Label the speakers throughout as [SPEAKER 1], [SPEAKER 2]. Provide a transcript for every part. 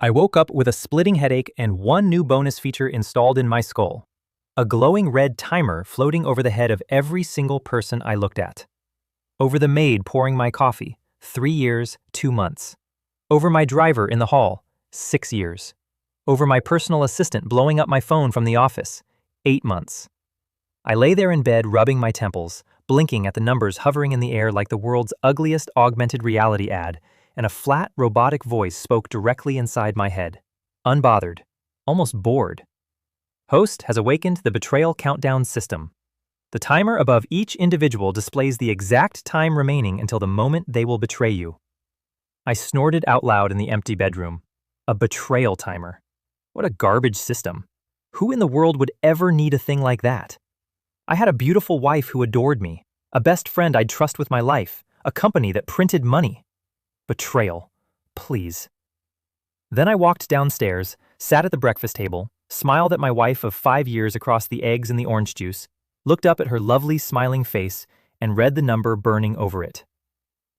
[SPEAKER 1] I woke up with a splitting headache and one new bonus feature installed in my skull. A glowing red timer floating over the head of every single person I looked at. Over the maid pouring my coffee, 3 years, 2 months. Over my driver in the hall, 6 years. Over my personal assistant blowing up my phone from the office, 8 months. I lay there in bed rubbing my temples, blinking at the numbers hovering in the air like the world's ugliest augmented reality ad, and a flat, robotic voice spoke directly inside my head. Unbothered, almost bored. Host has awakened the betrayal countdown system. The timer above each individual displays the exact time remaining until the moment they will betray you. I snorted out loud in the empty bedroom. A betrayal timer. What a garbage system. Who in the world would ever need a thing like that? I had a beautiful wife who adored me, a best friend I'd trust with my life, a company that printed money. Betrayal. Please. Then I walked downstairs, sat at the breakfast table, smiled at my wife of 5 years across the eggs and the orange juice, looked up at her lovely smiling face, and read the number burning over it.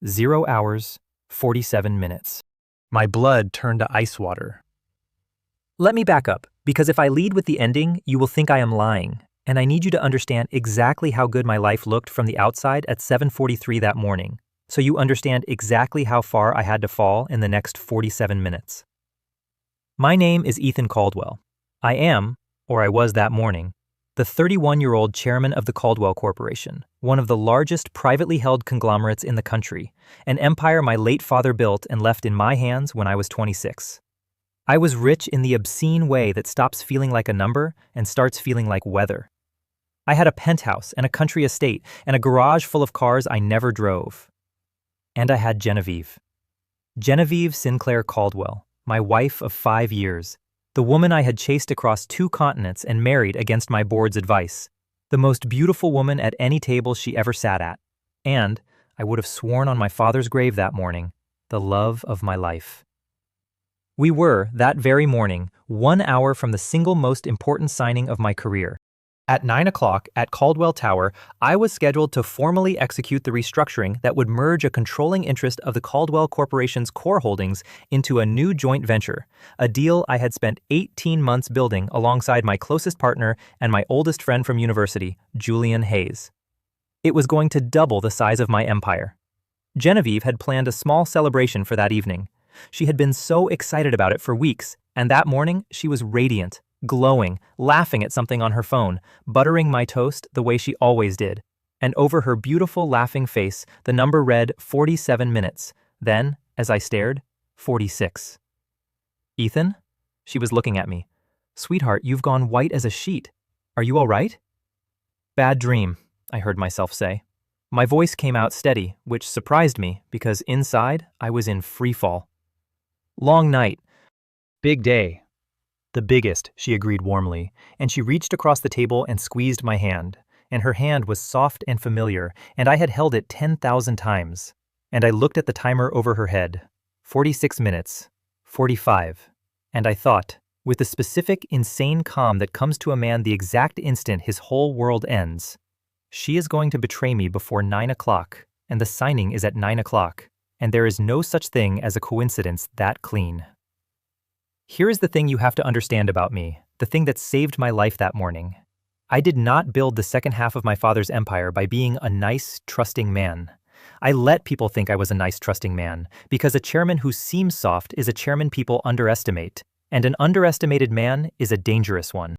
[SPEAKER 1] 0 hours, 47 minutes. My blood turned to ice water. Let me back up, because if I lead with the ending, you will think I am lying, and I need you to understand exactly how good my life looked from the outside at 7:43 that morning, so you understand exactly how far I had to fall in the next 47 minutes. My name is Ethan Caldwell. I am, or I was that morning, the 31-year-old chairman of the Caldwell Corporation, one of the largest privately held conglomerates in the country, an empire my late father built and left in my hands when I was 26. I was rich in the obscene way that stops feeling like a number and starts feeling like weather. I had a penthouse and a country estate and a garage full of cars I never drove. And I had Genevieve. Genevieve Sinclair Caldwell, my wife of 5 years, the woman I had chased across 2 continents and married against my board's advice, the most beautiful woman at any table she ever sat at, and, I would have sworn on my father's grave that morning, the love of my life. We were, that very morning, 1 hour from the single most important signing of my career. At 9 o'clock at Caldwell Tower, I was scheduled to formally execute the restructuring that would merge a controlling interest of the Caldwell Corporation's core holdings into a new joint venture, a deal I had spent 18 months building alongside my closest partner and my oldest friend from university, Julian Hayes. It was going to double the size of my empire. Genevieve had planned a small celebration for that evening. She had been so excited about it for weeks, and that morning she was radiant, glowing, laughing at something on her phone, buttering my toast the way she always did. And over her beautiful laughing face, the number read 47 minutes. Then, as I stared, 46. Ethan? She was looking at me. Sweetheart, you've gone white as a sheet. Are you all right? Bad dream, I heard myself say. My voice came out steady, which surprised me because inside I was in free fall. Long night. Big day. The biggest, she agreed warmly, and she reached across the table and squeezed my hand, and her hand was soft and familiar, and I had held it 10,000 times. And I looked at the timer over her head. 46 minutes. 45. And I thought, with the specific, insane calm that comes to a man the exact instant his whole world ends, she is going to betray me before 9 o'clock, and the signing is at 9 o'clock, and there is no such thing as a coincidence that clean. Here is the thing you have to understand about me, the thing that saved my life that morning. I did not build the second half of my father's empire by being a nice, trusting man. I let people think I was a nice, trusting man, because a chairman who seems soft is a chairman people underestimate, and an underestimated man is a dangerous one.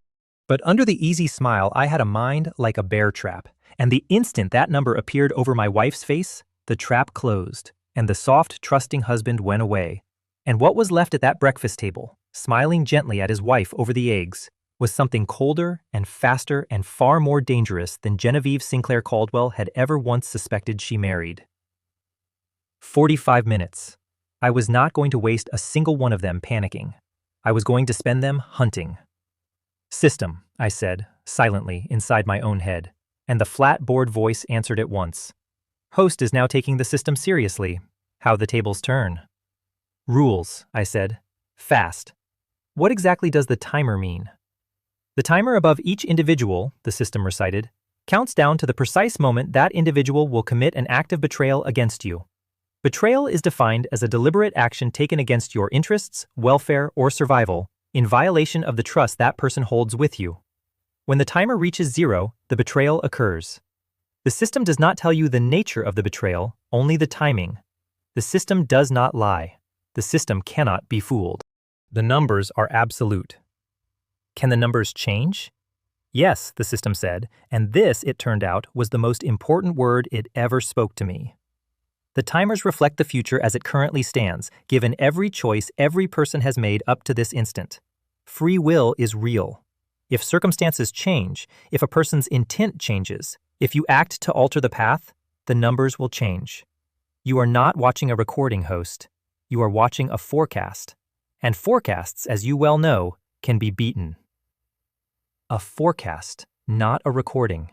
[SPEAKER 1] But under the easy smile, I had a mind like a bear trap, and the instant that number appeared over my wife's face, the trap closed, and the soft, trusting husband went away. And what was left at that breakfast table, smiling gently at his wife over the eggs, was something colder and faster and far more dangerous than Genevieve Sinclair Caldwell had ever once suspected she married. 45 minutes. I was not going to waste a single one of them panicking. I was going to spend them hunting. System, I said, silently, inside my own head, and the flat board voice answered at once. Host is now taking the system seriously. How the tables turn. Rules, I said. Fast. What exactly does the timer mean? The timer above each individual, the system recited, counts down to the precise moment that individual will commit an act of betrayal against you. Betrayal is defined as a deliberate action taken against your interests, welfare, or survival in violation of the trust that person holds with you. When the timer reaches 0, the betrayal occurs. The system does not tell you the nature of the betrayal, only the timing. The system does not lie. The system cannot be fooled. The numbers are absolute. Can the numbers change? Yes, the system said, and this, it turned out, was the most important word it ever spoke to me. The timers reflect the future as it currently stands, given every choice every person has made up to this instant. Free will is real. If circumstances change, if a person's intent changes, if you act to alter the path, the numbers will change. You are not watching a recording, host. You are watching a forecast. And forecasts, as you well know, can be beaten. A forecast, not a recording.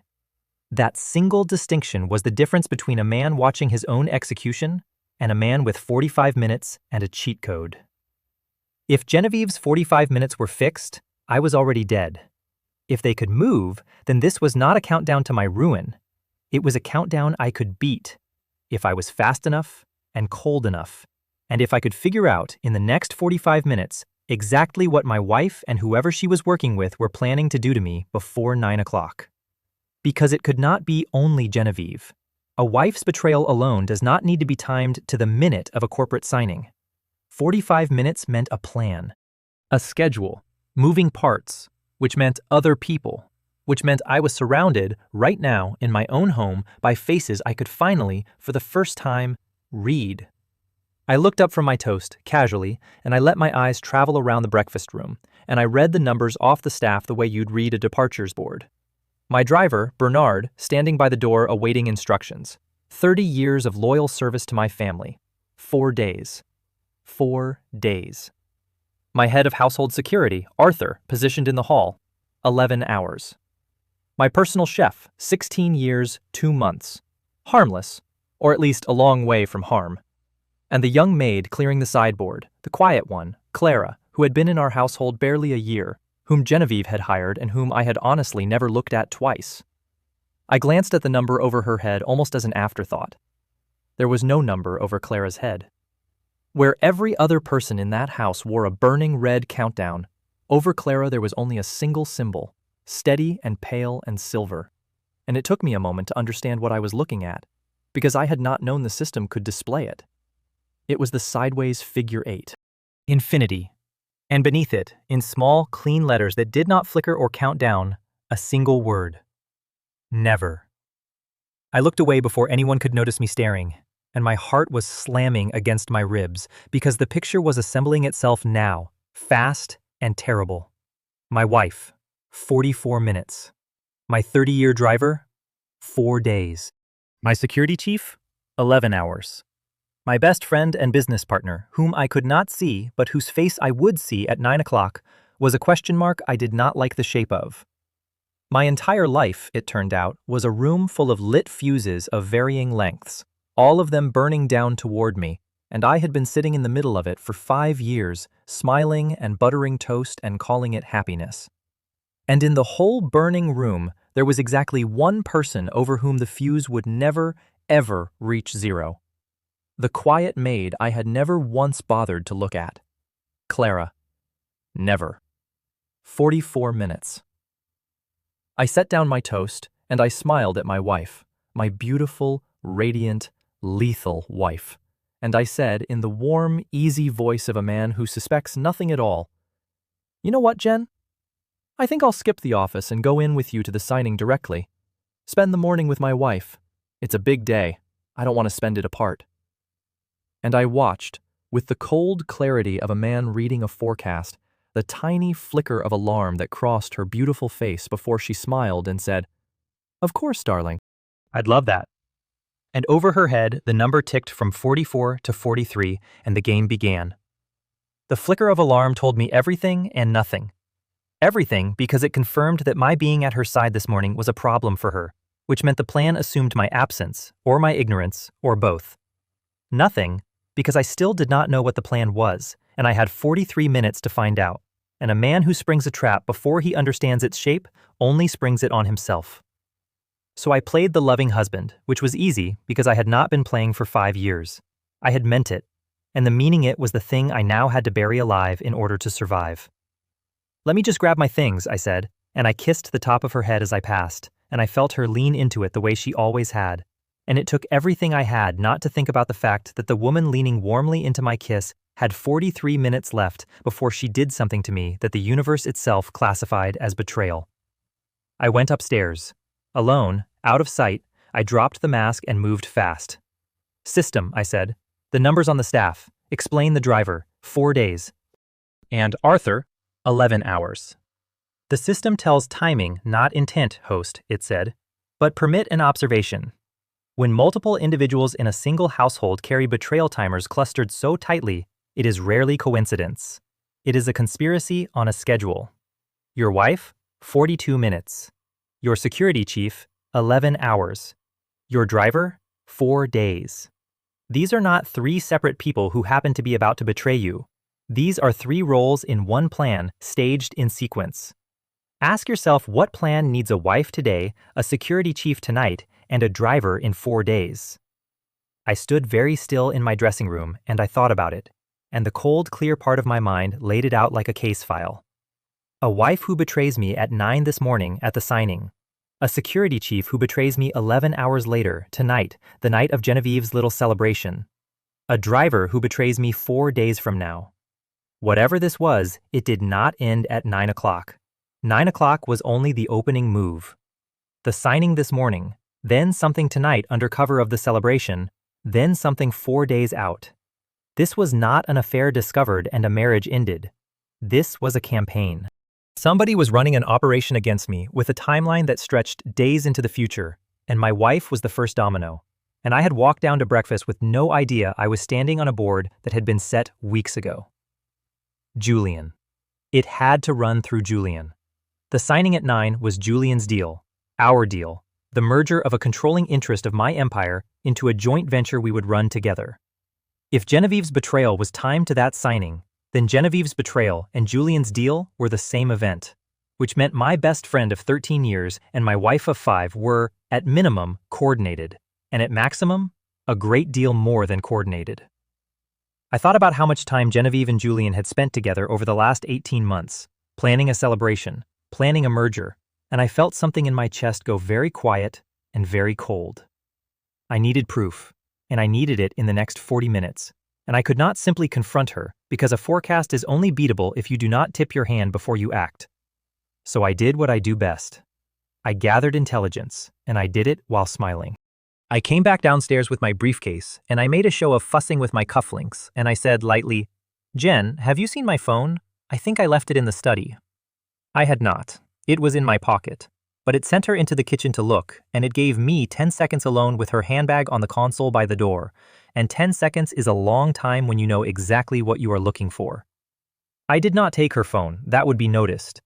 [SPEAKER 1] That single distinction was the difference between a man watching his own execution and a man with 45 minutes and a cheat code. If Genevieve's 45 minutes were fixed, I was already dead. If they could move, then this was not a countdown to my ruin. It was a countdown I could beat, if I was fast enough and cold enough, and if I could figure out in the next 45 minutes exactly what my wife and whoever she was working with were planning to do to me before 9 o'clock. Because it could not be only Genevieve. A wife's betrayal alone does not need to be timed to the minute of a corporate signing. 45 minutes meant a plan, a schedule, moving parts, which meant other people, which meant I was surrounded right now in my own home by faces I could finally, for the first time, read. I looked up from my toast, casually, and I let my eyes travel around the breakfast room, and I read the numbers off the staff the way you'd read a departures board. My driver, Bernard, standing by the door awaiting instructions. 30 years of loyal service to my family. 4 days. 4 days. My head of household security, Arthur, positioned in the hall. 11 hours. My personal chef, 16 years, 2 months. Harmless, or at least a long way from harm. And the young maid clearing the sideboard, the quiet one, Clara, who had been in our household barely a year, whom Genevieve had hired and whom I had honestly never looked at twice. I glanced at the number over her head almost as an afterthought. There was no number over Clara's head. Where every other person in that house wore a burning red countdown, over Clara there was only a single symbol, steady and pale and silver. And it took me a moment to understand what I was looking at, because I had not known the system could display it. It was the sideways figure 8. Infinity. And beneath it, in small, clean letters that did not flicker or count down, a single word. Never. I looked away before anyone could notice me staring, and my heart was slamming against my ribs because the picture was assembling itself now, fast and terrible. My wife, 44 minutes. My 30-year driver, 4 days. My security chief, 11 hours. My best friend and business partner, whom I could not see but whose face I would see at 9 o'clock, was a question mark I did not like the shape of. My entire life, it turned out, was a room full of lit fuses of varying lengths, all of them burning down toward me, and I had been sitting in the middle of it for 5 years, smiling and buttering toast and calling it happiness. And in the whole burning room, there was exactly one person over whom the fuse would never, ever reach 0. The quiet maid I had never once bothered to look at. Clara. Never. 44 minutes. I set down my toast, and I smiled at my wife, my beautiful, radiant, lethal wife, and I said in the warm, easy voice of a man who suspects nothing at all, "You know what, Jen? I think I'll skip the office and go in with you to the signing directly. Spend the morning with my wife. It's a big day. I don't want to spend it apart." And I watched, with the cold clarity of a man reading a forecast, the tiny flicker of alarm that crossed her beautiful face before she smiled and said, "Of course, darling. I'd love that." And over her head, the number ticked from 44 to 43, and the game began. The flicker of alarm told me everything and nothing. Everything because it confirmed that my being at her side this morning was a problem for her, which meant the plan assumed my absence, or my ignorance, or both. Nothing, because I still did not know what the plan was, and I had 43 minutes to find out, and a man who springs a trap before he understands its shape only springs it on himself. So I played the loving husband, which was easy because I had not been playing for 5 years. I had meant it, and the meaning it was the thing I now had to bury alive in order to survive. "Let me just grab my things," I said, and I kissed the top of her head as I passed, and I felt her lean into it the way she always had. And it took everything I had not to think about the fact that the woman leaning warmly into my kiss had 43 minutes left before she did something to me that the universe itself classified as betrayal. I went upstairs. Alone, out of sight, I dropped the mask and moved fast. "System," I said. "The numbers on the staff. Explain the driver. 4 days. And Arthur, 11 hours. The system tells timing, not intent, host," it said. "But permit an observation. When multiple individuals in a single household carry betrayal timers clustered so tightly, it is rarely coincidence. It is a conspiracy on a schedule. Your wife, 42 minutes. Your security chief, 11 hours. Your driver, 4 days. These are not 3 separate people who happen to be about to betray you. These are 3 roles in one plan, staged in sequence. Ask yourself what plan needs a wife today, a security chief tonight, and a driver in 4 days." I stood very still in my dressing room, and I thought about it, and the cold, clear part of my mind laid it out like a case file. A wife who betrays me at 9 this morning at the signing. A security chief who betrays me 11 hours later, tonight, the night of Genevieve's little celebration. A driver who betrays me 4 days from now. Whatever this was, it did not end at 9 o'clock. 9 o'clock was only the opening move. The signing this morning, then something tonight under cover of the celebration, then something 4 days out. This was not an affair discovered and a marriage ended. This was a campaign. Somebody was running an operation against me with a timeline that stretched days into the future, and my wife was the first domino. And I had walked down to breakfast with no idea I was standing on a board that had been set weeks ago. Julian. It had to run through Julian. The signing at 9 was Julian's deal, our deal, the merger of a controlling interest of my empire into a joint venture we would run together. If Genevieve's betrayal was timed to that signing, then Genevieve's betrayal and Julian's deal were the same event, which meant my best friend of 13 years and my wife of 5 were, at minimum, coordinated, and at maximum, a great deal more than coordinated. I thought about how much time Genevieve and Julian had spent together over the last 18 months, planning a celebration, planning a merger, and I felt something in my chest go very quiet and very cold. I needed proof, and I needed it in the next 40 minutes, and I could not simply confront her because a forecast is only beatable if you do not tip your hand before you act. So I did what I do best. I gathered intelligence, and I did it while smiling. I came back downstairs with my briefcase, and I made a show of fussing with my cufflinks, and I said lightly, "Jen, have you seen my phone? I think I left it in the study." I had not. It was in my pocket. But it sent her into the kitchen to look, and it gave me 10 seconds alone with her handbag on the console by the door, and 10 seconds is a long time when you know exactly what you are looking for. I did not take her phone, that would be noticed.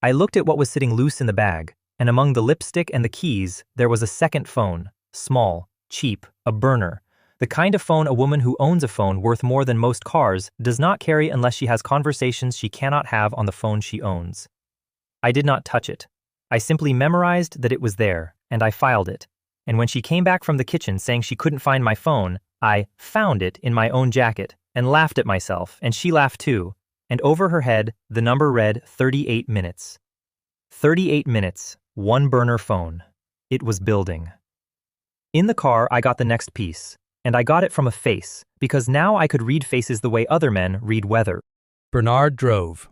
[SPEAKER 1] I looked at what was sitting loose in the bag, and among the lipstick and the keys, there was a second phone, small, cheap, a burner, the kind of phone a woman who owns a phone worth more than most cars does not carry unless she has conversations she cannot have on the phone she owns. I did not touch it. I simply memorized that it was there, and I filed it. And when she came back from the kitchen saying she couldn't find my phone, I found it in my own jacket and laughed at myself, and she laughed too. And over her head, the number read 38 minutes. 38 minutes, one burner phone. It was building. In the car, I got the next piece, and I got it from a face, because now I could read faces the way other men read weather. Bernard drove.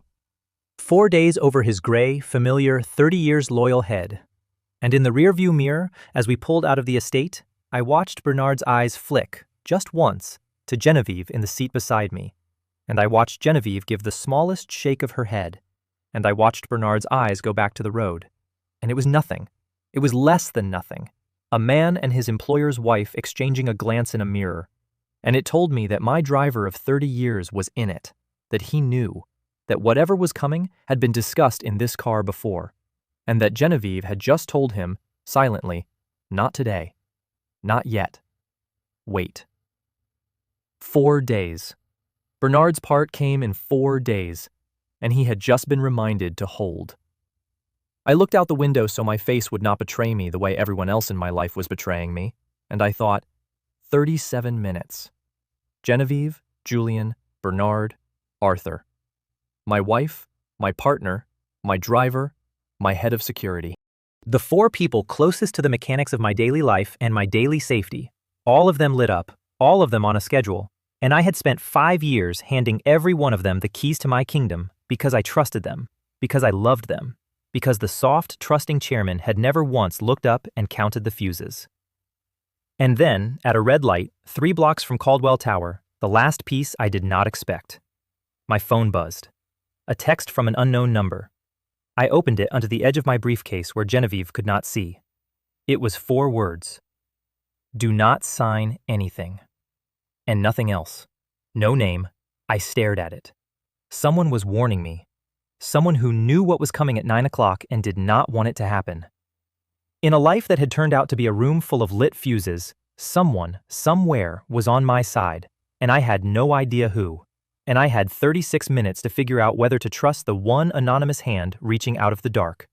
[SPEAKER 1] 4 days over his gray, familiar, 30 years loyal head. And in the rearview mirror, as we pulled out of the estate, I watched Bernard's eyes flick, just once, to Genevieve in the seat beside me. And I watched Genevieve give the smallest shake of her head. And I watched Bernard's eyes go back to the road. And it was nothing. It was less than nothing. A man and his employer's wife exchanging a glance in a mirror. And it told me that my driver of 30 years was in it, that he knew, that whatever was coming had been discussed in this car before, and that Genevieve had just told him, silently, not today, not yet, wait. 4 days. Bernard's part came in 4 days, and he had just been reminded to hold. I looked out the window so my face would not betray me the way everyone else in my life was betraying me, and I thought, 37 minutes. Genevieve, Julian, Bernard, Arthur. My wife, my partner, my driver, my head of security. The 4 people closest to the mechanics of my daily life and my daily safety. All of them lit up, all of them on a schedule, and I had spent 5 years handing every one of them the keys to my kingdom because I trusted them, because I loved them, because the soft, trusting chairman had never once looked up and counted the fuses. And then, at a red light, 3 blocks from Caldwell Tower, the last piece I did not expect. My phone buzzed. A text from an unknown number. I opened it onto the edge of my briefcase where Genevieve could not see. It was 4 words. Do not sign anything. And nothing else. No name. I stared at it. Someone was warning me. Someone who knew what was coming at 9 o'clock and did not want it to happen. In a life that had turned out to be a room full of lit fuses, someone, somewhere, was on my side, and I had no idea who. And I had 36 minutes to figure out whether to trust the one anonymous hand reaching out of the dark.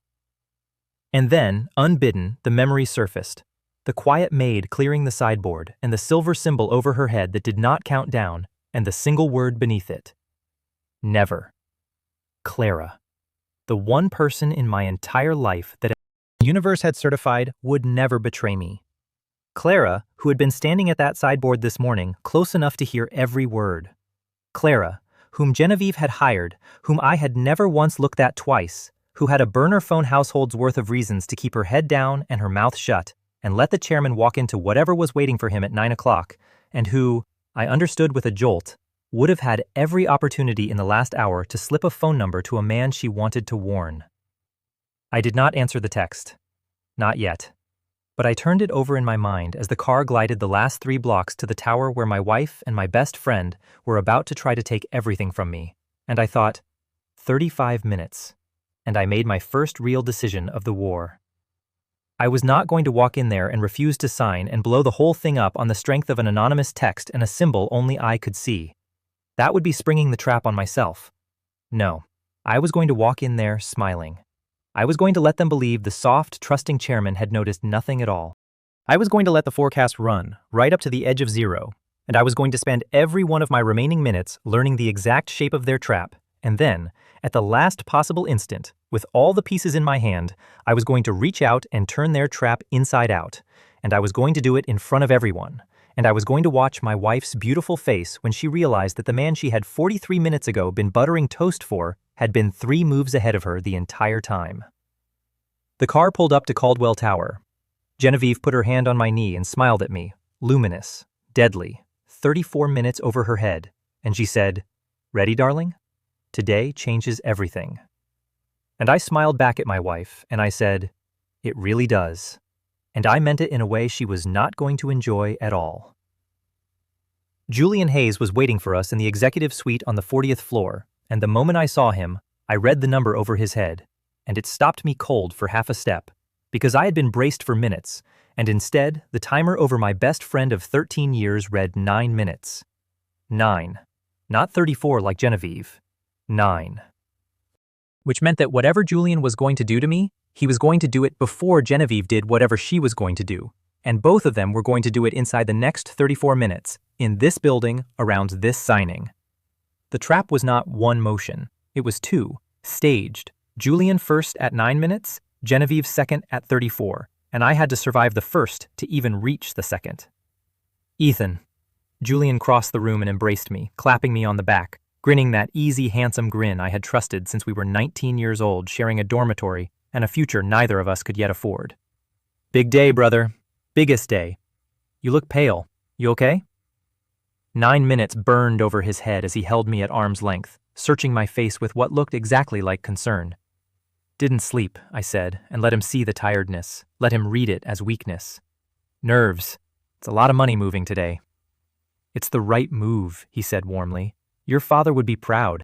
[SPEAKER 1] And then, unbidden, the memory surfaced. The quiet maid clearing the sideboard, and the silver symbol over her head that did not count down, and the single word beneath it. Never. Clara. The one person in my entire life that the universe had certified would never betray me. Clara, who had been standing at that sideboard this morning, close enough to hear every word. Clara, whom Genevieve had hired, whom I had never once looked at twice, who had a burner phone household's worth of reasons to keep her head down and her mouth shut, and let the chairman walk into whatever was waiting for him at 9 o'clock, and who, I understood with a jolt, would have had every opportunity in the last hour to slip a phone number to a man she wanted to warn. I did not answer the text. Not yet. But I turned it over in my mind as the car glided the last 3 blocks to the tower where my wife and my best friend were about to try to take everything from me, and I thought, 35 minutes, and I made my first real decision of the war. I was not going to walk in there and refuse to sign and blow the whole thing up on the strength of an anonymous text and a symbol only I could see. That would be springing the trap on myself. No, I was going to walk in there smiling. I was going to let them believe the soft, trusting chairman had noticed nothing at all. I was going to let the forecast run, right up to the edge of 0, and I was going to spend every one of my remaining minutes learning the exact shape of their trap, and then, at the last possible instant, with all the pieces in my hand, I was going to reach out and turn their trap inside out, and I was going to do it in front of everyone, and I was going to watch my wife's beautiful face when she realized that the man she had 43 minutes ago been buttering toast for had been 3 moves ahead of her the entire time. The car pulled up to Caldwell Tower. Genevieve put her hand on my knee and smiled at me, luminous, deadly, 34 minutes over her head, and she said, "Ready, darling? Today changes everything." And I smiled back at my wife, and I said, "It really does." And I meant it in a way she was not going to enjoy at all. Julian Hayes was waiting for us in the executive suite on the 40th floor, and the moment I saw him, I read the number over his head, and it stopped me cold for half a step, because I had been braced for minutes, and instead, the timer over my best friend of 13 years read 9 minutes. 9. Not 34 like Genevieve. 9. Which meant that whatever Julian was going to do to me, he was going to do it before Genevieve did whatever she was going to do, and both of them were going to do it inside the next 34 minutes, in this building, around this signing. The trap was not 1 motion, it was 2, staged. Julian first at 9 minutes, Genevieve second at 34, and I had to survive the first to even reach the second. "Ethan." Julian crossed the room and embraced me, clapping me on the back, grinning that easy, handsome grin I had trusted since we were 19 years old, sharing a dormitory and a future neither of us could yet afford. "Big day, brother. Biggest day. You look pale. You okay?" 9 minutes burned over his head as he held me at arm's length, searching my face with what looked exactly like concern. "Didn't sleep," I said, and let him see the tiredness, let him read it as weakness. "Nerves. It's a lot of money moving today." "It's the right move," he said warmly. "Your father would be proud.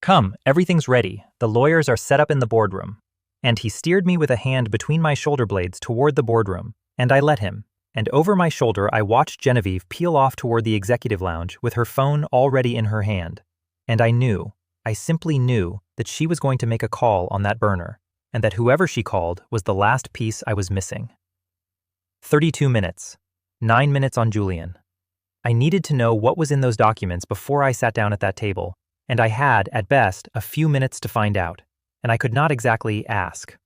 [SPEAKER 1] Come, everything's ready. The lawyers are set up in the boardroom." And he steered me with a hand between my shoulder blades toward the boardroom, and I let him. And over my shoulder I watched Genevieve peel off toward the executive lounge with her phone already in her hand. And I simply knew that she was going to make a call on that burner, and that whoever she called was the last piece I was missing. 32 minutes. 9 minutes on Julian. I needed to know what was in those documents before I sat down at that table, and I had, at best, a few minutes to find out, and I could not exactly ask.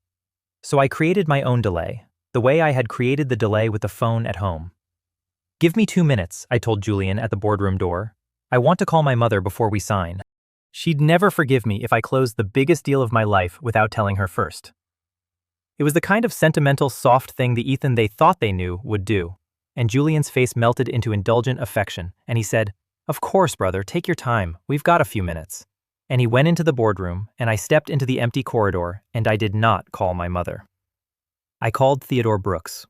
[SPEAKER 1] So I created my own delay, the way I had created the delay with the phone at home. "Give me 2 minutes," I told Julian at the boardroom door. "I want to call my mother before we sign. She'd never forgive me if I closed the biggest deal of my life without telling her first." It was the kind of sentimental, soft thing the Ethan they thought they knew would do, and Julian's face melted into indulgent affection, and he said, "Of course, brother, take your time. We've got a few minutes." And he went into the boardroom, and I stepped into the empty corridor, and I did not call my mother. I called Theodore Brooks.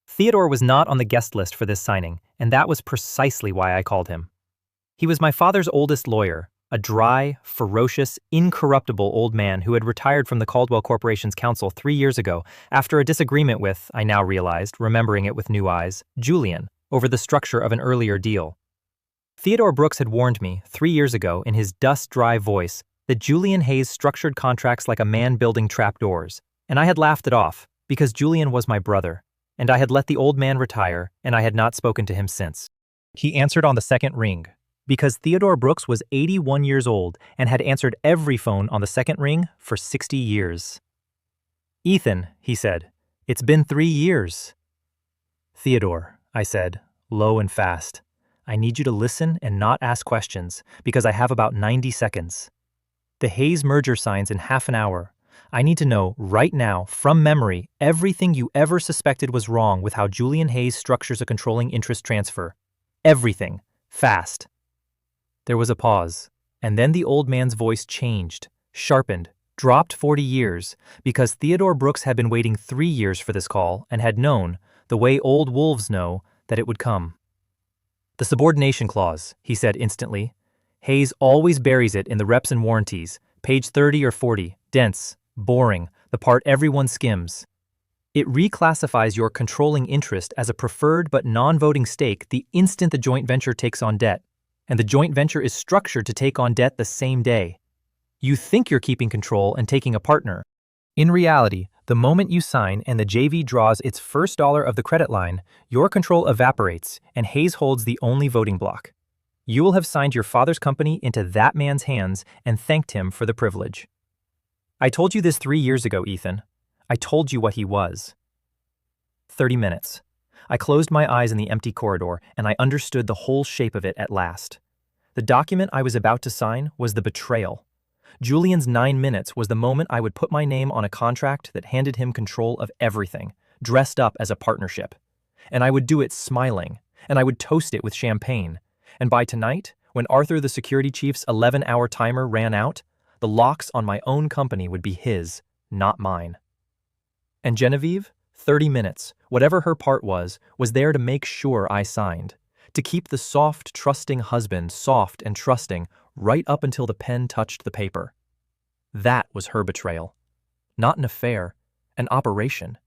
[SPEAKER 1] Theodore was not on the guest list for this signing, and that was precisely why I called him. He was my father's oldest lawyer, a dry, ferocious, incorruptible old man who had retired from the Caldwell Corporation's counsel 3 years ago after a disagreement with, I now realized, remembering it with new eyes, Julian, over the structure of an earlier deal. Theodore Brooks had warned me 3 years ago in his dust-dry voice that Julian Hayes structured contracts like a man building trapdoors, and I had laughed it off because Julian was my brother, and I had let the old man retire, and I had not spoken to him since. He answered on the second ring, because Theodore Brooks was 81 years old and had answered every phone on the second ring for 60 years. "Ethan," he said, "it's been 3 years." "Theodore," I said, low and fast, "I need you to listen and not ask questions, because I have about 90 seconds. The Hayes merger signs in half an hour. I need to know, right now, from memory, everything you ever suspected was wrong with how Julian Hayes structures a controlling interest transfer. Everything. Fast." There was a pause, and then the old man's voice changed, sharpened, dropped 40 years, because Theodore Brooks had been waiting 3 years for this call and had known, the way old wolves know, that it would come. "The subordination clause," he said instantly. "Hayes always buries it in the reps and warranties, page 30 or 40, dense, boring, the part everyone skims. It reclassifies your controlling interest as a preferred but non-voting stake the instant the joint venture takes on debt, and the joint venture is structured to take on debt the same day. You think you're keeping control and taking a partner. In reality, the moment you sign and the JV draws its first dollar of the credit line, your control evaporates and Hayes holds the only voting block. You will have signed your father's company into that man's hands and thanked him for the privilege. I told you this 3 years ago, Ethan. I told you what he was." 30 minutes. I closed my eyes in the empty corridor, and I understood the whole shape of it at last. The document I was about to sign was the betrayal. Julian's 9 minutes was the moment I would put my name on a contract that handed him control of everything, dressed up as a partnership. And I would do it smiling, and I would toast it with champagne. And by tonight, when Arthur the security chief's 11-hour timer ran out, the locks on my own company would be his, not mine. And Genevieve? 30 minutes, whatever her part was there to make sure I signed, to keep the soft, trusting husband soft and trusting right up until the pen touched the paper. That was her betrayal. Not an affair, an operation.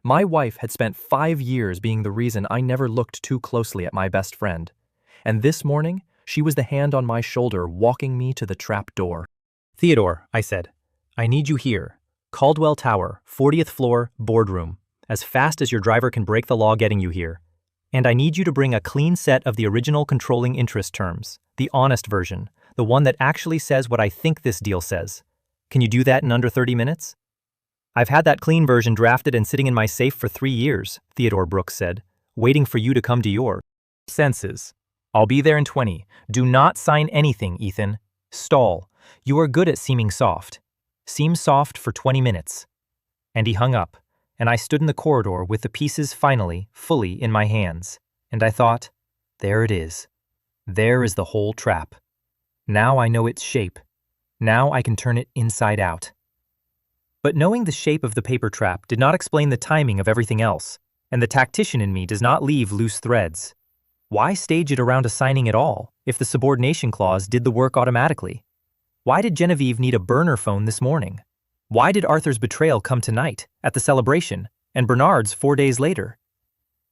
[SPEAKER 1] My wife had spent 5 years being the reason I never looked too closely at my best friend, and this morning she was the hand on my shoulder walking me to the trap door. "Theodore," I said, "I need you here. Caldwell Tower, 40th floor, boardroom, as fast as your driver can break the law getting you here. And I need you to bring a clean set of the original controlling interest terms, the honest version, the one that actually says what I think this deal says. Can you do that in under 30 minutes? I've had that clean version drafted and sitting in my safe for 3 years, Theodore Brooks said, waiting for you to come to your senses. I'll be there in 20. Do not sign anything, Ethan. Stall. You are good at seeming soft. Seem soft for 20 minutes. And he hung up, and I stood in the corridor with the pieces finally, fully in my hands. And I thought, there it is. There is the whole trap. Now I know its shape. Now I can turn it inside out. But knowing the shape of the paper trap did not explain the timing of everything else, and the tactician in me does not leave loose threads. Why stage it around a signing at all, if the subordination clause did the work automatically? Why did Genevieve need a burner phone this morning? Why did Arthur's betrayal come tonight, at the celebration, and Bernard's 4 days later?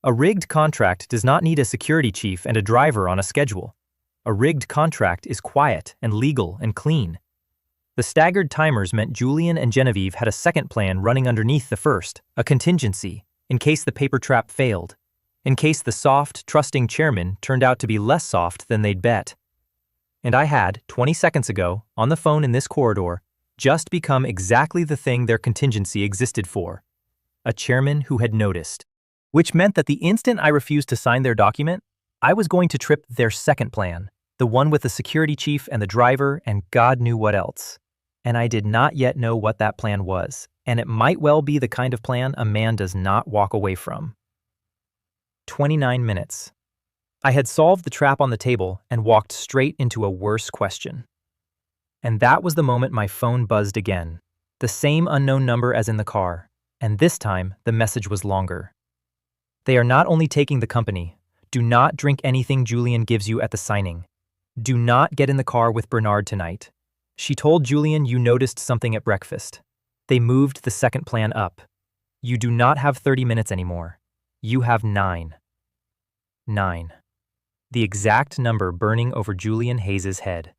[SPEAKER 1] A rigged contract does not need a security chief and a driver on a schedule. A rigged contract is quiet and legal and clean. The staggered timers meant Julian and Genevieve had a second plan running underneath the first, a contingency, in case the paper trap failed. in case the soft, trusting chairman turned out to be less soft than they'd bet. And I had, 20 seconds ago, on the phone in this corridor, just become exactly the thing their contingency existed for. A chairman who had noticed. Which meant that the instant I refused to sign their document, I was going to trip their second plan, the one with the security chief and the driver and God knew what else. And I did not yet know what that plan was, and it might well be the kind of plan a man does not walk away from. 29 minutes. I had solved the trap on the table and walked straight into a worse question. And that was the moment my phone buzzed again, the same unknown number as in the car, and this time the message was longer. They are not only taking the company. Do not drink anything Julian gives you at the signing. Do not get in the car with Bernard tonight. She told Julian you noticed something at breakfast. They moved the second plan up. You do not have 30 minutes anymore. You have 9. 9. The exact number burning over Julian Hayes's head.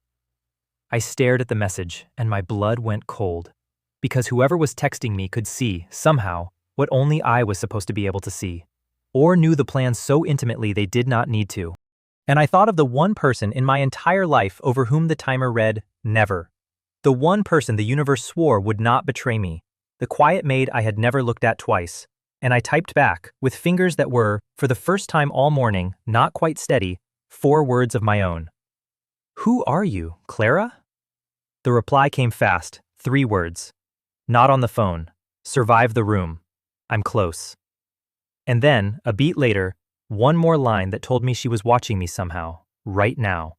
[SPEAKER 1] I stared at the message, and my blood went cold, because whoever was texting me could see, somehow, what only I was supposed to be able to see, or knew the plan so intimately they did not need to. And I thought of the one person in my entire life over whom the timer read, never. The one person the universe swore would not betray me, the quiet maid I had never looked at twice, and I typed back, with fingers that were, for the first time all morning, not quite steady, 4 words of my own. Who are you, Clara? The reply came fast, 3 words. Not on the phone. Survive the room. I'm close. And then, a beat later, one more line that told me she was watching me somehow, right now.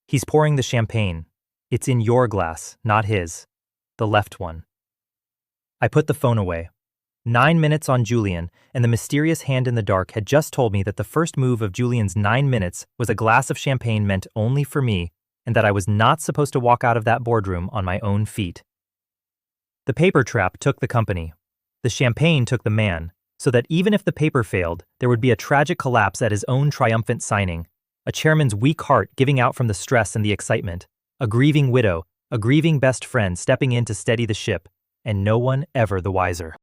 [SPEAKER 1] He's pouring the champagne. It's in your glass, not his. The left one. I put the phone away. 9 minutes on Julian, and the mysterious hand in the dark had just told me that the first move of Julian's 9 minutes was a glass of champagne meant only for me, and that I was not supposed to walk out of that boardroom on my own feet. The paper trap took the company. The champagne took the man, so that even if the paper failed, there would be a tragic collapse at his own triumphant signing, a chairman's weak heart giving out from the stress and the excitement, a grieving widow, a grieving best friend stepping in to steady the ship, and no one ever the wiser.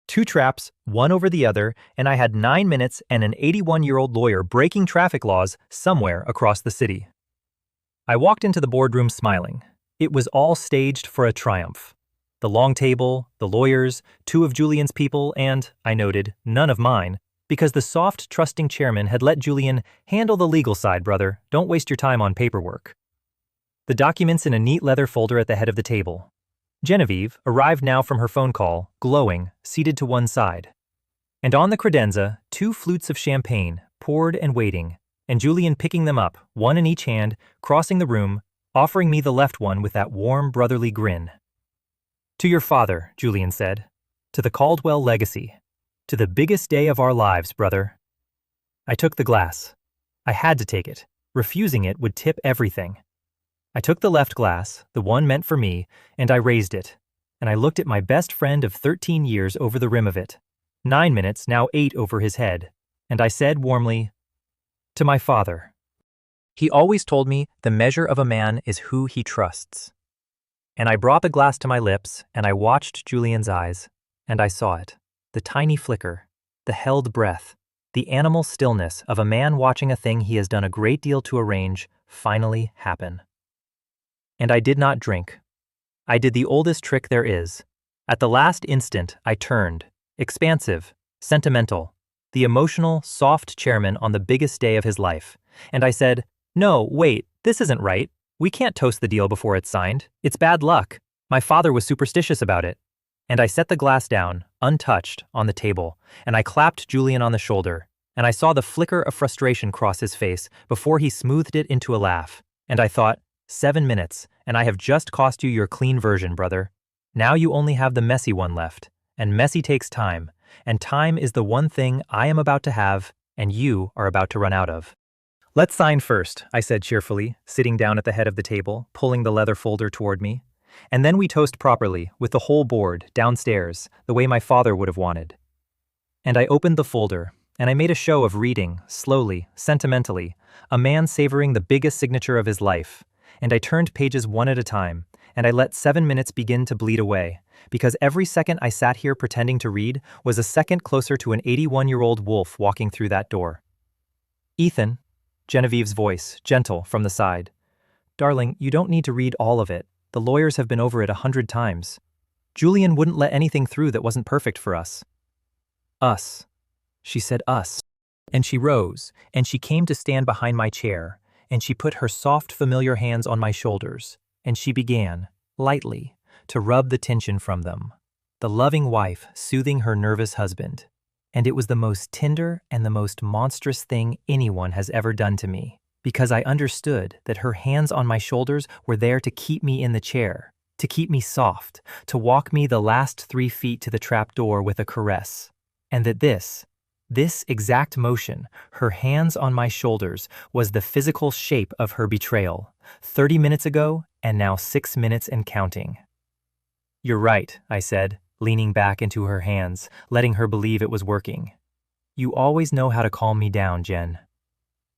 [SPEAKER 1] 2 traps, one over the other, and I had 9 minutes and an 81-year-old lawyer breaking traffic laws somewhere across the city. I walked into the boardroom smiling. It was all staged for a triumph. The long table, the lawyers, 2 of Julian's people, and, I noted, none of mine, because the soft, trusting chairman had let Julian handle the legal side, brother. Don't waste your time on paperwork. The documents in a neat leather folder at the head of the table. Genevieve arrived now from her phone call, glowing, seated to one side. And on the credenza, 2 flutes of champagne, poured and waiting, and Julian picking them up, one in each hand, crossing the room, offering me the left one with that warm brotherly grin. To your father, Julian said. To the Caldwell legacy. To the biggest day of our lives, brother. I took the glass. I had to take it. Refusing it would tip everything. I took the left glass, the one meant for me, and I raised it. And I looked at my best friend of 13 years over the rim of it. 9 minutes, now 8 over his head. And I said warmly, to my father. He always told me the measure of a man is who he trusts. And I brought the glass to my lips, and I watched Julian's eyes, and I saw it. The tiny flicker, the held breath, the animal stillness of a man watching a thing he has done a great deal to arrange finally happen. And I did not drink. I did the oldest trick there is. At the last instant, I turned, expansive, sentimental, the emotional, soft chairman on the biggest day of his life, and I said, no, wait, this isn't right. We can't toast the deal before it's signed. It's bad luck. My father was superstitious about it. And I set the glass down, untouched, on the table, and I clapped Julian on the shoulder, and I saw the flicker of frustration cross his face before he smoothed it into a laugh, and I thought, 7 minutes, and I have just cost you your clean version, brother. Now you only have the messy one left, and messy takes time, and time is the one thing I am about to have, and you are about to run out of. Let's sign first, I said cheerfully, sitting down at the head of the table, pulling the leather folder toward me. And then we toast properly, with the whole board, downstairs, the way my father would have wanted. And I opened the folder, and I made a show of reading, slowly, sentimentally, a man savoring the biggest signature of his life, and I turned pages one at a time, and I let 7 minutes begin to bleed away, because every second I sat here pretending to read was a second closer to an 81-year-old wolf walking through that door. "Ethan," Genevieve's voice, gentle, from the side. "Darling, you don't need to read all of it. The lawyers have been over it 100 times. Julian wouldn't let anything through that wasn't perfect for us." "Us." She said us. And she rose, and she came to stand behind my chair, and she put her soft, familiar hands on my shoulders, and she began, lightly, to rub the tension from them. The loving wife soothing her nervous husband. And it was the most tender and the most monstrous thing anyone has ever done to me, because I understood that her hands on my shoulders were there to keep me in the chair, to keep me soft, to walk me the last 3 feet to the trapdoor with a caress, and that this exact motion, her hands on my shoulders, was the physical shape of her betrayal, 30 minutes ago and now 6 minutes and counting. "You're right," I said, leaning back into her hands, letting her believe it was working. "You always know how to calm me down, Jen."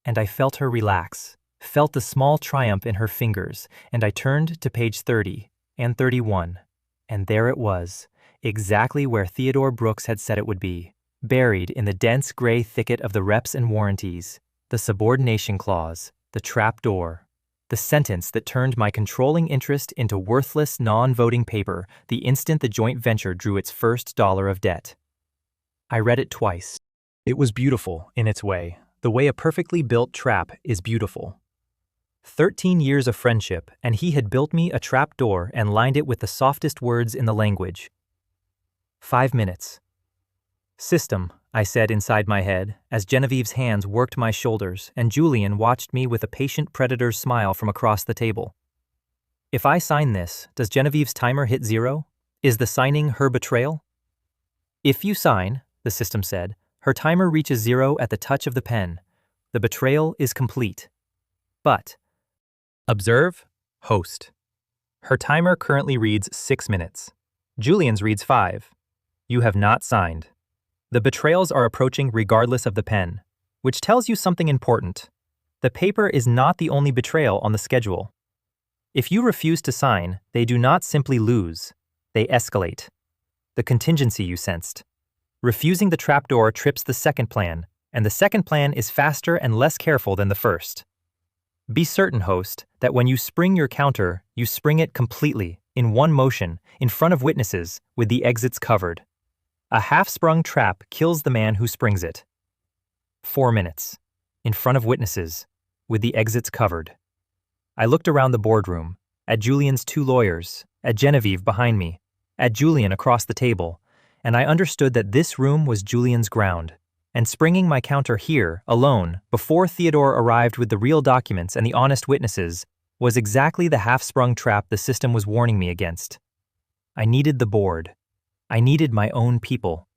[SPEAKER 1] And I felt her relax, felt the small triumph in her fingers, and I turned to page 30 and 31, and there it was, exactly where Theodore Brooks had said it would be, buried in the dense gray thicket of the reps and warranties, the subordination clause, the trap door, the sentence that turned my controlling interest into worthless, non-voting paper the instant the joint venture drew its first dollar of debt. I read it twice. It was beautiful in its way, the way a perfectly built trap is beautiful. 13 years of friendship, and he had built me a trap door and lined it with the softest words in the language. 5 minutes. "System," I said inside my head, as Genevieve's hands worked my shoulders and Julian watched me with a patient predator's smile from across the table. "If I sign this, does Genevieve's timer hit 0? Is the signing her betrayal?" "If you sign," the system said, "her timer reaches 0 at the touch of the pen. The betrayal is complete. But..." Observe, host. Her timer currently reads 6 minutes. Julian's reads 5. You have not signed. The betrayals are approaching regardless of the pen, which tells you something important. The paper is not the only betrayal on the schedule. If you refuse to sign, they do not simply lose, they escalate. The contingency you sensed. Refusing the trapdoor trips the second plan, and the second plan is faster and less careful than the first. Be certain, host, that when you spring your counter, you spring it completely, in one motion, in front of witnesses, with the exits covered. A half-sprung trap kills the man who springs it. 4 minutes, in front of witnesses, with the exits covered. I looked around the boardroom, at Julian's 2 lawyers, at Genevieve behind me, at Julian across the table, and I understood that this room was Julian's ground, and springing my counter here, alone, before Theodore arrived with the real documents and the honest witnesses, was exactly the half-sprung trap the system was warning me against. I needed the board. I needed my own people.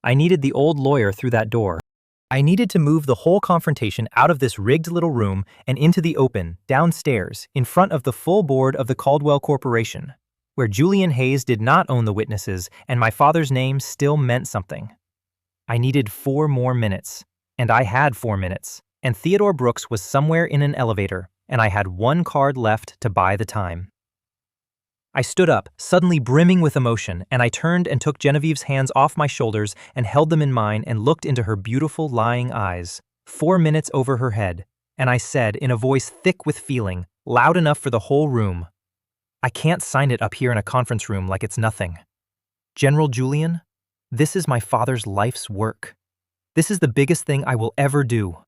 [SPEAKER 1] I needed the old lawyer through that door. I needed to move the whole confrontation out of this rigged little room and into the open, downstairs, in front of the full board of the Caldwell Corporation, where Julian Hayes did not own the witnesses and my father's name still meant something. I needed 4 more minutes, and I had 4 minutes, and Theodore Brooks was somewhere in an elevator, and I had 1 card left to buy the time. I stood up, suddenly brimming with emotion, and I turned and took Genevieve's hands off my shoulders and held them in mine and looked into her beautiful, lying eyes, 4 minutes over her head, and I said, in a voice thick with feeling, loud enough for the whole room, "I can't sign it up here in a conference room like it's nothing. General Julian, this is my father's life's work. This is the biggest thing I will ever do.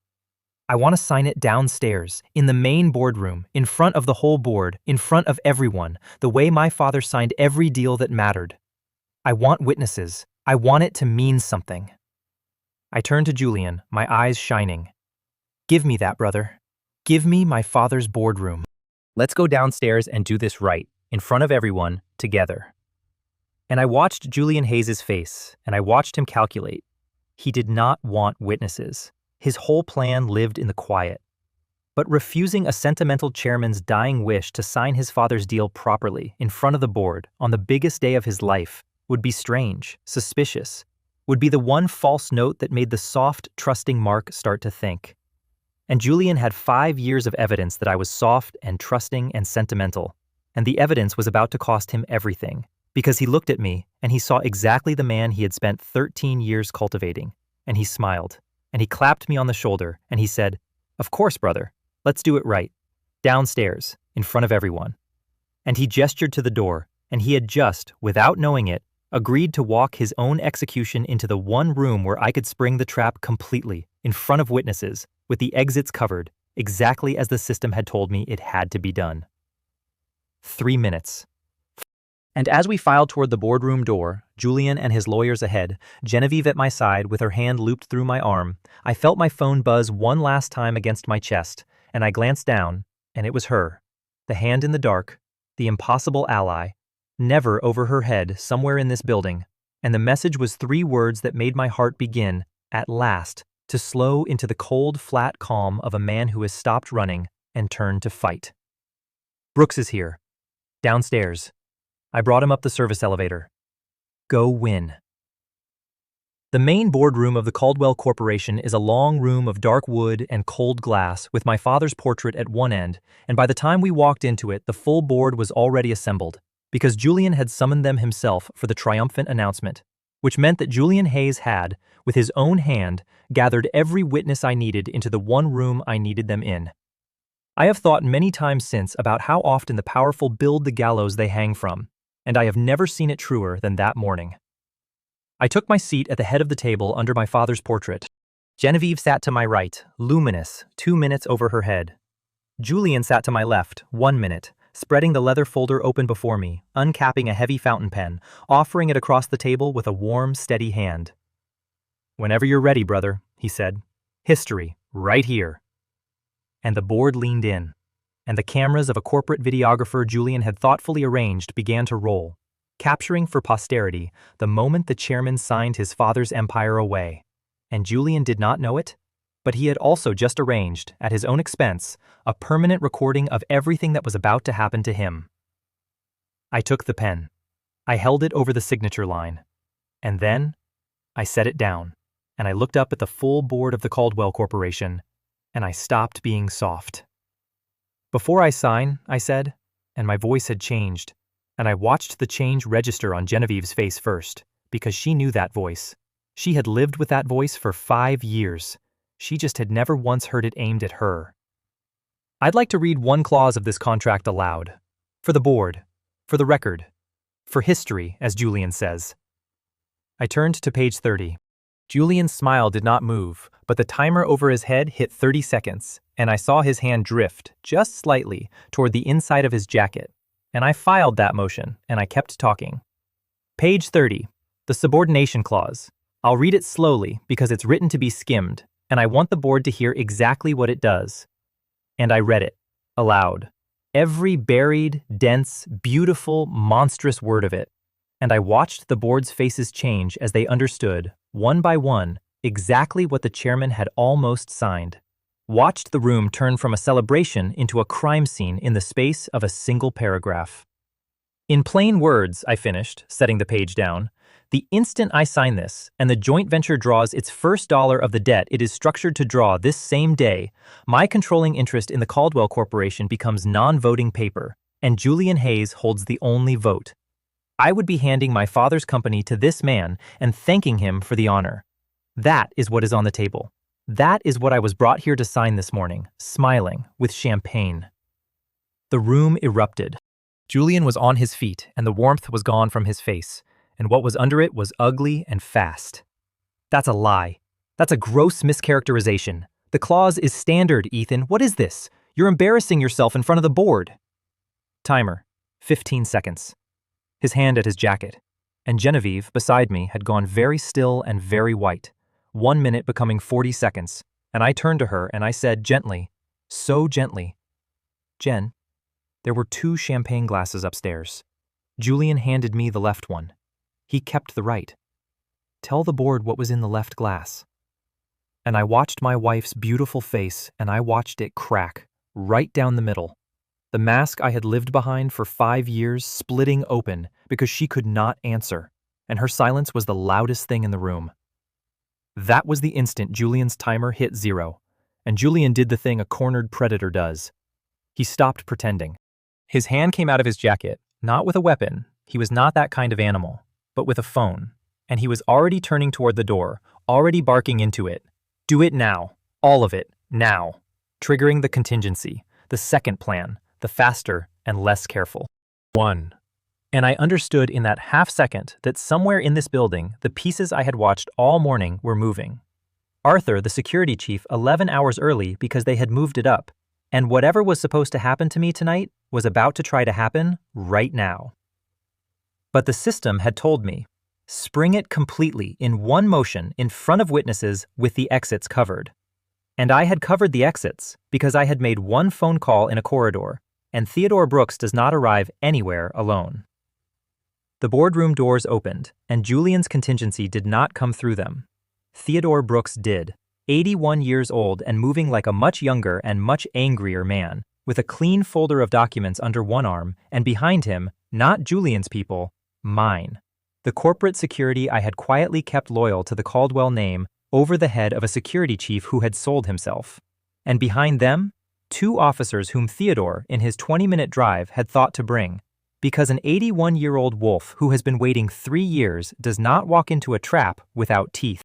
[SPEAKER 1] I want to sign it downstairs, in the main boardroom, in front of the whole board, in front of everyone, the way my father signed every deal that mattered. I want witnesses. I want it to mean something." I turned to Julian, my eyes shining. "Give me that, brother. Give me my father's boardroom. Let's go downstairs and do this right, in front of everyone, together." And I watched Julian Hayes' face, and I watched him calculate. He did not want witnesses. His whole plan lived in the quiet. But refusing a sentimental chairman's dying wish to sign his father's deal properly in front of the board on the biggest day of his life would be strange, suspicious, would be the one false note that made the soft, trusting Mark start to think. And Julian had 5 years of evidence that I was soft and trusting and sentimental, and the evidence was about to cost him everything, because he looked at me and he saw exactly the man he had spent 13 years cultivating, and he smiled, and he clapped me on the shoulder, and he said, "Of course, brother, let's do it right. Downstairs, in front of everyone." And he gestured to the door, and he had just, without knowing it, agreed to walk his own execution into the one room where I could spring the trap completely, in front of witnesses, with the exits covered, exactly as the system had told me it had to be done. 3 minutes. And as we filed toward the boardroom door, Julian and his lawyers ahead, Genevieve at my side with her hand looped through my arm, I felt my phone buzz one last time against my chest, and I glanced down, and it was her, the hand in the dark, the impossible ally, never over her head somewhere in this building, and the message was 3 words that made my heart begin, at last, to slow into the cold, flat calm of a man who has stopped running and turned to fight. "Brooks is here. Downstairs. I brought him up the service elevator. Go win." The main boardroom of the Caldwell Corporation is a long room of dark wood and cold glass with my father's portrait at one end, and by the time we walked into it, the full board was already assembled, because Julian had summoned them himself for the triumphant announcement, which meant that Julian Hayes had, with his own hand, gathered every witness I needed into the one room I needed them in. I have thought many times since about how often the powerful build the gallows they hang from, and I have never seen it truer than that morning. I took my seat at the head of the table under my father's portrait. Genevieve sat to my right, luminous, 2 minutes over her head. Julian sat to my left, 1 minute, spreading the leather folder open before me, uncapping a heavy fountain pen, offering it across the table with a warm, steady hand. "Whenever you're ready, brother," he said. "History, right here." And the board leaned in, and the cameras of a corporate videographer Julian had thoughtfully arranged began to roll, capturing for posterity the moment the chairman signed his father's empire away. And Julian did not know it, but he had also just arranged, at his own expense, a permanent recording of everything that was about to happen to him. I took the pen. I held it over the signature line. And then, I set it down, and I looked up at the full board of the Caldwell Corporation, and I stopped being soft. "Before I sign," I said, and my voice had changed, and I watched the change register on Genevieve's face first, because she knew that voice. She had lived with that voice for 5 years. She just had never once heard it aimed at her. "I'd like to read one clause of this contract aloud. For the board, for the record, for history, as Julian says." I turned to page 30. Julian's smile did not move, but the timer over his head hit 30 seconds, and I saw his hand drift, just slightly, toward the inside of his jacket, and I filed that motion, and I kept talking. Page 30, the subordination clause. I'll read it slowly because it's written to be skimmed, and I want the board to hear exactly what it does. And I read it, aloud. Every buried, dense, beautiful, monstrous word of it. And I watched the board's faces change as they understood, one by one, exactly what the chairman had almost signed. Watched the room turn from a celebration into a crime scene in the space of a single paragraph. "In plain words," I finished, setting the page down, "the instant I sign this, and the joint venture draws its first dollar of the debt it is structured to draw this same day, my controlling interest in the Caldwell Corporation becomes non-voting paper, and Julian Hayes holds the only vote. I would be handing my father's company to this man and thanking him for the honor. That is what is on the table. That is what I was brought here to sign this morning, smiling, with champagne." The room erupted. Julian was on his feet, and the warmth was gone from his face, and what was under it was ugly and fast. "That's a lie. That's a gross mischaracterization. The clause is standard, Ethan. What is this? You're embarrassing yourself in front of the board." Timer, 15 seconds. His hand at his jacket, and Genevieve, beside me, had gone very still and very white, 1 minute becoming 40 seconds, and I turned to her and I said gently, so gently, "Jen, there were 2 champagne glasses upstairs. Julian handed me the left one. He kept the right. Tell the board what was in the left glass." And I watched my wife's beautiful face, and I watched it crack, right down the middle. The mask I had lived behind for 5 years splitting open because she could not answer, and her silence was the loudest thing in the room. That was the instant Julian's timer hit 0, and Julian did the thing a cornered predator does. He stopped pretending. His hand came out of his jacket, not with a weapon, he was not that kind of animal, but with a phone, and he was already turning toward the door, already barking into it. Do it now. All of it. Now. Triggering the contingency, the second plan, the faster and less careful. 1. And I understood in that half second that somewhere in this building, the pieces I had watched all morning were moving. Arthur, the security chief, 11 hours early because they had moved it up, and whatever was supposed to happen to me tonight was about to try to happen right now. But the system had told me, spring it completely in one motion in front of witnesses with the exits covered. And I had covered the exits because I had made one phone call in a corridor, and Theodore Brooks does not arrive anywhere alone. The boardroom doors opened, and Julian's contingency did not come through them. Theodore Brooks did, 81 years old and moving like a much younger and much angrier man, with a clean folder of documents under one arm, and behind him, not Julian's people, mine. The corporate security I had quietly kept loyal to the Caldwell name over the head of a security chief who had sold himself. And behind them, 2 officers whom Theodore, in his 20-minute drive, had thought to bring, because an 81-year-old wolf who has been waiting 3 years does not walk into a trap without teeth.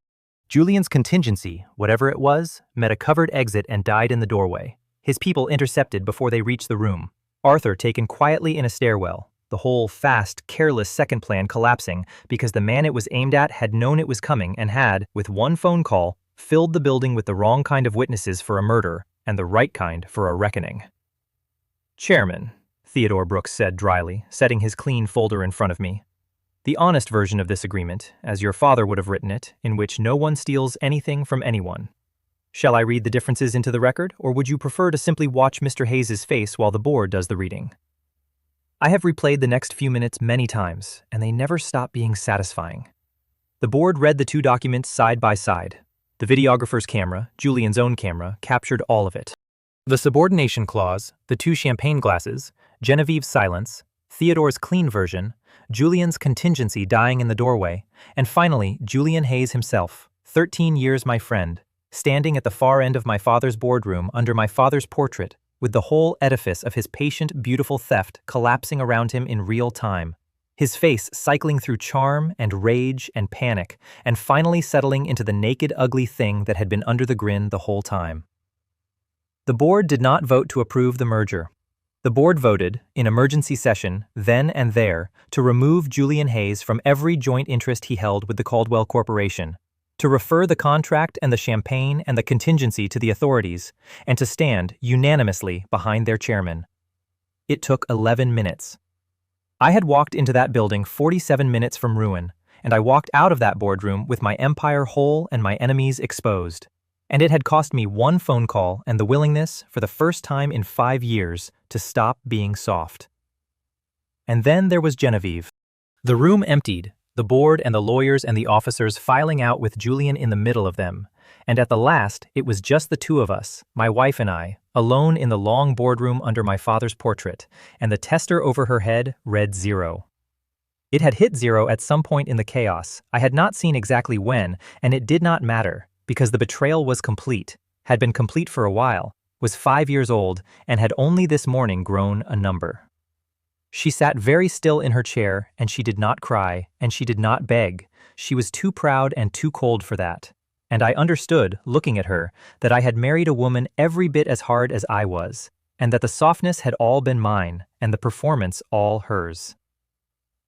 [SPEAKER 1] Julian's contingency, whatever it was, met a covered exit and died in the doorway. His people intercepted before they reached the room. Arthur taken quietly in a stairwell, the whole fast, careless second plan collapsing because the man it was aimed at had known it was coming and had, with one phone call, filled the building with the wrong kind of witnesses for a murder and the right kind for a reckoning. Chairman, Theodore Brooks said dryly, setting his clean folder in front of me. The honest version of this agreement, as your father would have written it, in which no one steals anything from anyone. Shall I read the differences into the record, or would you prefer to simply watch Mr. Hayes's face while the board does the reading? I have replayed the next few minutes many times, and they never stop being satisfying. The board read the 2 documents side by side. The videographer's camera, Julian's own camera, captured all of it. The subordination clause, the 2 champagne glasses, Genevieve's silence, Theodore's clean version, Julian's contingency dying in the doorway, and finally, Julian Hayes himself, 13 years my friend, standing at the far end of my father's boardroom under my father's portrait, with the whole edifice of his patient, beautiful theft collapsing around him in real time, his face cycling through charm and rage and panic, and finally settling into the naked, ugly thing that had been under the grin the whole time. The board did not vote to approve the merger. The board voted, in emergency session, then and there, to remove Julian Hayes from every joint interest he held with the Caldwell Corporation, to refer the contract and the champagne and the contingency to the authorities, and to stand unanimously behind their chairman. It took 11 minutes. I had walked into that building 47 minutes from ruin, and I walked out of that boardroom with my empire whole and my enemies exposed. And it had cost me one phone call and the willingness, for the first time in 5 years, to stop being soft. And then there was Genevieve. The room emptied, the board and the lawyers and the officers filing out with Julian in the middle of them, and at the last it was just the 2 of us, my wife and I, alone in the long boardroom under my father's portrait, and the tester over her head read 0. It had hit 0 at some point in the chaos. I had not seen exactly when, and it did not matter, because the betrayal was complete, had been complete for a while, was 5 years old, and had only this morning grown a number. She sat very still in her chair, and she did not cry, and she did not beg. She was too proud and too cold for that. And I understood, looking at her, that I had married a woman every bit as hard as I was, and that the softness had all been mine, and the performance all hers.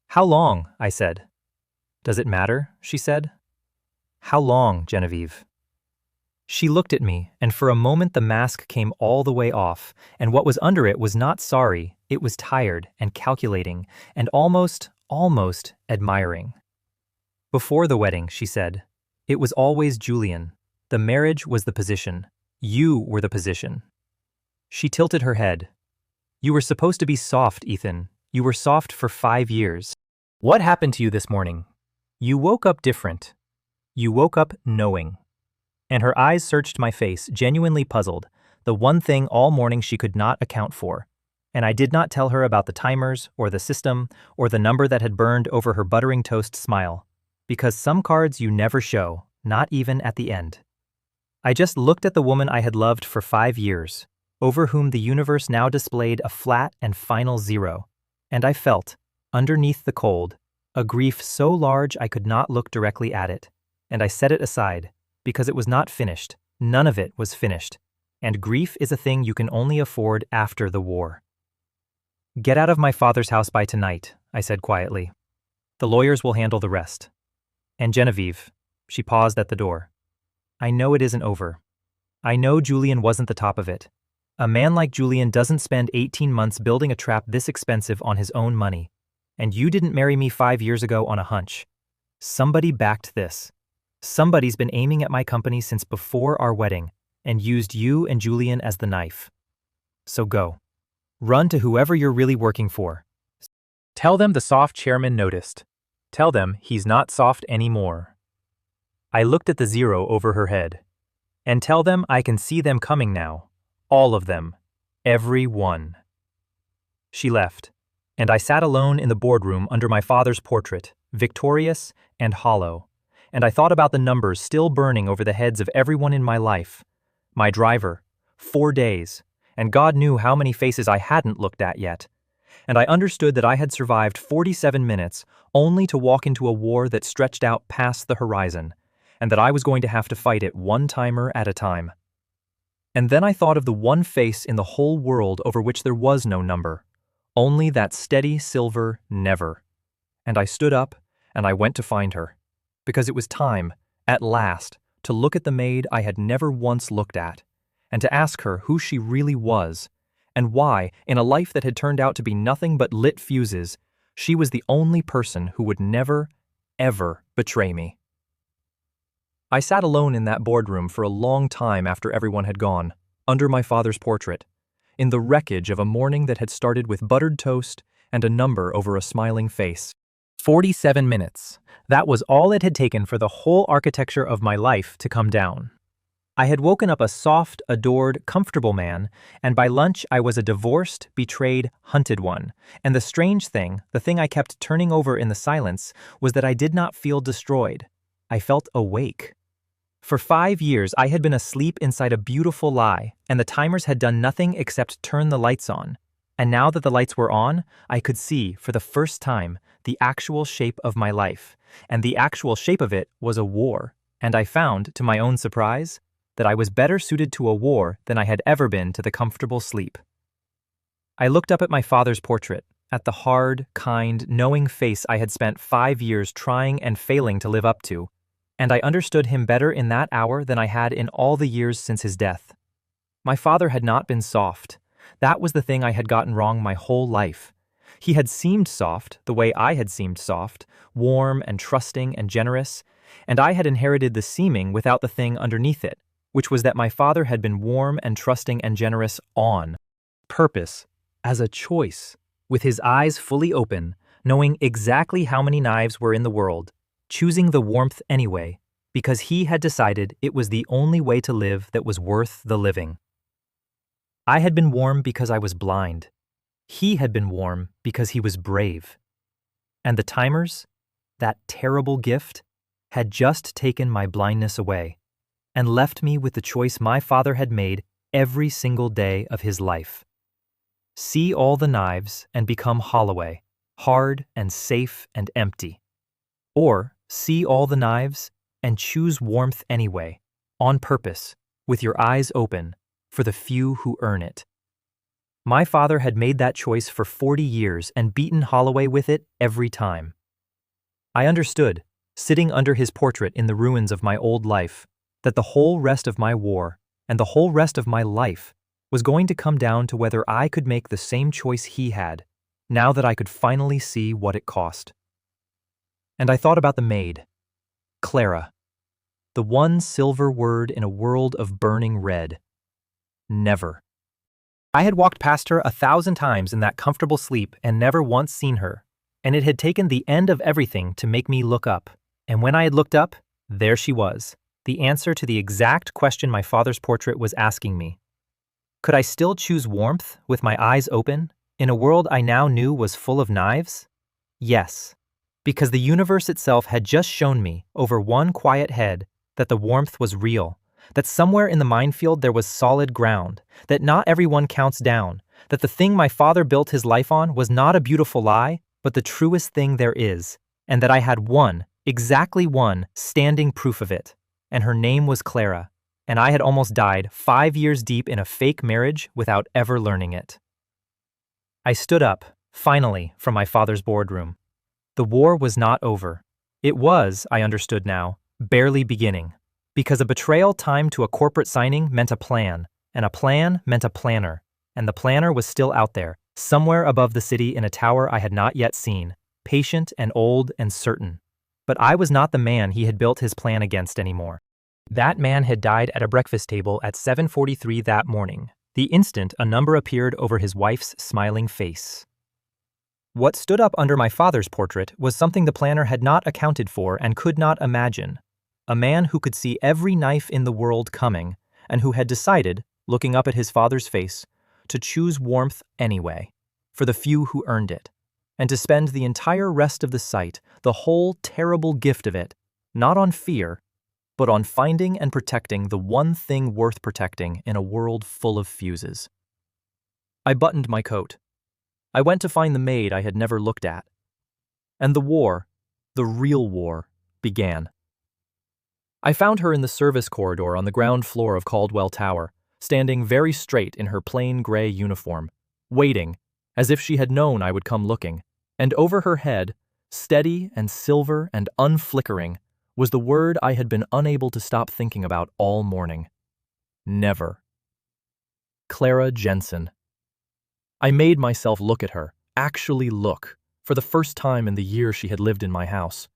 [SPEAKER 1] How long? I said. Does it matter? She said. How long, Genevieve? She looked at me, and for a moment the mask came all the way off, and what was under it was not sorry, it was tired and calculating and almost admiring. Before the wedding, she said, it was always Julian. The marriage was the position. You were the position. She tilted her head. You were supposed to be soft, Ethan. You were soft for 5 years. What happened to you this morning? You woke up different. You woke up knowing. And her eyes searched my face, genuinely puzzled, the one thing all morning she could not account for. And I did not tell her about the timers, or the system, or the number that had burned over her buttering toast smile. Because some cards you never show, not even at the end. I just looked at the woman I had loved for 5 years, over whom the universe now displayed a flat and final zero, and I felt, underneath the cold, a grief so large I could not look directly at it, and I set it aside, because it was not finished, none of it was finished, and grief is a thing you can only afford after the war. "Get out of my father's house by tonight," I said quietly. "The lawyers will handle the rest. And Genevieve," she paused at the door, "I know it isn't over. I know Julian wasn't the top of it. A man like Julian doesn't spend 18 months building a trap this expensive on his own money. And you didn't marry me 5 years ago on a hunch. Somebody backed this. Somebody's been aiming at my company since before our wedding and used you and Julian as the knife. So go. Run to whoever you're really working for. Tell them the soft chairman noticed. Tell them he's not soft anymore." I looked at the zero over her head. "And tell them I can see them coming now. All of them. Every one." She left, and I sat alone in the boardroom under my father's portrait, victorious and hollow, and I thought about the numbers still burning over the heads of everyone in my life. My driver, 4 days, and God knew how many faces I hadn't looked at yet. And I understood that I had survived 47 minutes only to walk into a war that stretched out past the horizon, and that I was going to have to fight it one timer at a time. And then I thought of the one face in the whole world over which there was no number, only that steady silver never. And I stood up, and I went to find her, because it was time, at last, to look at the maid I had never once looked at, and to ask her who she really was, and why, in a life that had turned out to be nothing but lit fuses, she was the only person who would never, ever betray me. I sat alone in that boardroom for a long time after everyone had gone, under my father's portrait, in the wreckage of a morning that had started with buttered toast and a number over a smiling face. 47 minutes. That was all it had taken for the whole architecture of my life to come down. I had woken up a soft, adored, comfortable man, and by lunch I was a divorced, betrayed, hunted one. And the strange thing, the thing I kept turning over in the silence, was that I did not feel destroyed. I felt awake. For 5 years I had been asleep inside a beautiful lie, and the timers had done nothing except turn the lights on. And now that the lights were on, I could see, for the first time, the actual shape of my life. And the actual shape of it was a war. And I found, to my own surprise, that I was better suited to a war than I had ever been to the comfortable sleep. I looked up at my father's portrait, at the hard, kind, knowing face I had spent 5 years trying and failing to live up to, and I understood him better in that hour than I had in all the years since his death. My father had not been soft. That was the thing I had gotten wrong my whole life. He had seemed soft, the way I had seemed soft, warm and trusting and generous, and I had inherited the seeming without the thing underneath it, which was that my father had been warm and trusting and generous on purpose, as a choice, with his eyes fully open, knowing exactly how many knives were in the world, choosing the warmth anyway, because he had decided it was the only way to live that was worth the living. I had been warm because I was blind. He had been warm because he was brave. And the timers, that terrible gift, had just taken my blindness away, and left me with the choice my father had made every single day of his life. See all the knives and become Holloway, hard and safe and empty. Or see all the knives and choose warmth anyway, on purpose, with your eyes open, for the few who earn it. My father had made that choice for 40 years and beaten Holloway with it every time. I understood, sitting under his portrait in the ruins of my old life, that the whole rest of my war and the whole rest of my life was going to come down to whether I could make the same choice he had, now that I could finally see what it cost. And I thought about the maid, Clara, the one silver word in a world of burning red. Never. I had walked past her 1,000 times in that comfortable sleep and never once seen her, and it had taken the end of everything to make me look up. And when I had looked up, there she was, the answer to the exact question my father's portrait was asking me. Could I still choose warmth with my eyes open in a world I now knew was full of knives? Yes, because the universe itself had just shown me over one quiet head that the warmth was real, that somewhere in the minefield there was solid ground, that not everyone counts down, that the thing my father built his life on was not a beautiful lie, but the truest thing there is, and that I had one, exactly one, standing proof of it. And her name was Clara, and I had almost died 5 years deep in a fake marriage without ever learning it. I stood up, finally, from my father's boardroom. The war was not over. It was, I understood now, barely beginning. Because a betrayal timed to a corporate signing meant a plan, and a plan meant a planner, and the planner was still out there, somewhere above the city in a tower I had not yet seen, patient and old and certain. But I was not the man he had built his plan against anymore. That man had died at a breakfast table at 7:43 that morning, the instant a number appeared over his wife's smiling face. What stood up under my father's portrait was something the planner had not accounted for and could not imagine. A man who could see every knife in the world coming, and who had decided, looking up at his father's face, to choose warmth anyway, for the few who earned it, and to spend the entire rest of the sight, the whole terrible gift of it, not on fear, but on finding and protecting the one thing worth protecting in a world full of fuses. I buttoned my coat. I went to find the maid I had never looked at. And the war, the real war, began. I found her in the service corridor on the ground floor of Caldwell Tower, standing very straight in her plain gray uniform, waiting, as if she had known I would come looking, and over her head, steady and silver and unflickering, was the word I had been unable to stop thinking about all morning. Never. Clara Jensen. I made myself look at her, actually look, for the first time in the year she had lived in my house,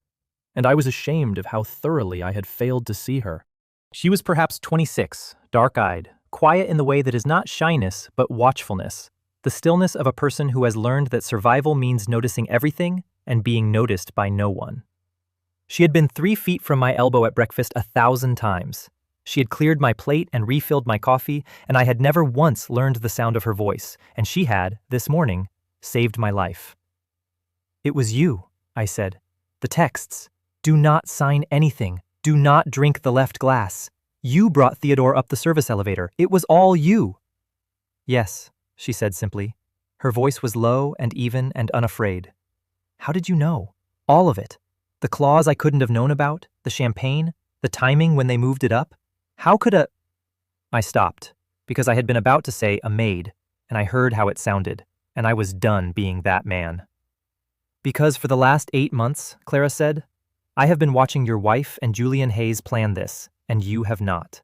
[SPEAKER 1] and I was ashamed of how thoroughly I had failed to see her. She was perhaps 26, dark-eyed, quiet in the way that is not shyness but watchfulness, the stillness of a person who has learned that survival means noticing everything and being noticed by no one. She had been 3 feet from my elbow at breakfast 1,000 times. She had cleared my plate and refilled my coffee, and I had never once learned the sound of her voice, and she had, this morning, saved my life. "It was you," I said. "The texts. Do not sign anything. Do not drink the left glass. You brought Theodore up the service elevator. It was all you." "Yes," she said simply. Her voice was low and even and unafraid. "How did you know? All of it. The clause I couldn't have known about, the champagne, the timing when they moved it up. How could a—" I stopped, because I had been about to say a maid, and I heard how it sounded, and I was done being that man. "Because for the last 8 months," Clara said, "I have been watching your wife and Julian Hayes plan this, and you have not."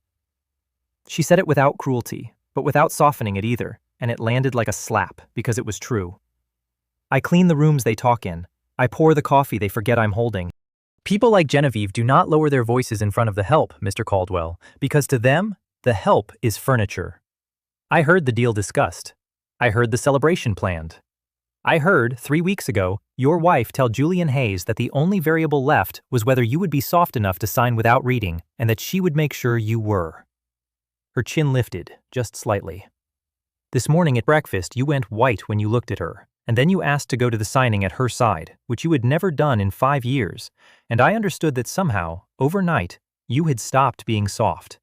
[SPEAKER 1] She said it without cruelty, but without softening it either, and it landed like a slap, because it was true. I clean the rooms they talk in. I pour the coffee they forget I'm holding. People like Genevieve do not lower their voices in front of the help, Mr. Caldwell, because to them, the help is furniture. I heard the deal discussed. I heard the celebration planned. I heard, 3 weeks ago, your wife tell Julian Hayes that the only variable left was whether you would be soft enough to sign without reading, and that she would make sure you were. Her chin lifted, just slightly. This morning at breakfast, you went white when you looked at her, and then you asked to go to the signing at her side, which you had never done in 5 years, and I understood that somehow, overnight, you had stopped being soft,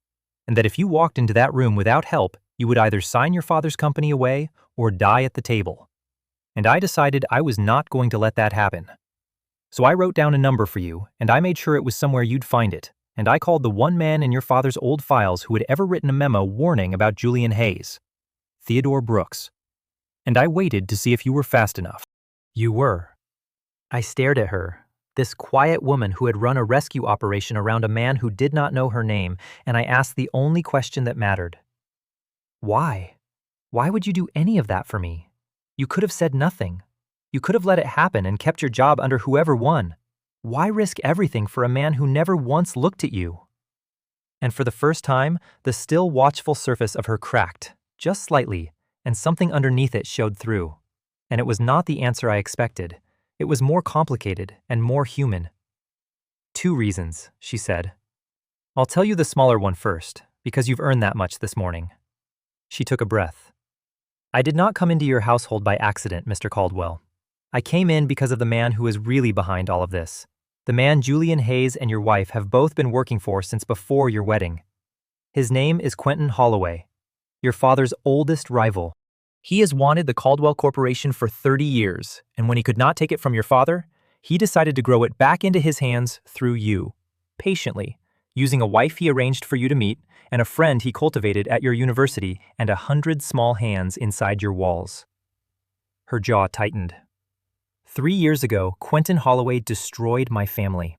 [SPEAKER 1] and that if you walked into that room without help, you would either sign your father's company away or die at the table. And I decided I was not going to let that happen. So I wrote down a number for you, and I made sure it was somewhere you'd find it, and I called the one man in your father's old files who had ever written a memo warning about Julian Hayes, Theodore Brooks. And I waited to see if you were fast enough. You were. I stared at her, this quiet woman who had run a rescue operation around a man who did not know her name, and I asked the only question that mattered. Why? Why would you do any of that for me? You could have said nothing. You could have let it happen and kept your job under whoever won. Why risk everything for a man who never once looked at you? And for the first time, the still watchful surface of her cracked, just slightly, and something underneath it showed through. And it was not the answer I expected. It was more complicated and more human. 2 reasons, she said. I'll tell you the smaller one first, because you've earned that much this morning. She took a breath. I did not come into your household by accident, Mr. Caldwell. I came in because of the man who is really behind all of this. The man Julian Hayes and your wife have both been working for since before your wedding. His name is Quentin Holloway, your father's oldest rival. He has wanted the Caldwell Corporation for 30 years, and when he could not take it from your father, he decided to grow it back into his hands through you, patiently, using a wife he arranged for you to meet and a friend he cultivated at your university and 100 small hands inside your walls. Her jaw tightened. 3 years ago, Quentin Holloway destroyed my family.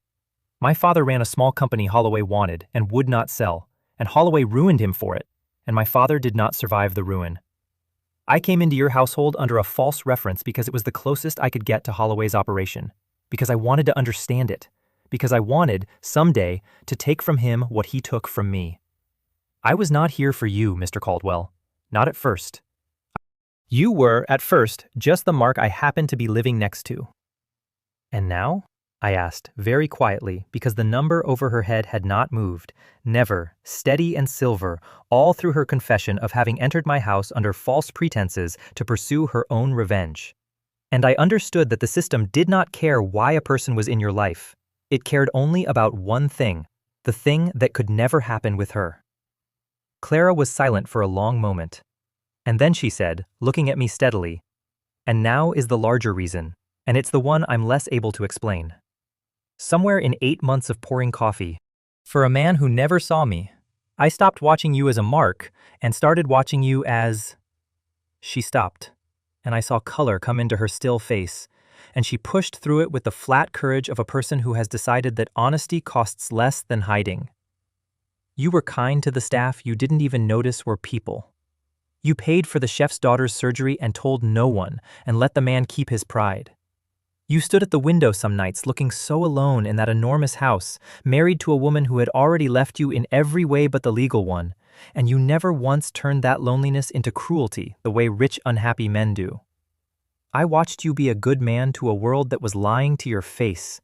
[SPEAKER 1] My father ran a small company Holloway wanted and would not sell, and Holloway ruined him for it, and my father did not survive the ruin. I came into your household under a false reference because it was the closest I could get to Holloway's operation, because I wanted to understand it, because I wanted, someday, to take from him what he took from me. I was not here for you, Mr. Caldwell. Not at first. You were, at first, just the mark I happened to be living next to. And now? I asked, very quietly, because the number over her head had not moved, never, steady and silver, all through her confession of having entered my house under false pretenses to pursue her own revenge. And I understood that the system did not care why a person was in your life. It cared only about one thing, the thing that could never happen with her. Clara was silent for a long moment. And then she said, looking at me steadily, "And now is the larger reason, and it's the one I'm less able to explain. Somewhere in 8 months of pouring coffee, for a man who never saw me, I stopped watching you as a mark and started watching you as..." She stopped, and I saw color come into her still face, and she pushed through it with the flat courage of a person who has decided that honesty costs less than hiding. You were kind to the staff you didn't even notice were people. You paid for the chef's daughter's surgery and told no one, and let the man keep his pride. You stood at the window some nights looking so alone in that enormous house, married to a woman who had already left you in every way but the legal one, and you never once turned that loneliness into cruelty the way rich, unhappy men do. I watched you be a good man to a world that was lying to your face,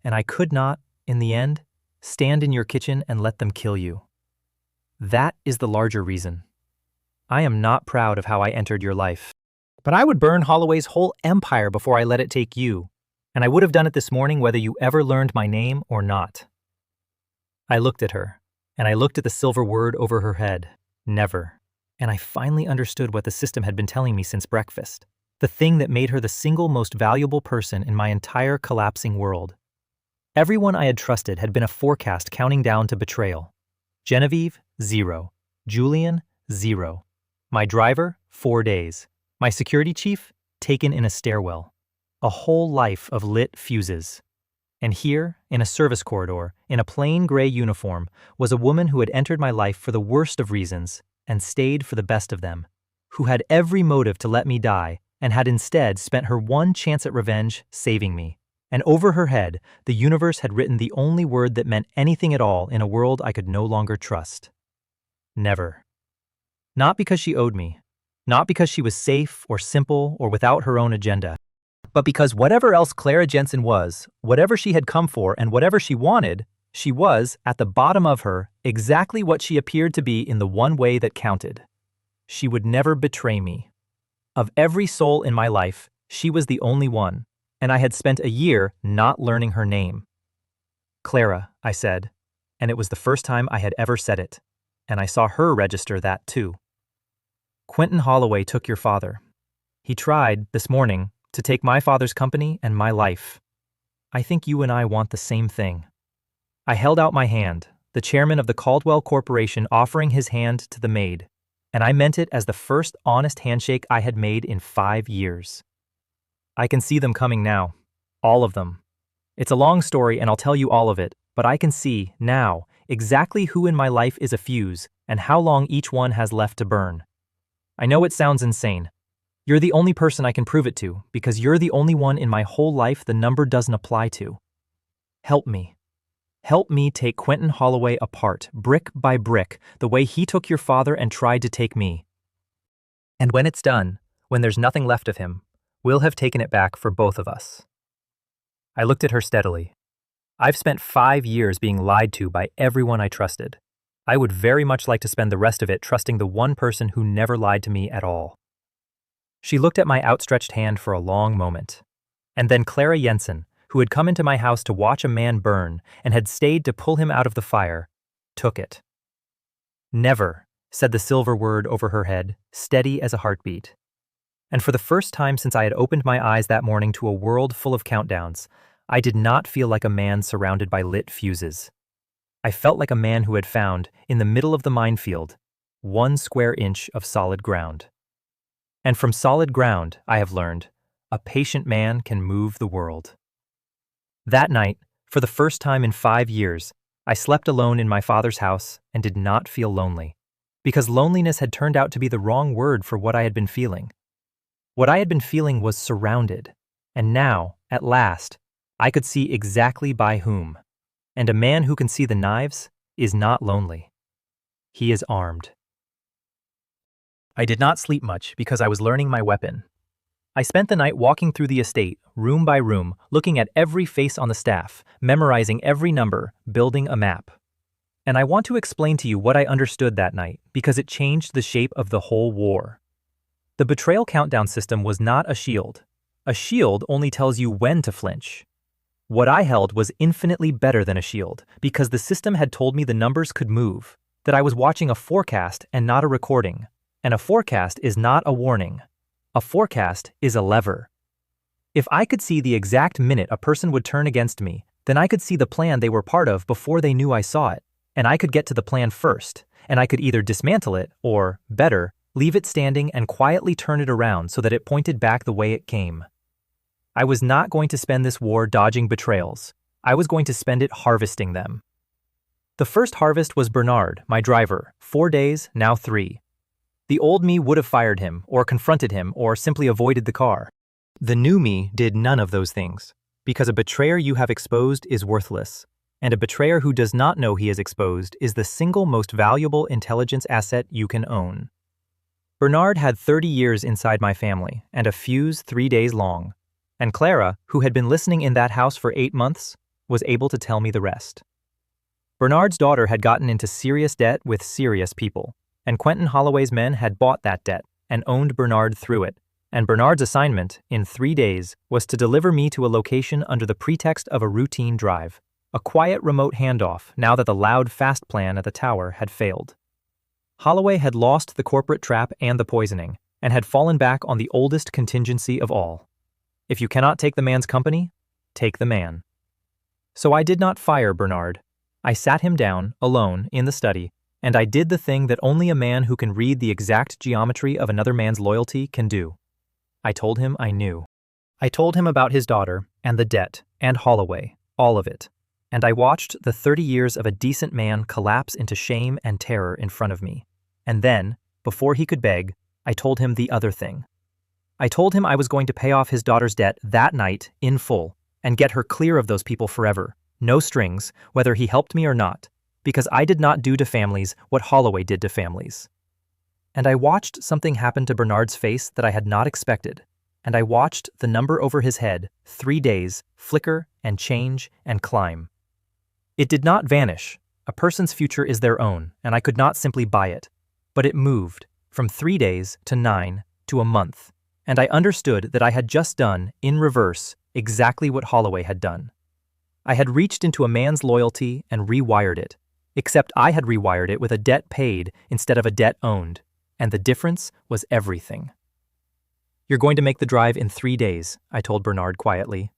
[SPEAKER 1] and I could not, in the end, stand in your kitchen and let them kill you. That is the larger reason. I am not proud of how I entered your life. But I would burn Holloway's whole empire before I let it take you, and I would have done it this morning whether you ever learned my name or not. I looked at her, and I looked at the silver word over her head, never, and I finally understood what the system had been telling me since breakfast, the thing that made her the single most valuable person in my entire collapsing world. Everyone I had trusted had been a forecast counting down to betrayal. Genevieve, 0. Julian, 0. My driver, 4 days. My security chief, taken in a stairwell. A whole life of lit fuses. And here, in a service corridor, in a plain gray uniform, was a woman who had entered my life for the worst of reasons and stayed for the best of them, who had every motive to let me die and had instead spent her one chance at revenge saving me. And over her head, the universe had written the only word that meant anything at all in a world I could no longer trust. Never. Not because she owed me, not because she was safe or simple or without her own agenda, but because whatever else Clara Jensen was, whatever she had come for and whatever she wanted, she was, at the bottom of her, exactly what she appeared to be in the one way that counted. She would never betray me. Of every soul in my life, she was the only one, and I had spent a year not learning her name. Clara, I said, and it was the first time I had ever said it, and I saw her register that too. Quentin Holloway took your father. He tried, this morning, to take my father's company and my life. I think you and I want the same thing. I held out my hand, the chairman of the Caldwell Corporation offering his hand to the maid, and I meant it as the first honest handshake I had made in 5 years. I can see them coming now, all of them. It's a long story and I'll tell you all of it, but I can see, now, exactly who in my life is a fuse and how long each one has left to burn. I know it sounds insane. You're the only person I can prove it to, because you're the only one in my whole life the number doesn't apply to. Help me. Help me take Quentin Holloway apart, brick by brick, the way he took your father and tried to take me. And when it's done, when there's nothing left of him, we'll have taken it back for both of us. I looked at her steadily. I've spent 5 years being lied to by everyone I trusted. I would very much like to spend the rest of it trusting the one person who never lied to me at all. She looked at my outstretched hand for a long moment. And then Clara Jensen, who had come into my house to watch a man burn and had stayed to pull him out of the fire, took it. Never, said the silver word over her head, steady as a heartbeat. And for the first time since I had opened my eyes that morning to a world full of countdowns, I did not feel like a man surrounded by lit fuses. I felt like a man who had found, in the middle of the minefield, 1 square inch of solid ground. And from solid ground, I have learned, a patient man can move the world. That night, for the first time in 5 years, I slept alone in my father's house and did not feel lonely, because loneliness had turned out to be the wrong word for what I had been feeling. What I had been feeling was surrounded, and now, at last, I could see exactly by whom. And a man who can see the knives is not lonely. He is armed. I did not sleep much because I was learning my weapon. I spent the night walking through the estate, room by room, looking at every face on the staff, memorizing every number, building a map. And I want to explain to you what I understood that night because it changed the shape of the whole war. The betrayal countdown system was not a shield. A shield only tells you when to flinch. What I held was infinitely better than a shield because the system had told me the numbers could move, that I was watching a forecast and not a recording. And a forecast is not a warning. A forecast is a lever. If I could see the exact minute a person would turn against me, then I could see the plan they were part of before they knew I saw it, and I could get to the plan first, and I could either dismantle it or, better, leave it standing and quietly turn it around so that it pointed back the way it came. I was not going to spend this war dodging betrayals. I was going to spend it harvesting them. The first harvest was Bernard, my driver, 4 days, now 3. The old me would have fired him, or confronted him, or simply avoided the car. The new me did none of those things, because a betrayer you have exposed is worthless, and a betrayer who does not know he is exposed is the single most valuable intelligence asset you can own. Bernard had 30 years inside my family, and a fuse 3 days long, and Clara, who had been listening in that house for 8 months, was able to tell me the rest. Bernard's daughter had gotten into serious debt with serious people, and Quentin Holloway's men had bought that debt and owned Bernard through it, and Bernard's assignment, in 3 days, was to deliver me to a location under the pretext of a routine drive, a quiet remote handoff now that the loud fast plan at the tower had failed. Holloway had lost the corporate trap and the poisoning, and had fallen back on the oldest contingency of all. If you cannot take the man's company, take the man. So I did not fire Bernard. I sat him down, alone, in the study, and I did the thing that only a man who can read the exact geometry of another man's loyalty can do. I told him I knew. I told him about his daughter, and the debt, and Holloway, all of it. And I watched the 30 years of a decent man collapse into shame and terror in front of me. And then, before he could beg, I told him the other thing. I told him I was going to pay off his daughter's debt that night, in full, and get her clear of those people forever, no strings, whether he helped me or not, because I did not do to families what Holloway did to families. And I watched something happen to Bernard's face that I had not expected, and I watched the number over his head, 3 days, flicker and change and climb. It did not vanish. A person's future is their own, and I could not simply buy it. But it moved, from 3 days to 9 to a month, and I understood that I had just done, in reverse, exactly what Holloway had done. I had reached into a man's loyalty and rewired it, except I had rewired it with a debt paid instead of a debt owned, and the difference was everything. You're going to make the drive in 3 days, I told Bernard quietly.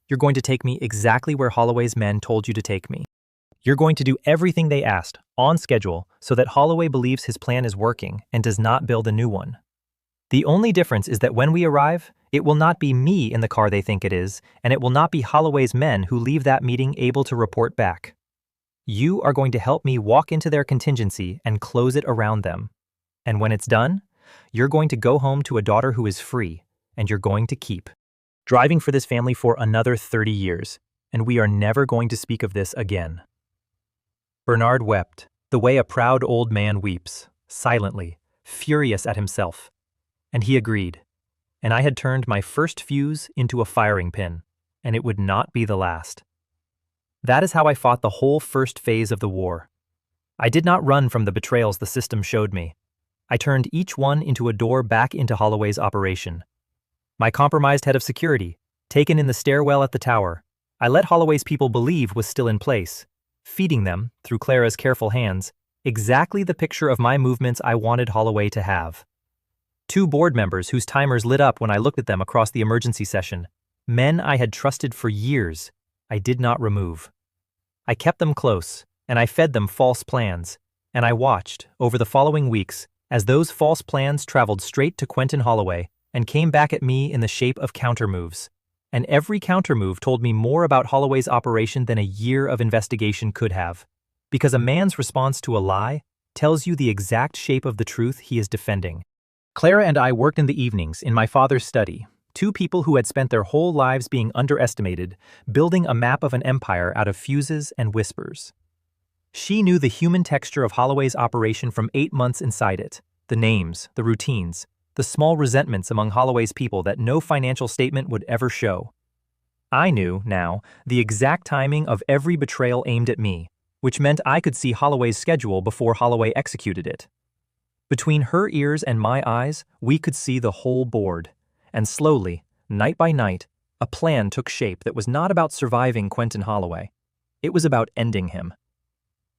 [SPEAKER 1] You're going to take me exactly where Holloway's men told you to take me. You're going to do everything they asked, on schedule, so that Holloway believes his plan is working and does not build a new one. The only difference is that when we arrive, it will not be me in the car they think it is, and it will not be Holloway's men who leave that meeting able to report back. You are going to help me walk into their contingency and close it around them. And when it's done, you're going to go home to a daughter who is free, and you're going to keep driving for this family for another 30 years, and we are never going to speak of this again. Bernard wept, the way a proud old man weeps, silently, furious at himself. And he agreed, and I had turned my first fuse into a firing pin, and it would not be the last. That is how I fought the whole first phase of the war. I did not run from the betrayals the system showed me. I turned each one into a door back into Holloway's operation. My compromised head of security, taken in the stairwell at the tower, I let Holloway's people believe was still in place, feeding them, through Clara's careful hands, Exactly the picture of my movements I wanted Holloway to have. Two board members whose timers lit up when I looked at them across the emergency session. Men I had trusted for years. I did not remove. I kept them close, and I fed them false plans, and I watched, over the following weeks, as those false plans traveled straight to Quentin Holloway and came back at me in the shape of countermoves. And every countermove told me more about Holloway's operation than a year of investigation could have. Because a man's response to a lie tells you the exact shape of the truth he is defending. Clara and I worked in the evenings in my father's study, two people who had spent their whole lives being underestimated, building a map of an empire out of fuses and whispers. She knew the human texture of Holloway's operation from 8 months inside it, the names, the routines, the small resentments among Holloway's people that no financial statement would ever show. I knew, now, the exact timing of every betrayal aimed at me, which meant I could see Holloway's schedule before Holloway executed it. Between her ears and my eyes, we could see the whole board, and slowly, night by night, a plan took shape that was not about surviving Quentin Holloway. It was about ending him.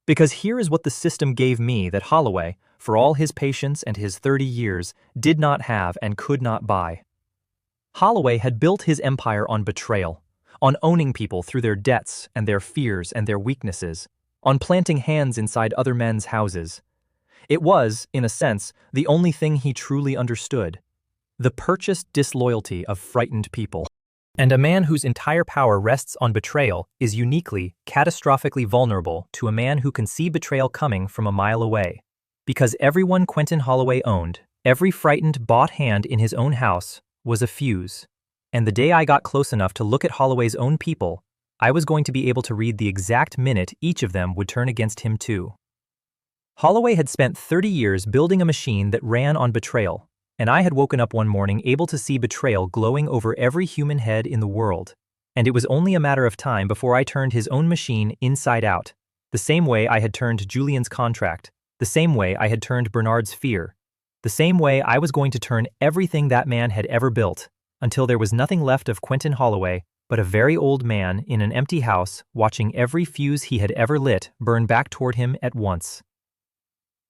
[SPEAKER 1] Because here is what the system gave me that Holloway, for all his patience and his 30 years, did not have and could not buy. Holloway had built his empire on betrayal, on owning people through their debts and their fears and their weaknesses, on planting hands inside other men's houses. It was, in a sense, the only thing he truly understood: the purchased disloyalty of frightened people. And a man whose entire power rests on betrayal is uniquely, catastrophically vulnerable to a man who can see betrayal coming from a mile away. Because everyone Quentin Holloway owned, every frightened, bought hand in his own house, was a fuse. And the day I got close enough to look at Holloway's own people, I was going to be able to read the exact minute each of them would turn against him too. Holloway had spent 30 years building a machine that ran on betrayal, and I had woken up one morning able to see betrayal glowing over every human head in the world. And it was only a matter of time before I turned his own machine inside out, the same way I had turned Julian's contract, the same way I had turned Bernard's fear, the same way I was going to turn everything that man had ever built, until there was nothing left of Quentin Holloway but a very old man in an empty house watching every fuse he had ever lit burn back toward him at once.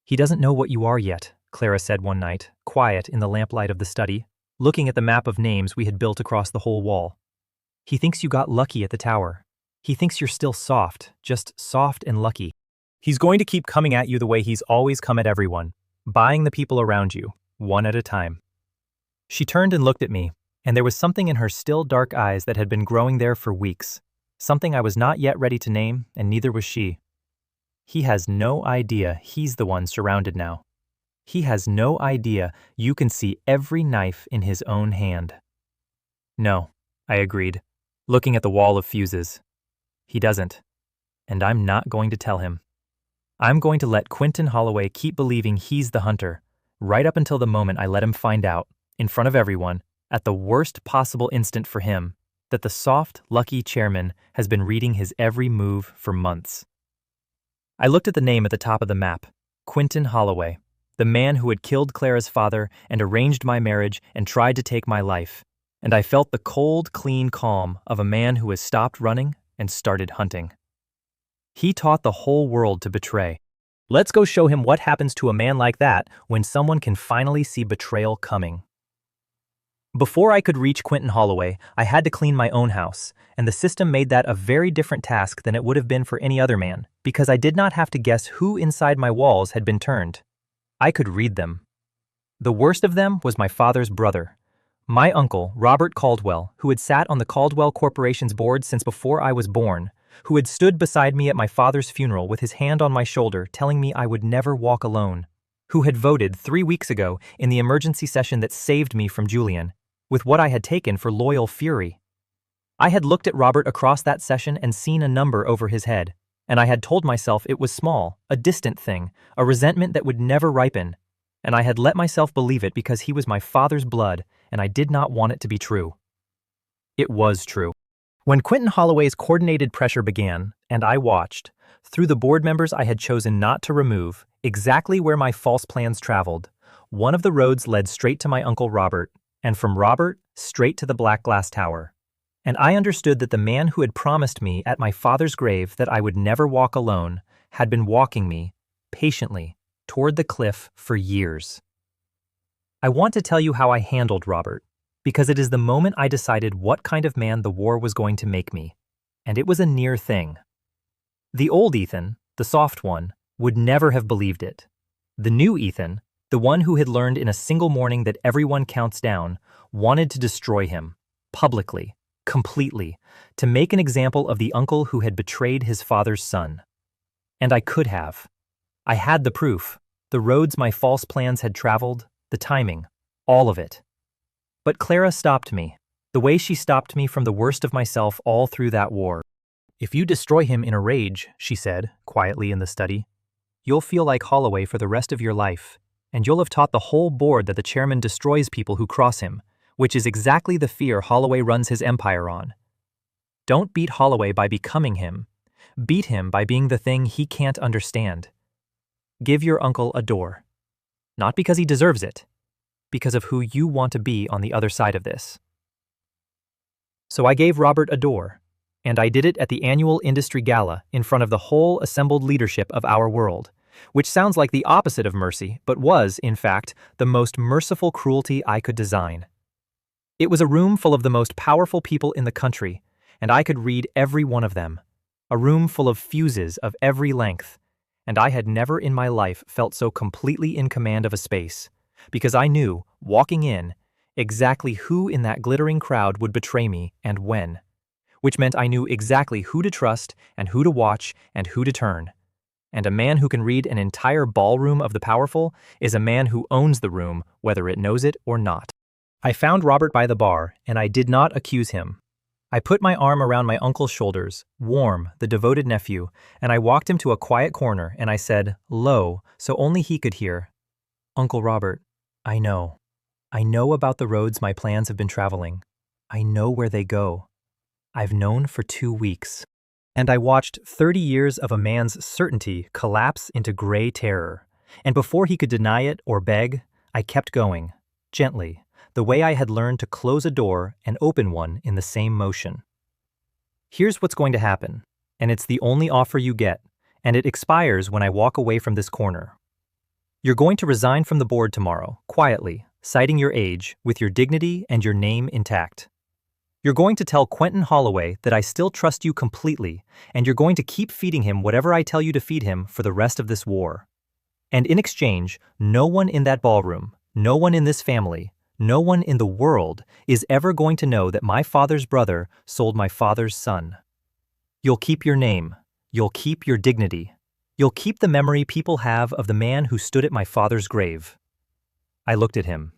[SPEAKER 1] "He doesn't know what you are yet," Clara said one night, quiet in the lamplight of the study, looking at the map of names we had built across the whole wall. "He thinks you got lucky at the tower. He thinks you're still soft, just soft and lucky. He's going to keep coming at you the way he's always come at everyone, buying the people around you, one at a time." She turned and looked at me, and there was something in her still dark eyes that had been growing there for weeks, something I was not yet ready to name, and neither was she. "He has no idea he's the one surrounded now. He has no idea you can see every knife in his own hand." "No," I agreed, looking at the wall of fuses. "He doesn't, and I'm not going to tell him. I'm going to let Quentin Holloway keep believing he's the hunter, right up until the moment I let him find out, in front of everyone, at the worst possible instant for him, that the soft, lucky chairman has been reading his every move for months." I looked at the name at the top of the map, Quentin Holloway, the man who had killed Clara's father and arranged my marriage and tried to take my life, and I felt the cold, clean calm of a man who has stopped running and started hunting. He taught the whole world to betray. Let's go show him what happens to a man like that when someone can finally see betrayal coming. Before I could reach Quentin Holloway, I had to clean my own house, and the system made that a very different task than it would have been for any other man, because I did not have to guess who inside my walls had been turned. I could read them. The worst of them was my father's brother, my uncle, Robert Caldwell, who had sat on the Caldwell Corporation's board since before I was born, who had stood beside me at my father's funeral with his hand on my shoulder telling me I would never walk alone, who had voted 3 weeks ago in the emergency session that saved me from Julian, with what I had taken for loyal fury. I had looked at Robert across that session and seen a number over his head, and I had told myself it was small, a distant thing, a resentment that would never ripen, and I had let myself believe it because he was my father's blood, and I did not want it to be true. It was true. When Quentin Holloway's coordinated pressure began, and I watched, through the board members I had chosen not to remove, exactly where my false plans traveled, one of the roads led straight to my Uncle Robert, and from Robert, straight to the Black Glass Tower. And I understood that the man who had promised me at my father's grave that I would never walk alone had been walking me, patiently, toward the cliff for years. I want to tell you how I handled Robert, because it is the moment I decided what kind of man the war was going to make me, and it was a near thing. The old Ethan, the soft one, would never have believed it. The new Ethan, the one who had learned in a single morning that everyone counts down, wanted to destroy him, publicly, completely, to make an example of the uncle who had betrayed his father's son. And I could have. I had the proof, the roads my false plans had traveled, the timing, all of it. But Clara stopped me, the way she stopped me from the worst of myself all through that war. "If you destroy him in a rage," she said, quietly in the study, "you'll feel like Holloway for the rest of your life, and you'll have taught the whole board that the chairman destroys people who cross him, which is exactly the fear Holloway runs his empire on. Don't beat Holloway by becoming him. Beat him by being the thing he can't understand. Give your uncle a door. Not because he deserves it, because of who you want to be on the other side of this." So I gave Robert a door, and I did it at the annual industry gala in front of the whole assembled leadership of our world, which sounds like the opposite of mercy, but was, in fact, the most merciful cruelty I could design. It was a room full of the most powerful people in the country, and I could read every one of them. A room full of fuses of every length, and I had never in my life felt so completely in command of a space, because I knew, walking in, exactly who in that glittering crowd would betray me and when, which meant I knew exactly who to trust and who to watch and who to turn. And a man who can read an entire ballroom of the powerful is a man who owns the room, whether it knows it or not. I found Robert by the bar, and I did not accuse him. I put my arm around my uncle's shoulders, warm, the devoted nephew, and I walked him to a quiet corner, and I said, low, so only he could hear, "Uncle Robert, I know. I know about the roads my plans have been traveling. I know where they go. I've known for 2 weeks." And I watched 30 years of a man's certainty collapse into gray terror, and before he could deny it or beg, I kept going, gently, the way I had learned to close a door and open one in the same motion. "Here's what's going to happen, and it's the only offer you get, and it expires when I walk away from this corner. You're going to resign from the board tomorrow, quietly, citing your age, with your dignity and your name intact. You're going to tell Quentin Holloway that I still trust you completely, and you're going to keep feeding him whatever I tell you to feed him for the rest of this war. And in exchange, no one in that ballroom, no one in this family, no one in the world is ever going to know that my father's brother sold my father's son. You'll keep your name. You'll keep your dignity. You'll keep the memory people have of the man who stood at my father's grave." I looked at him.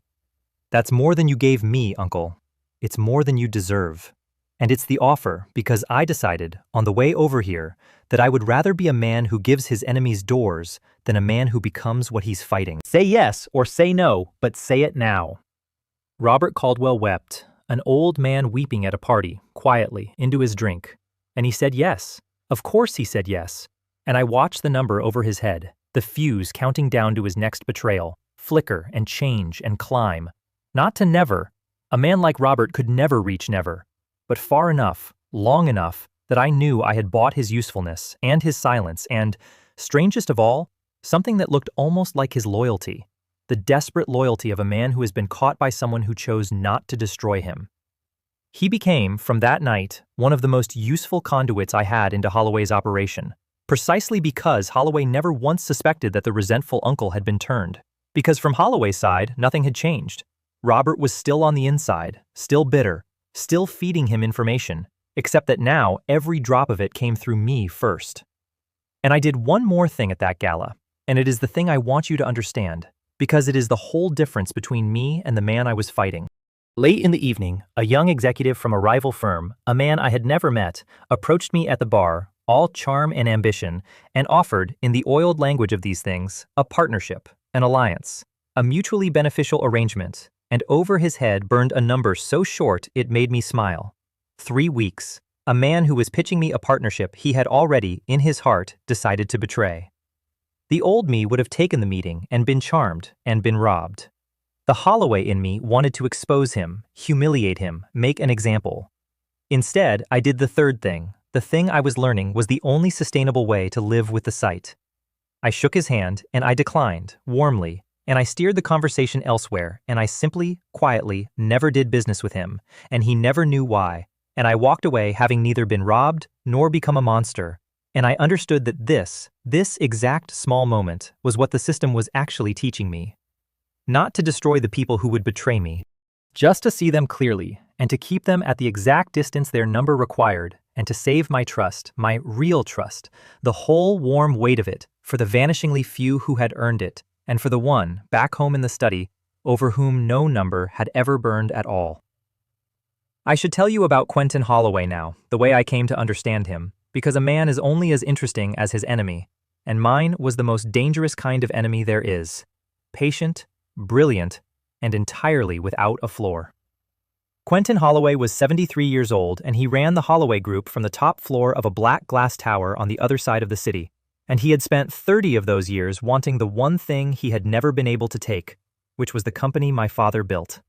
[SPEAKER 1] "That's more than you gave me, Uncle. It's more than you deserve. And it's the offer because I decided, on the way over here, that I would rather be a man who gives his enemies doors than a man who becomes what he's fighting. Say yes or say no, but say it now." Robert Caldwell wept, an old man weeping at a party, quietly, into his drink. And he said yes. Of course he said yes. And I watched the number over his head, the fuse counting down to his next betrayal, flicker and change and climb. Not to never. A man like Robert could never reach never. But far enough, long enough, that I knew I had bought his usefulness and his silence and, strangest of all, something that looked almost like his loyalty. The desperate loyalty of a man who has been caught by someone who chose not to destroy him. He became, from that night, one of the most useful conduits I had into Holloway's operation, precisely because Holloway never once suspected that the resentful uncle had been turned. Because from Holloway's side, nothing had changed. Robert was still on the inside, still bitter, still feeding him information, except that now every drop of it came through me first. And I did one more thing at that gala, and it is the thing I want you to understand, because it is the whole difference between me and the man I was fighting. Late in the evening, a young executive from a rival firm, a man I had never met, approached me at the bar, all charm and ambition, and offered, in the oiled language of these things, a partnership, an alliance, a mutually beneficial arrangement, and over his head burned a number so short it made me smile. 3 weeks. A man who was pitching me a partnership he had already, in his heart, decided to betray. The old me would have taken the meeting and been charmed and been robbed. The Holloway in me wanted to expose him, humiliate him, make an example. Instead, I did the third thing. The thing I was learning was the only sustainable way to live with the sight. I shook his hand, and I declined, warmly, and I steered the conversation elsewhere, and I simply, quietly, never did business with him, and he never knew why, and I walked away having neither been robbed nor become a monster, and I understood that this exact small moment was what the system was actually teaching me. Not to destroy the people who would betray me, just to see them clearly, and to keep them at the exact distance their number required, and to save my trust, my real trust, the whole warm weight of it, for the vanishingly few who had earned it, and for the one, back home in the study, over whom no number had ever burned at all. I should tell you about Quentin Holloway now, the way I came to understand him, because a man is only as interesting as his enemy, and mine was the most dangerous kind of enemy there is. Patient, brilliant, and entirely without a floor. Quentin Holloway was 73 years old, and he ran the Holloway Group from the top floor of a black glass tower on the other side of the city, and he had spent 30 of those years wanting the one thing he had never been able to take, which was the company my father built.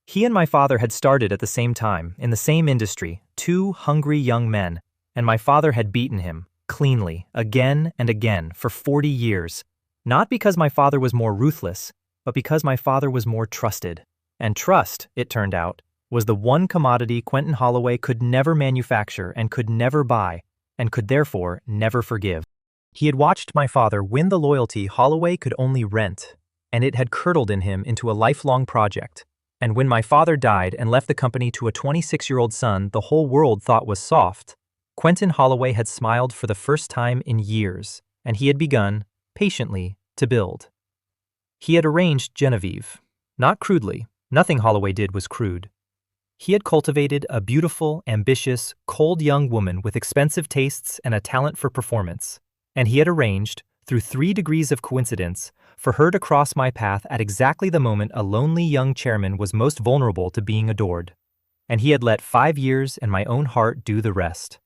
[SPEAKER 1] He and my father had started at the same time, in the same industry, two hungry young men, and my father had beaten him, cleanly, again and again, for 40 years, not because my father was more ruthless, but because my father was more trusted. And trust, it turned out, was the one commodity Quentin Holloway could never manufacture and could never buy, and could therefore never forgive. He had watched my father win the loyalty Holloway could only rent, and it had curdled in him into a lifelong project. And when my father died and left the company to a 26-year-old son the whole world thought was soft, Quentin Holloway had smiled for the first time in years, and he had begun, patiently, to build. He had arranged Genevieve. Not crudely. Nothing Holloway did was crude. He had cultivated a beautiful, ambitious, cold young woman with expensive tastes and a talent for performance, and he had arranged, through 3 degrees of coincidence, for her to cross my path at exactly the moment a lonely young chairman was most vulnerable to being adored, and he had let 5 years and my own heart do the rest.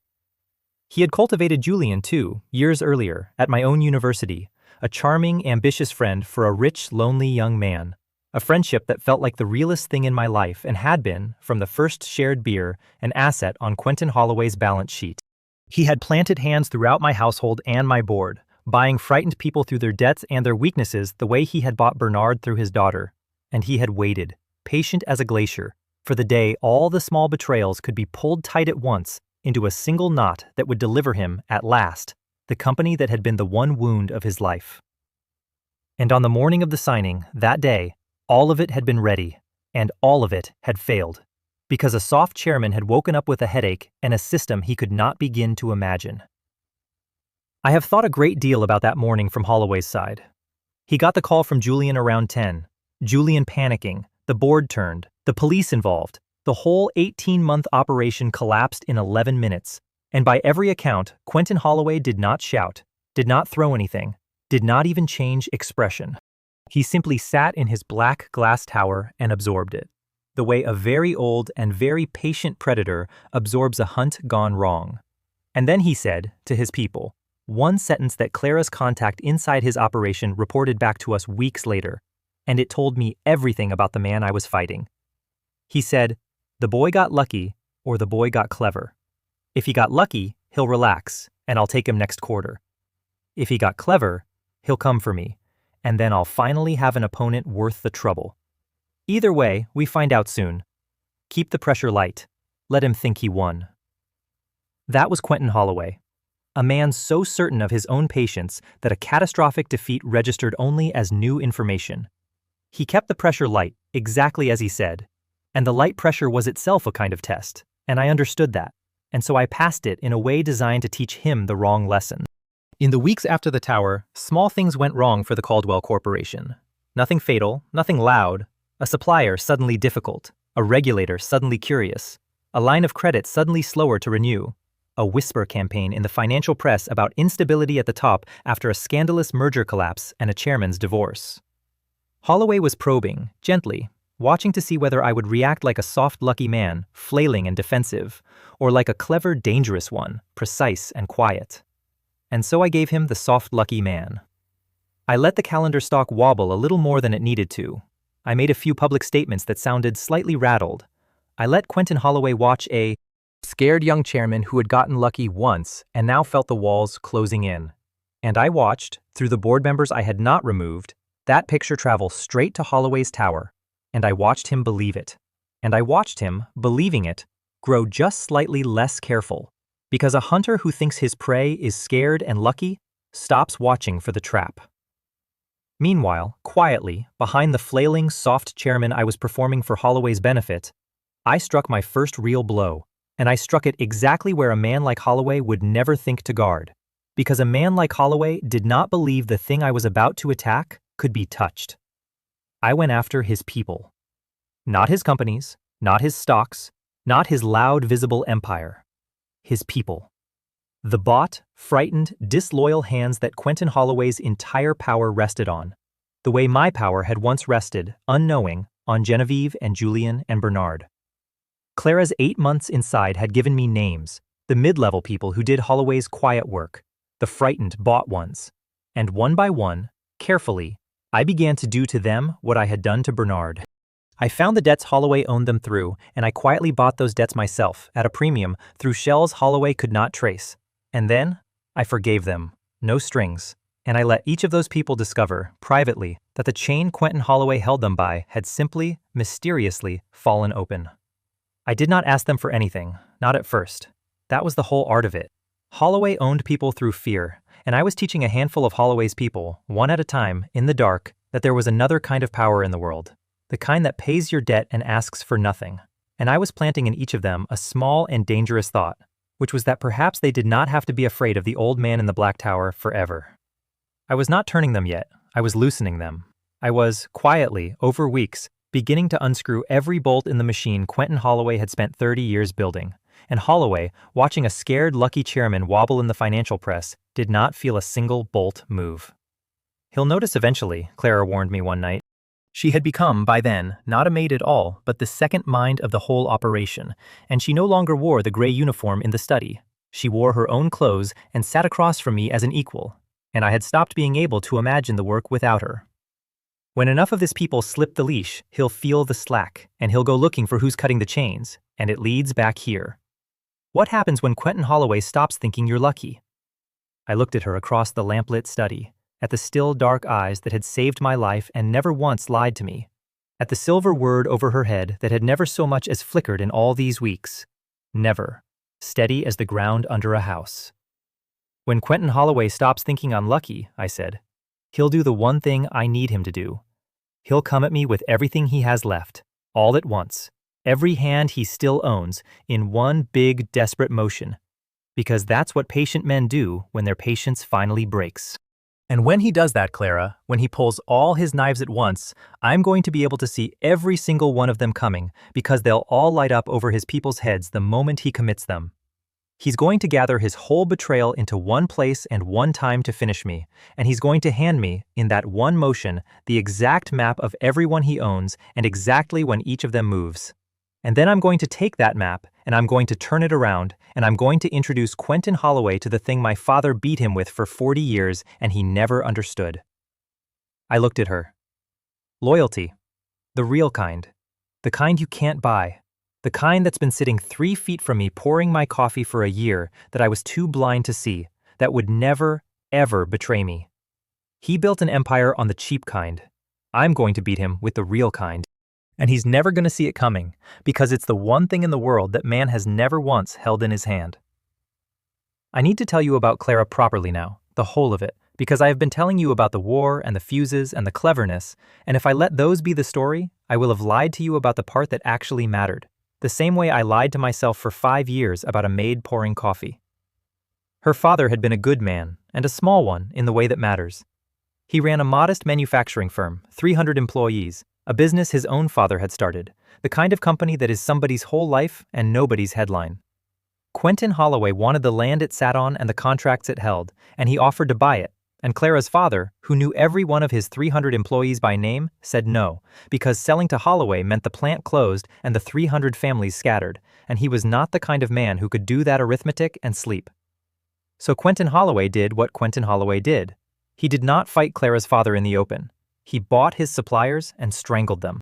[SPEAKER 1] He had cultivated Julian, too, years earlier, at my own university, a charming, ambitious friend for a rich, lonely young man, a friendship that felt like the realest thing in my life and had been, from the first shared beer, an asset on Quentin Holloway's balance sheet. He had planted hands throughout my household and my board, buying frightened people through their debts and their weaknesses the way he had bought Bernard through his daughter, and he had waited, patient as a glacier, for the day all the small betrayals could be pulled tight at once into a single knot that would deliver him, at last, the company that had been the one wound of his life. And on the morning of the signing, that day, all of it had been ready, and all of it had failed, because a soft chairman had woken up with a headache and a system he could not begin to imagine. I have thought a great deal about that morning from Holloway's side. He got the call from Julian around 10, Julian panicking, the board turned, the police involved. The whole 18-month operation collapsed in 11 minutes, and by every account, Quentin Holloway did not shout, did not throw anything, did not even change expression. He simply sat in his black glass tower and absorbed it, the way a very old and very patient predator absorbs a hunt gone wrong. And then he said, to his people, one sentence that Clara's contact inside his operation reported back to us weeks later, and it told me everything about the man I was fighting. He said, "The boy got lucky, or the boy got clever. If he got lucky, he'll relax, and I'll take him next quarter. If he got clever, he'll come for me, and then I'll finally have an opponent worth the trouble. Either way, we find out soon. Keep the pressure light. Let him think he won." That was Quentin Holloway, a man so certain of his own patience that a catastrophic defeat registered only as new information. He kept the pressure light, exactly as he said, and the light pressure was itself a kind of test, and I understood that, and so I passed it in a way designed to teach him the wrong lesson. In the weeks after the tower, small things went wrong for the Caldwell Corporation. Nothing fatal, nothing loud, a supplier suddenly difficult, a regulator suddenly curious, a line of credit suddenly slower to renew, a whisper campaign in the financial press about instability at the top after a scandalous merger collapse and a chairman's divorce. Holloway was probing, gently, watching to see whether I would react like a soft, lucky man, flailing and defensive, or like a clever, dangerous one, precise and quiet. And so I gave him the soft, lucky man. I let the calendar stock wobble a little more than it needed to. I made a few public statements that sounded slightly rattled. I let Quentin Holloway watch a scared young chairman who had gotten lucky once and now felt the walls closing in. And I watched, through the board members I had not removed, that picture travel straight to Holloway's tower, and I watched him believe it. And I watched him, believing it, grow just slightly less careful, because a hunter who thinks his prey is scared and lucky stops watching for the trap. Meanwhile, quietly, behind the flailing, soft chairman I was performing for Holloway's benefit, I struck my first real blow, and I struck it exactly where a man like Holloway would never think to guard, because a man like Holloway did not believe the thing I was about to attack could be touched. I went after his people. Not his companies, not his stocks, not his loud, visible empire. His people. The bought, frightened, disloyal hands that Quentin Holloway's entire power rested on, the way my power had once rested, unknowing, on Genevieve and Julian and Bernard. Clara's 8 months inside had given me names, the mid-level people who did Holloway's quiet work, the frightened, bought ones. And one by one, carefully, I began to do to them what I had done to Bernard. I found the debts Holloway owned them through, and I quietly bought those debts myself, at a premium, through shells Holloway could not trace. And then, I forgave them, no strings, and I let each of those people discover, privately, that the chain Quentin Holloway held them by had simply, mysteriously, fallen open. I did not ask them for anything, not at first. That was the whole art of it. Holloway owned people through fear, and I was teaching a handful of Holloway's people, one at a time, in the dark, that there was another kind of power in the world, the kind that pays your debt and asks for nothing. And I was planting in each of them a small and dangerous thought, which was that perhaps they did not have to be afraid of the old man in the Black Tower forever. I was not turning them yet, I was loosening them. I was, quietly, over weeks, beginning to unscrew every bolt in the machine Quentin Holloway had spent 30 years building. And Holloway, watching a scared lucky chairman wobble in the financial press, did not feel a single bolt move. He'll notice eventually, Clara warned me one night. She had become, by then, not a maid at all, but the second mind of the whole operation, and she no longer wore the gray uniform in the study. She wore her own clothes and sat across from me as an equal, and I had stopped being able to imagine the work without her. When enough of his people slip the leash, he'll feel the slack, and he'll go looking for who's cutting the chains, and it leads back here. What happens when Quentin Holloway stops thinking you're lucky? I looked at her across the lamplit study, at the still dark eyes that had saved my life and never once lied to me, at the silver word over her head that had never so much as flickered in all these weeks. Never. Steady as the ground under a house. When Quentin Holloway stops thinking I'm lucky, I said, he'll do the one thing I need him to do. He'll come at me with everything he has left, all at once, every hand he still owns, in one big, desperate motion. Because that's what patient men do when their patience finally breaks. And when he does that, Clara, when he pulls all his knives at once, I'm going to be able to see every single one of them coming, because they'll all light up over his people's heads the moment he commits them. He's going to gather his whole betrayal into one place and one time to finish me, and he's going to hand me, in that one motion, the exact map of everyone he owns and exactly when each of them moves. And then I'm going to take that map, and I'm going to turn it around, and I'm going to introduce Quentin Holloway to the thing my father beat him with for 40 years and he never understood. I looked at her. Loyalty. The real kind. The kind you can't buy. The kind that's been sitting 3 feet from me pouring my coffee for a year that I was too blind to see, that would never, ever betray me. He built an empire on the cheap kind. I'm going to beat him with the real kind. And he's never going to see it coming, because it's the one thing in the world that man has never once held in his hand. I need to tell you about Clara properly now, the whole of it, because I have been telling you about the war and the fuses and the cleverness, and if I let those be the story, I will have lied to you about the part that actually mattered, the same way I lied to myself for 5 years about a maid pouring coffee. Her father had been a good man, and a small one in the way that matters. He ran a modest manufacturing firm, 300 employees, a business his own father had started, the kind of company that is somebody's whole life and nobody's headline. Quentin Holloway wanted the land it sat on and the contracts it held, and he offered to buy it, and Clara's father, who knew every one of his 300 employees by name, said no, because selling to Holloway meant the plant closed and the 300 families scattered, and he was not the kind of man who could do that arithmetic and sleep. So Quentin Holloway did what Quentin Holloway did. He did not fight Clara's father in the open. He bought his suppliers and strangled them.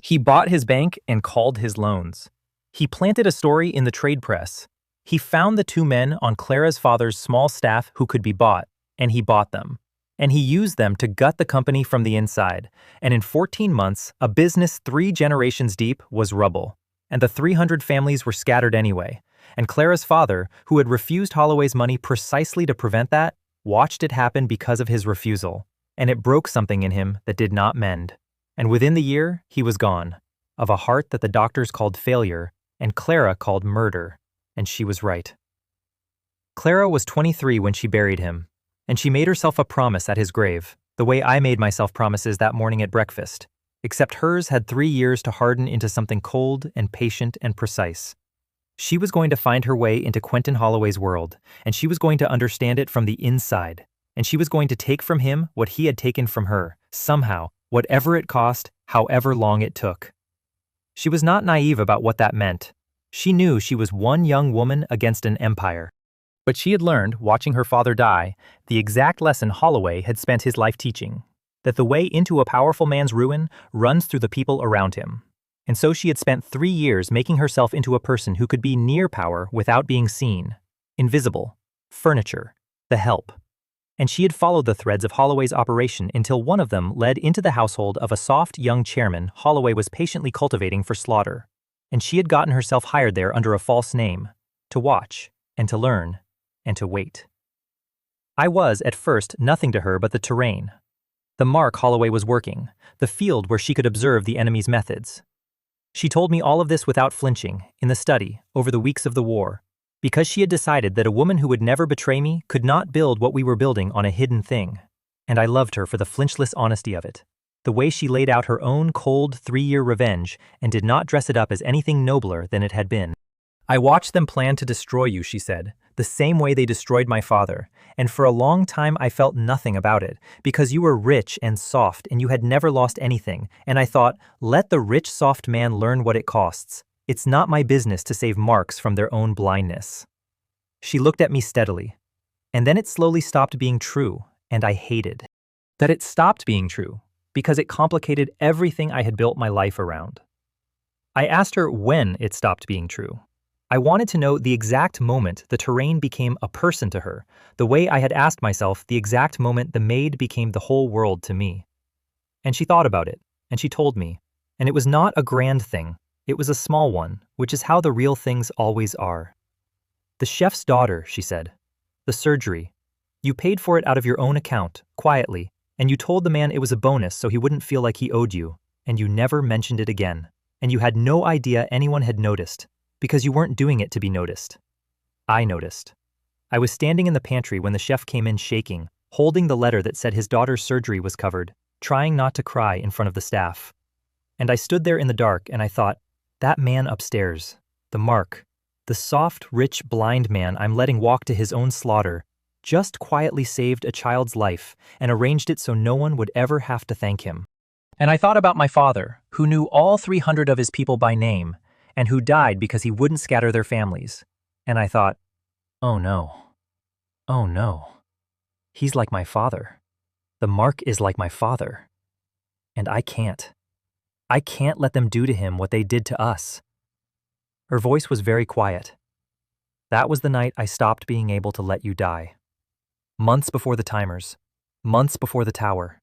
[SPEAKER 1] He bought his bank and called his loans. He planted a story in the trade press. He found the 2 men on Clara's father's small staff who could be bought, and he bought them. And he used them to gut the company from the inside, and in 14 months, a business 3 generations deep was rubble, and the 300 families were scattered anyway, and Clara's father, who had refused Holloway's money precisely to prevent that, watched it happen because of his refusal, and it broke something in him that did not mend. And within the year, he was gone, of a heart that the doctors called failure, and Clara called murder, and she was right. Clara was 23 when she buried him, and she made herself a promise at his grave, the way I made myself promises that morning at breakfast, except hers had 3 years to harden into something cold and patient and precise. She was going to find her way into Quentin Holloway's world, and she was going to understand it from the inside, and she was going to take from him what he had taken from her, somehow, whatever it cost, however long it took. She was not naive about what that meant. She knew she was one young woman against an empire. But she had learned, watching her father die, the exact lesson Holloway had spent his life teaching, that the way into a powerful man's ruin runs through the people around him. And so she had spent 3 years making herself into a person who could be near power without being seen, invisible, furniture, the help. And she had followed the threads of Holloway's operation until one of them led into the household of a soft young chairman Holloway was patiently cultivating for slaughter. And she had gotten herself hired there under a false name, to watch, and to learn, and to wait. I was, at first, nothing to her but the terrain, the mark Holloway was working, the field where she could observe the enemy's methods. She told me all of this without flinching, in the study, over the weeks of the war, because she had decided that a woman who would never betray me could not build what we were building on a hidden thing, and I loved her for the flinchless honesty of it, the way she laid out her own cold 3-year revenge and did not dress it up as anything nobler than it had been. I watched them plan to destroy you, she said, the same way they destroyed my father, and for a long time I felt nothing about it, because you were rich and soft and you had never lost anything, and I thought, let the rich soft man learn what it costs. It's not my business to save marks from their own blindness. She looked at me steadily, and then it slowly stopped being true, and I hated that it stopped being true, because it complicated everything I had built my life around. I asked her when it stopped being true. I wanted to know the exact moment the terrain became a person to her, the way I had asked myself the exact moment the maid became the whole world to me. And she thought about it, and she told me, and it was not a grand thing, it was a small one, which is how the real things always are. The chef's daughter, she said. The surgery. You paid for it out of your own account, quietly, and you told the man it was a bonus so he wouldn't feel like he owed you, and you never mentioned it again, and you had no idea anyone had noticed, because you weren't doing it to be noticed. I noticed. I was standing in the pantry when the chef came in shaking, holding the letter that said his daughter's surgery was covered, trying not to cry in front of the staff. And I stood there in the dark and I thought, that man upstairs, the mark, the soft, rich, blind man I'm letting walk to his own slaughter, just quietly saved a child's life and arranged it so no one would ever have to thank him. And I thought about my father, who knew all 300 of his people by name, and who died because he wouldn't scatter their families. And I thought, oh no. Oh no. He's like my father. The mark is like my father. And I can't. I can't let them do to him what they did to us. Her voice was very quiet. That was the night I stopped being able to let you die. Months before the timers. Months before the tower.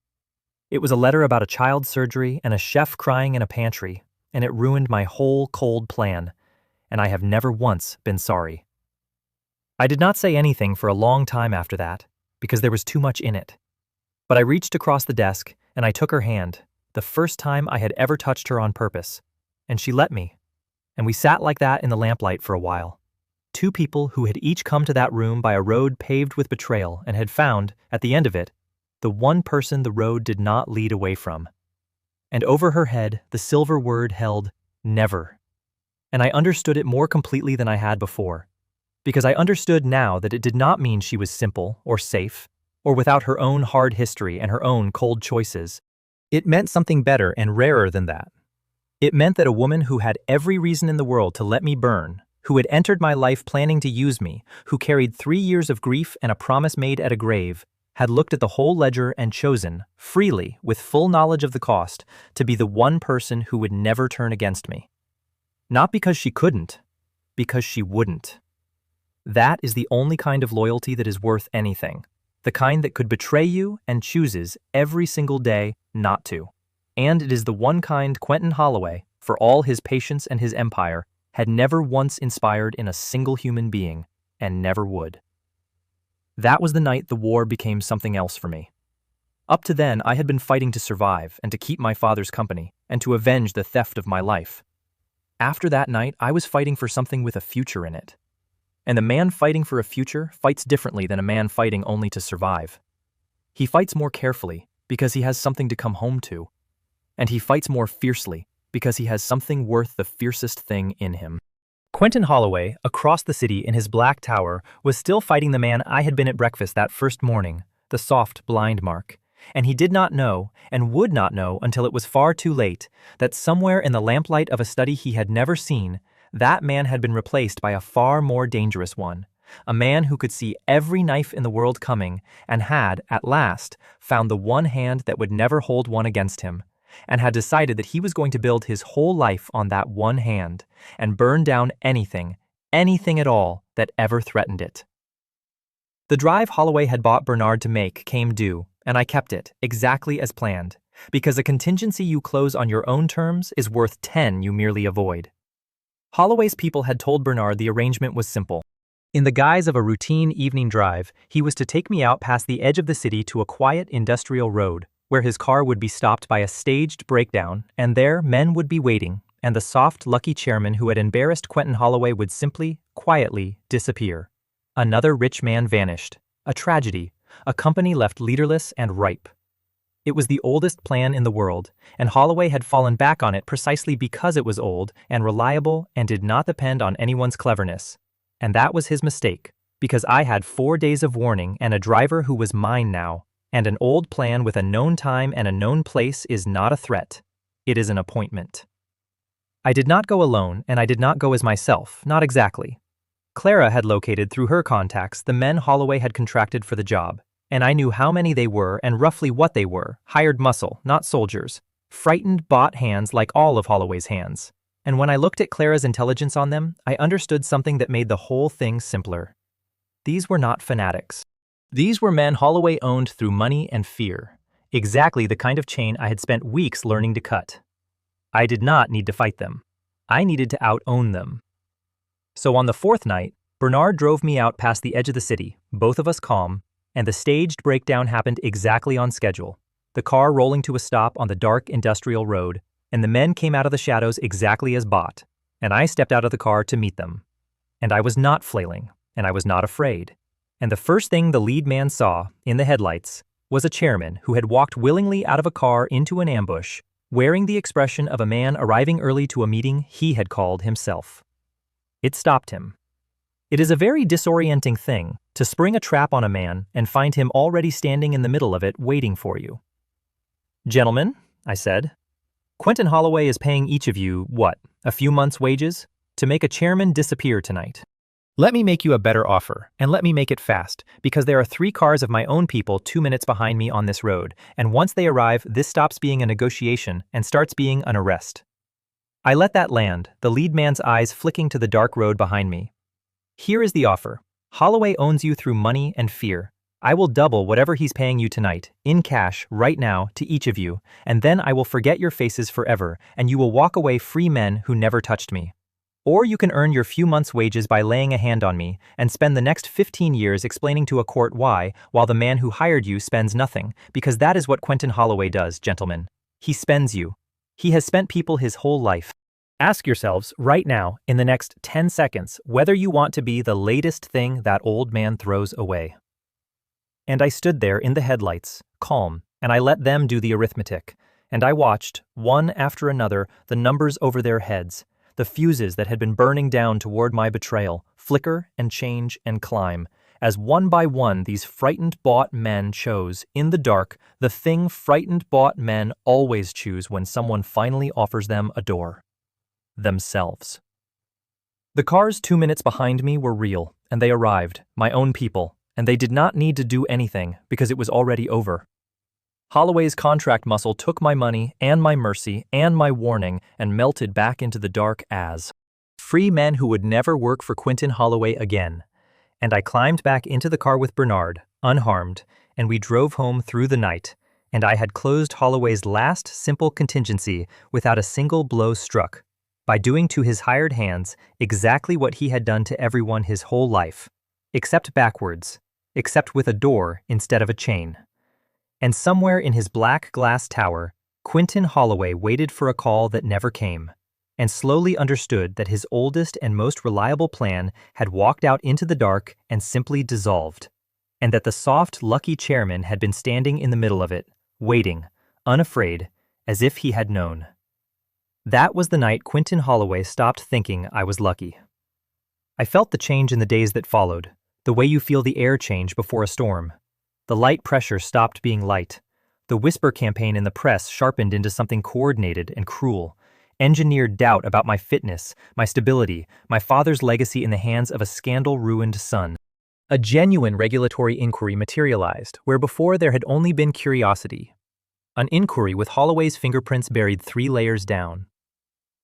[SPEAKER 1] It was a letter about a child's surgery and a chef crying in a pantry, and it ruined my whole cold plan, and I have never once been sorry. I did not say anything for a long time after that, because there was too much in it. But I reached across the desk, and I took her hand, the first time I had ever touched her on purpose, and she let me, and we sat like that in the lamplight for a while. 2 people who had each come to that room by a road paved with betrayal and had found, at the end of it, the one person the road did not lead away from. And over her head, the silver word held, never. And I understood it more completely than I had before, because I understood now that it did not mean she was simple or safe, or without her own hard history and her own cold choices. It meant something better and rarer than that. It meant that a woman who had every reason in the world to let me burn, who had entered my life planning to use me, who carried 3 years of grief and a promise made at a grave, had looked at the whole ledger and chosen, freely, with full knowledge of the cost, to be the one person who would never turn against me. Not because she couldn't, because she wouldn't. That is the only kind of loyalty that is worth anything, the kind that could betray you and chooses every single day not to. And it is the one kind Quentin Holloway, for all his patience and his empire, had never once inspired in a single human being, and never would. That was the night the war became something else for me. Up to then, I had been fighting to survive and to keep my father's company and to avenge the theft of my life. After that night, I was fighting for something with a future in it. And the man fighting for a future fights differently than a man fighting only to survive. He fights more carefully because he has something to come home to. And he fights more fiercely because he has something worth the fiercest thing in him. Quentin Holloway, across the city in his black tower, was still fighting the man I had been at breakfast that first morning, the soft blind mark. And he did not know, and would not know until it was far too late, that somewhere in the lamplight of a study he had never seen, that man had been replaced by a far more dangerous one, a man who could see every knife in the world coming, and had, at last, found the one hand that would never hold one against him, and had decided that he was going to build his whole life on that one hand, and burn down anything at all, that ever threatened it. The drive Holloway had bought Bernard to make came due, and I kept it, exactly as planned, because a contingency you close on your own terms is worth 10 you merely avoid. Holloway's people had told Bernard the arrangement was simple. In the guise of a routine evening drive, he was to take me out past the edge of the city to a quiet industrial road, where his car would be stopped by a staged breakdown, and there men would be waiting, and the soft, lucky chairman who had embarrassed Quentin Holloway would simply, quietly, disappear. Another rich man vanished. A tragedy. A company left leaderless and ripe. It was the oldest plan in the world, and Holloway had fallen back on it precisely because it was old and reliable and did not depend on anyone's cleverness. And that was his mistake, because I had 4 days of warning and a driver who was mine now, and an old plan with a known time and a known place is not a threat. It is an appointment. I did not go alone, and I did not go as myself, not exactly. Clara had located through her contacts the men Holloway had contracted for the job, and I knew how many they were and roughly what they were, hired muscle, not soldiers, frightened bought hands like all of Holloway's hands. And when I looked at Clara's intelligence on them, I understood something that made the whole thing simpler. These were not fanatics. These were men Holloway owned through money and fear, exactly the kind of chain I had spent weeks learning to cut. I did not need to fight them. I needed to out-own them. So on the fourth night, Bernard drove me out past the edge of the city, both of us calm, and the staged breakdown happened exactly on schedule, the car rolling to a stop on the dark industrial road, and the men came out of the shadows exactly as bought, and I stepped out of the car to meet them. And I was not flailing, and I was not afraid. And the first thing the lead man saw, in the headlights, was a chairman who had walked willingly out of a car into an ambush, wearing the expression of a man arriving early to a meeting he had called himself. It stopped him. It is a very disorienting thing to spring a trap on a man and find him already standing in the middle of it waiting for you. "Gentlemen," I said, "Quentin Holloway is paying each of you, what, a few months' wages, to make a chairman disappear tonight. Let me make you a better offer, and let me make it fast, because there are 3 cars of my own people 2 minutes behind me on this road, and once they arrive, this stops being a negotiation and starts being an arrest." I let that land, the lead man's eyes flicking to the dark road behind me. "Here is the offer. Holloway owns you through money and fear. I will double whatever he's paying you tonight, in cash, right now, to each of you, and then I will forget your faces forever, and you will walk away free men who never touched me. Or you can earn your few months' wages by laying a hand on me, and spend the next 15 years explaining to a court why, while the man who hired you spends nothing, because that is what Quentin Holloway does, gentlemen. He spends you. He has spent people his whole life. Ask yourselves right now, in the next 10 seconds, whether you want to be the latest thing that old man throws away." And I stood there in the headlights, calm, and I let them do the arithmetic, and I watched, one after another, the numbers over their heads, the fuses that had been burning down toward my betrayal, flicker and change and climb, as one by one these frightened bought men chose, in the dark, the thing frightened bought men always choose when someone finally offers them a door. Themselves. The cars 2 minutes behind me were real, and they arrived, my own people, and they did not need to do anything because it was already over. Holloway's contract muscle took my money and my mercy and my warning and melted back into the dark as free men who would never work for Quentin Holloway again. and I climbed back into the car with Bernard, unharmed, and we drove home through the night, and I had closed Holloway's last simple contingency without a single blow struck, by doing to his hired hands exactly what he had done to everyone his whole life, except backwards, except with a door instead of a chain. And somewhere in his black glass tower, Quentin Holloway waited for a call that never came, and slowly understood that his oldest and most reliable plan had walked out into the dark and simply dissolved, and that the soft, lucky chairman had been standing in the middle of it, waiting, unafraid, as if he had known. That was the night Quentin Holloway stopped thinking I was lucky. I felt the change in the days that followed, the way you feel the air change before a storm. The light pressure stopped being light. The whisper campaign in the press sharpened into something coordinated and cruel, engineered doubt about my fitness, my stability, my father's legacy in the hands of a scandal-ruined son. A genuine regulatory inquiry materialized, where before there had only been curiosity. An inquiry with Holloway's fingerprints buried 3 layers down.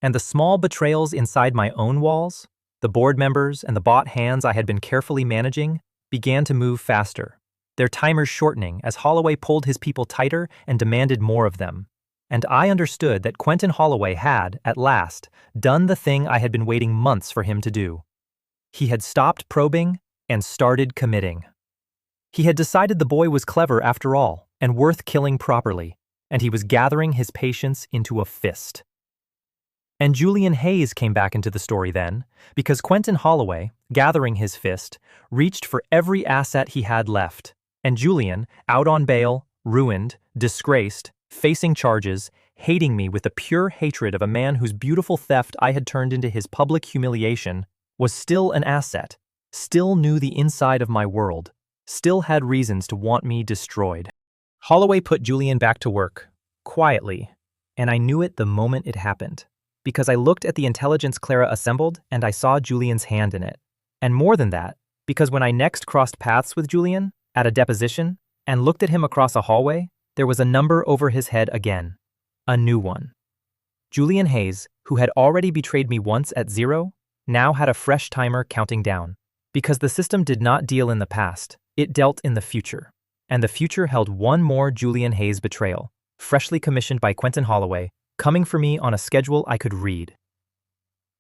[SPEAKER 1] And the small betrayals inside my own walls, the board members and the bought hands I had been carefully managing, began to move faster, their timers shortening as Holloway pulled his people tighter and demanded more of them. And I understood that Quentin Holloway had, at last, done the thing I had been waiting months for him to do. He had stopped probing and started committing. He had decided the boy was clever after all and worth killing properly, and he was gathering his patience into a fist. And Julian Hayes came back into the story then, because Quentin Holloway, gathering his fist, reached for every asset he had left, and Julian, out on bail, ruined, disgraced, facing charges, hating me with the pure hatred of a man whose beautiful theft I had turned into his public humiliation, was still an asset, still knew the inside of my world, still had reasons to want me destroyed. Holloway put Julian back to work, quietly, and I knew it the moment it happened, because I looked at the intelligence Clara assembled and I saw Julian's hand in it. And more than that, because when I next crossed paths with Julian, at a deposition, and looked at him across a hallway, there was a number over his head again. A new one. Julian Hayes, who had already betrayed me once at 0, now had a fresh timer counting down. Because the system did not deal in the past, it dealt in the future. And the future held one more Julian Hayes betrayal, freshly commissioned by Quentin Holloway, coming for me on a schedule I could read.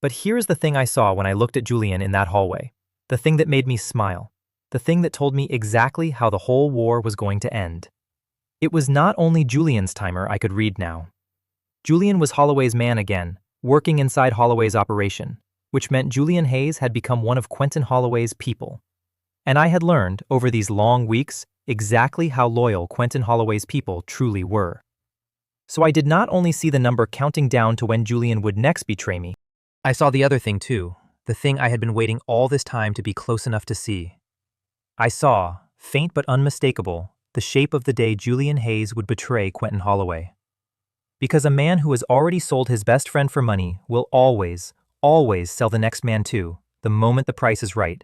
[SPEAKER 1] But here's the thing I saw when I looked at Julian in that hallway, the thing that made me smile, the thing that told me exactly how the whole war was going to end. It was not only Julian's timer I could read now. Julian was Holloway's man again, working inside Holloway's operation, which meant Julian Hayes had become one of Quentin Holloway's people. And I had learned, over these long weeks, exactly how loyal Quentin Holloway's people truly were. So I did not only see the number counting down to when Julian would next betray me, I saw the other thing too, the thing I had been waiting all this time to be close enough to see. I saw, faint but unmistakable, the shape of the day Julian Hayes would betray Quentin Holloway. Because a man who has already sold his best friend for money will always sell the next man too, the moment the price is right.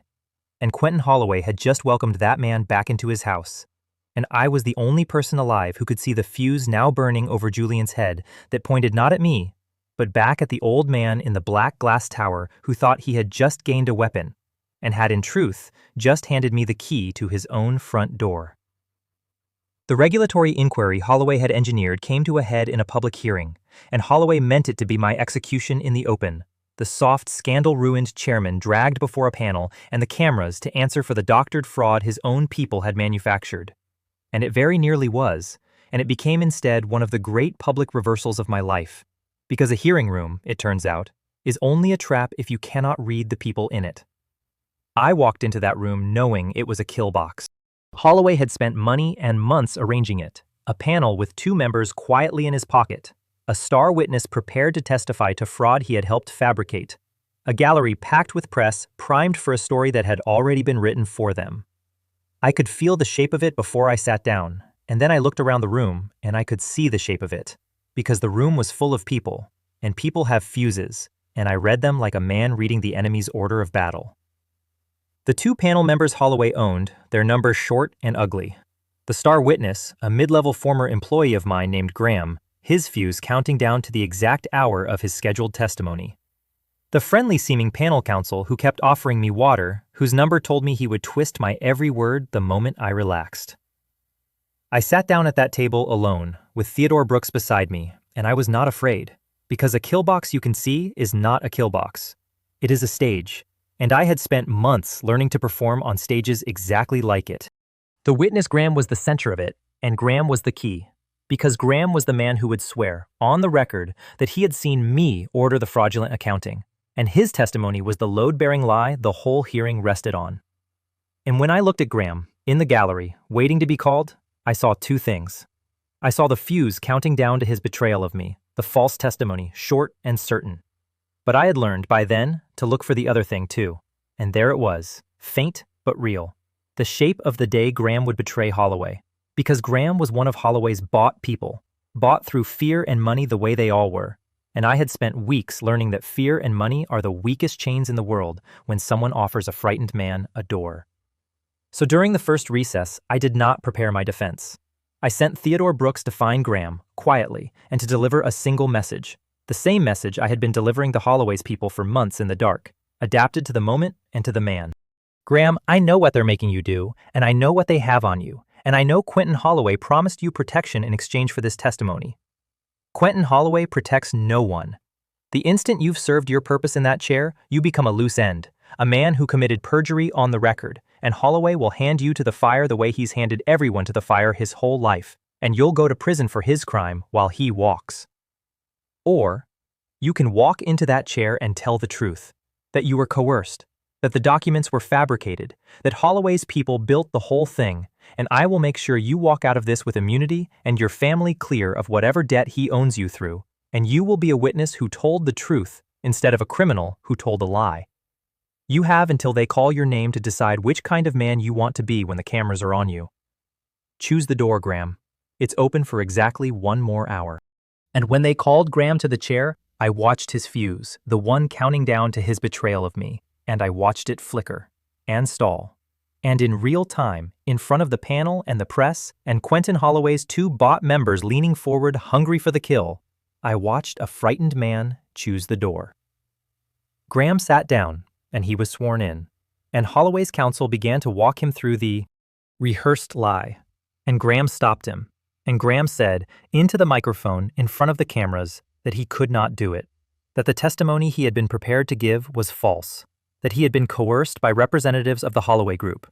[SPEAKER 1] And Quentin Holloway had just welcomed that man back into his house. And I was the only person alive who could see the fuse now burning over Julian's head that pointed not at me, but back at the old man in the black glass tower who thought he had just gained a weapon, and had in truth just handed me the key to his own front door. The regulatory inquiry Holloway had engineered came to a head in a public hearing, and Holloway meant it to be my execution in the open, the soft, scandal-ruined chairman dragged before a panel and the cameras to answer for the doctored fraud his own people had manufactured. And it very nearly was, and it became instead one of the great public reversals of my life, because a hearing room, it turns out, is only a trap if you cannot read the people in it. I walked into that room knowing it was a kill box. Holloway had spent money and months arranging it, a panel with 2 members quietly in his pocket, a star witness prepared to testify to fraud he had helped fabricate, a gallery packed with press primed for a story that had already been written for them. I could feel the shape of it before I sat down, and then I looked around the room and I could see the shape of it, because the room was full of people, and people have fuses, and I read them like a man reading the enemy's order of battle. The 2 panel members Holloway owned, their numbers short and ugly. The star witness, a mid-level former employee of mine named Graham, his fuse counting down to the exact hour of his scheduled testimony. The friendly-seeming panel counsel who kept offering me water, whose number told me he would twist my every word the moment I relaxed. I sat down at that table alone, with Theodore Brooks beside me, and I was not afraid, because a kill box you can see is not a kill box. It is a stage, and I had spent months learning to perform on stages exactly like it. The witness Graham was the center of it, and Graham was the key, because Graham was the man who would swear, on the record, that he had seen me order the fraudulent accounting, and his testimony was the load-bearing lie the whole hearing rested on. And when I looked at Graham, in the gallery, waiting to be called, I saw two things. I saw the fuse counting down to his betrayal of me, the false testimony, short and certain. But I had learned, by then, to look for the other thing too, and there it was, faint but real. The shape of the day Graham would betray Holloway, because Graham was one of Holloway's bought people, bought through fear and money the way they all were, and I had spent weeks learning that fear and money are the weakest chains in the world when someone offers a frightened man a door. So during the first recess, I did not prepare my defense. I sent Theodore Brooks to find Graham, quietly, and to deliver a single message, the same message I had been delivering to Holloway's people for months in the dark, adapted to the moment and to the man. Graham, I know what they're making you do, and I know what they have on you, and I know Quentin Holloway promised you protection in exchange for this testimony. Quentin Holloway protects no one. The instant you've served your purpose in that chair, you become a loose end, a man who committed perjury on the record, and Holloway will hand you to the fire the way he's handed everyone to the fire his whole life, and you'll go to prison for his crime while he walks. Or, you can walk into that chair and tell the truth, that you were coerced, that the documents were fabricated, that Holloway's people built the whole thing, and I will make sure you walk out of this with immunity and your family clear of whatever debt he owns you through, and you will be a witness who told the truth instead of a criminal who told a lie. You have until they call your name to decide which kind of man you want to be when the cameras are on you. Choose the door, Graham. It's open for exactly 1 more hour. And when they called Graham to the chair, I watched his fuse, the one counting down to his betrayal of me, and I watched it flicker and stall. And in real time, in front of the panel and the press, and Quentin Holloway's 2 bought members leaning forward hungry for the kill, I watched a frightened man choose the door. Graham sat down, and he was sworn in, and Holloway's counsel began to walk him through the rehearsed lie, and Graham stopped him, and Graham said, into the microphone in front of the cameras, that he could not do it, that the testimony he had been prepared to give was false, that he had been coerced by representatives of the Holloway Group,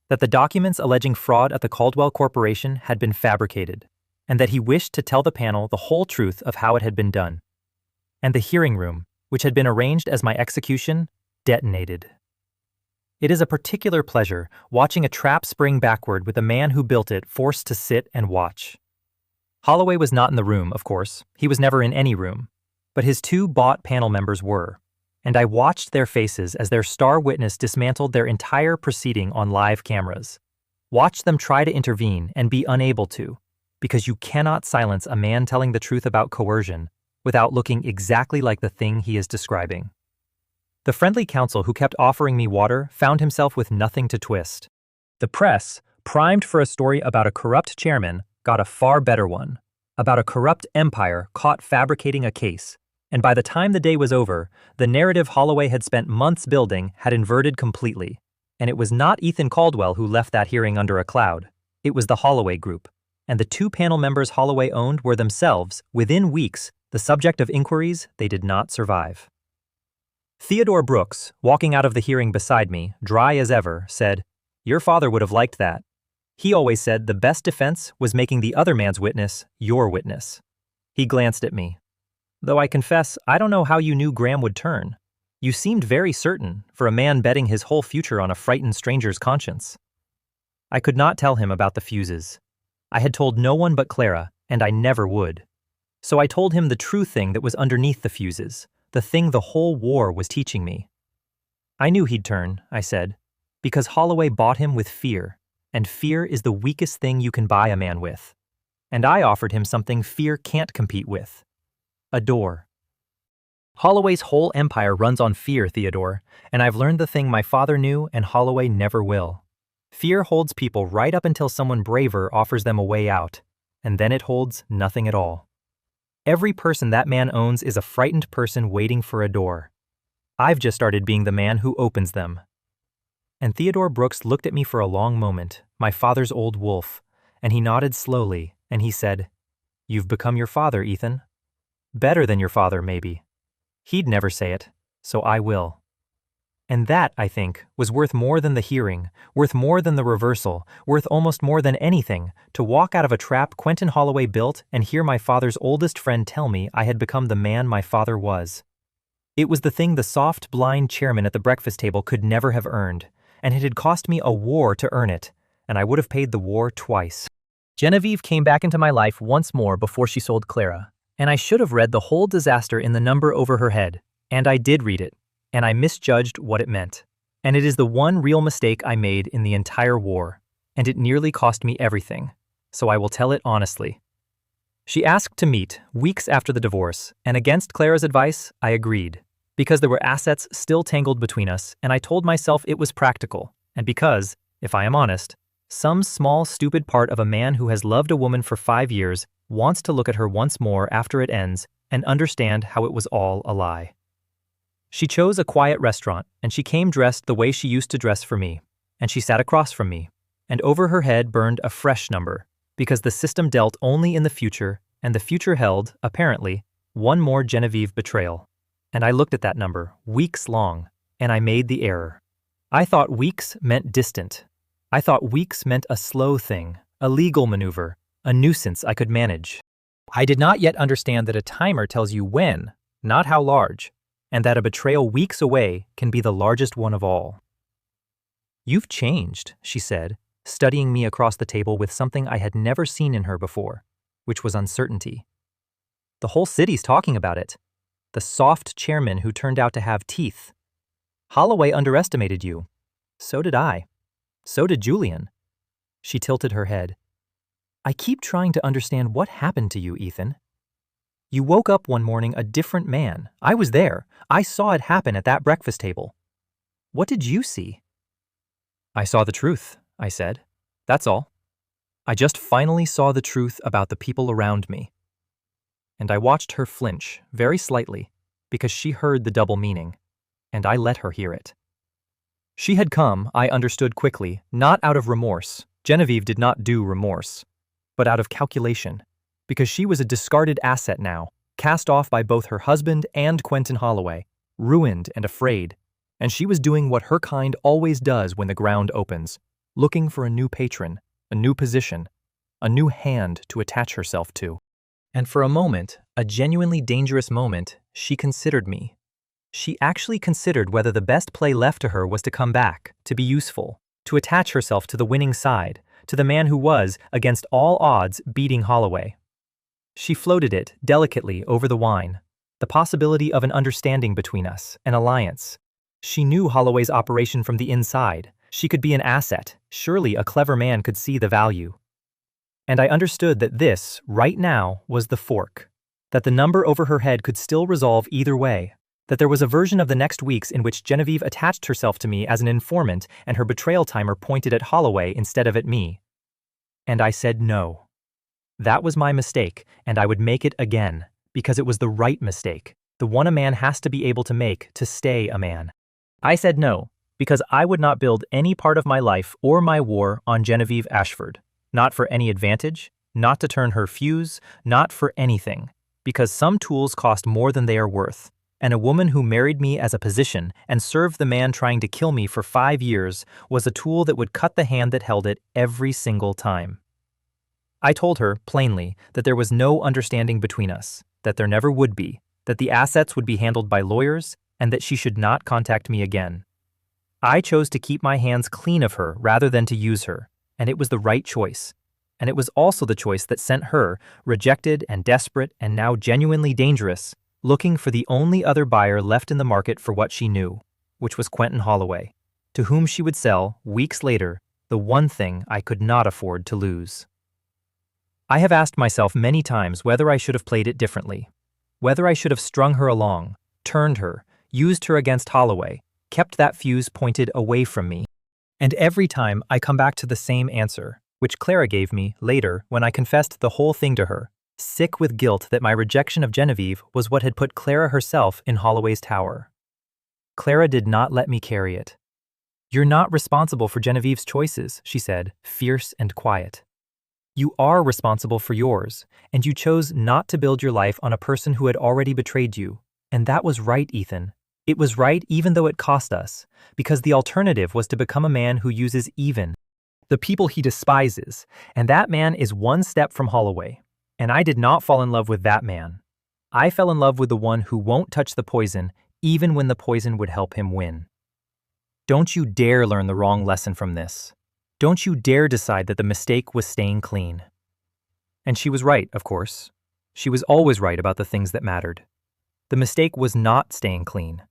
[SPEAKER 1] that the documents alleging fraud at the Caldwell Corporation had been fabricated, and that he wished to tell the panel the whole truth of how it had been done. And the hearing room, which had been arranged as my execution, detonated. It is a particular pleasure watching a trap spring backward with the man who built it forced to sit and watch. Holloway was not in the room, of course. He was never in any room. But his 2 bought panel members were, and I watched their faces as their star witness dismantled their entire proceeding on live cameras. Watched them try to intervene and be unable to, because you cannot silence a man telling the truth about coercion without looking exactly like the thing he is describing. The friendly counsel who kept offering me water found himself with nothing to twist. The press, primed for a story about a corrupt chairman, got a far better one, about a corrupt empire caught fabricating a case, and by the time the day was over, the narrative Holloway had spent months building had inverted completely, and it was not Ethan Caldwell who left that hearing under a cloud. It was the Holloway Group, and the 2 panel members Holloway owned were themselves, within weeks, the subject of inquiries they did not survive. Theodore Brooks, walking out of the hearing beside me, dry as ever, said, "Your father would have liked that. He always said the best defense was making the other man's witness your witness." He glanced at me. "Though I confess, I don't know how you knew Graham would turn. You seemed very certain, for a man betting his whole future on a frightened stranger's conscience." I could not tell him about the fuses. I had told no one but Clara, and I never would. So I told him the true thing that was underneath the fuses, the thing the whole war was teaching me. I knew he'd turn, I said, because Holloway bought him with fear, and fear is the weakest thing you can buy a man with. And I offered him something fear can't compete with: a door. Holloway's whole empire runs on fear, Theodore, and I've learned the thing my father knew and Holloway never will. Fear holds people right up until someone braver offers them a way out, and then it holds nothing at all. Every person that man owns is a frightened person waiting for a door. I've just started being the man who opens them." And Theodore Brooks looked at me for a long moment, my father's old wolf, and he nodded slowly, and he said, "You've become your father, Ethan. Better than your father, maybe. He'd never say it, so I will." And that, I think, was worth more than the hearing, worth more than the reversal, worth almost more than anything, to walk out of a trap Quentin Holloway built and hear my father's oldest friend tell me I had become the man my father was. It was the thing the soft, blind chairman at the breakfast table could never have earned, and it had cost me a war to earn it, and I would have paid the war twice. Genevieve came back into my life once more before she sold Clara, and I should have read the whole disaster in the number over her head, and I did read it, and I misjudged what it meant. And it is the one real mistake I made in the entire war, and it nearly cost me everything, so I will tell it honestly. She asked to meet weeks after the divorce, and against Clara's advice, I agreed, because there were assets still tangled between us, and I told myself it was practical, and because, if I am honest, some small stupid part of a man who has loved a woman for 5 years wants to look at her once more after it ends and understand how it was all a lie. She chose a quiet restaurant, and she came dressed the way she used to dress for me, and she sat across from me, and over her head burned a fresh number, because the system dealt only in the future, and the future held, apparently, one more Genevieve betrayal. And I looked at that number, weeks long, and I made the error. I thought weeks meant distant. I thought weeks meant a slow thing, a legal maneuver, a nuisance I could manage. I did not yet understand that a timer tells you when, not how large, and that a betrayal weeks away can be the largest one of all. "You've changed," she said, studying me across the table with something I had never seen in her before, which was uncertainty. "The whole city's talking about it. The soft chairman who turned out to have teeth. Holloway underestimated you. So did I. So did Julian." She tilted her head. "I keep trying to understand what happened to you, Ethan. You woke up one morning a different man. I was there. I saw it happen at that breakfast table. What did you see?" "I saw the truth," I said. "That's all. I just finally saw the truth about the people around me." And I watched her flinch, very slightly, because she heard the double meaning, and I let her hear it. She had come, I understood quickly, not out of remorse. Genevieve did not do remorse, but out of calculation, because she was a discarded asset now, cast off by both her husband and Quentin Holloway, ruined and afraid, and she was doing what her kind always does when the ground opens, looking for a new patron, a new position, a new hand to attach herself to. And for a moment, a genuinely dangerous moment, she considered me. She actually considered whether the best play left to her was to come back, to be useful, to attach herself to the winning side, to the man who was, against all odds, beating Holloway. She floated it, delicately, over the wine, the possibility of an understanding between us, an alliance. She knew Holloway's operation from the inside. She could be an asset. Surely a clever man could see the value. And I understood that this, right now, was the fork, that the number over her head could still resolve either way, that there was a version of the next weeks in which Genevieve attached herself to me as an informant and her betrayal timer pointed at Holloway instead of at me. And I said no. That was my mistake, and I would make it again, because it was the right mistake, the one a man has to be able to make to stay a man. I said no, because I would not build any part of my life or my war on Genevieve Ashford, not for any advantage, not to turn her fuse, not for anything, because some tools cost more than they are worth, and a woman who married me as a position and served the man trying to kill me for 5 years was a tool that would cut the hand that held it every single time. I told her, plainly, that there was no understanding between us, that there never would be, that the assets would be handled by lawyers, and that she should not contact me again. I chose to keep my hands clean of her rather than to use her, and it was the right choice. And it was also the choice that sent her, rejected and desperate and now genuinely dangerous, looking for the only other buyer left in the market for what she knew, which was Quentin Holloway, to whom she would sell, weeks later, the one thing I could not afford to lose. I have asked myself many times whether I should have played it differently, whether I should have strung her along, turned her, used her against Holloway, kept that fuse pointed away from me. And every time I come back to the same answer, which Clara gave me later when I confessed the whole thing to her, sick with guilt that my rejection of Genevieve was what had put Clara herself in Holloway's tower. Clara did not let me carry it. "You're not responsible for Genevieve's choices," she said, fierce and quiet. "You are responsible for yours, and you chose not to build your life on a person who had already betrayed you. And that was right, Ethan. It was right even though it cost us, because the alternative was to become a man who uses even the people he despises, and that man is one step from Holloway. And I did not fall in love with that man. I fell in love with the one who won't touch the poison, even when the poison would help him win. Don't you dare learn the wrong lesson from this. Don't you dare decide that the mistake was staying clean." And she was right, of course. She was always right about the things that mattered. The mistake was not staying clean.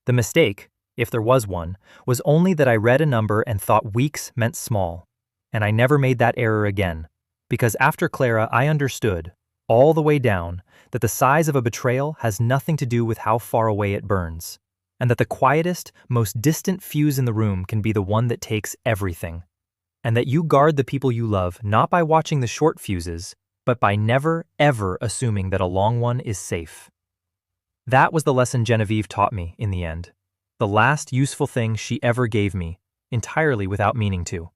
[SPEAKER 1] The mistake, if there was one, was only that I read a number and thought weeks meant small. And I never made that error again, because after Clara I understood, all the way down, that the size of a betrayal has nothing to do with how far away it burns, and that the quietest, most distant fuse in the room can be the one that takes everything, and that you guard the people you love not by watching the short fuses, but by never, ever assuming that a long one is safe. That was the lesson Genevieve taught me in the end, the last useful thing she ever gave me, entirely without meaning to.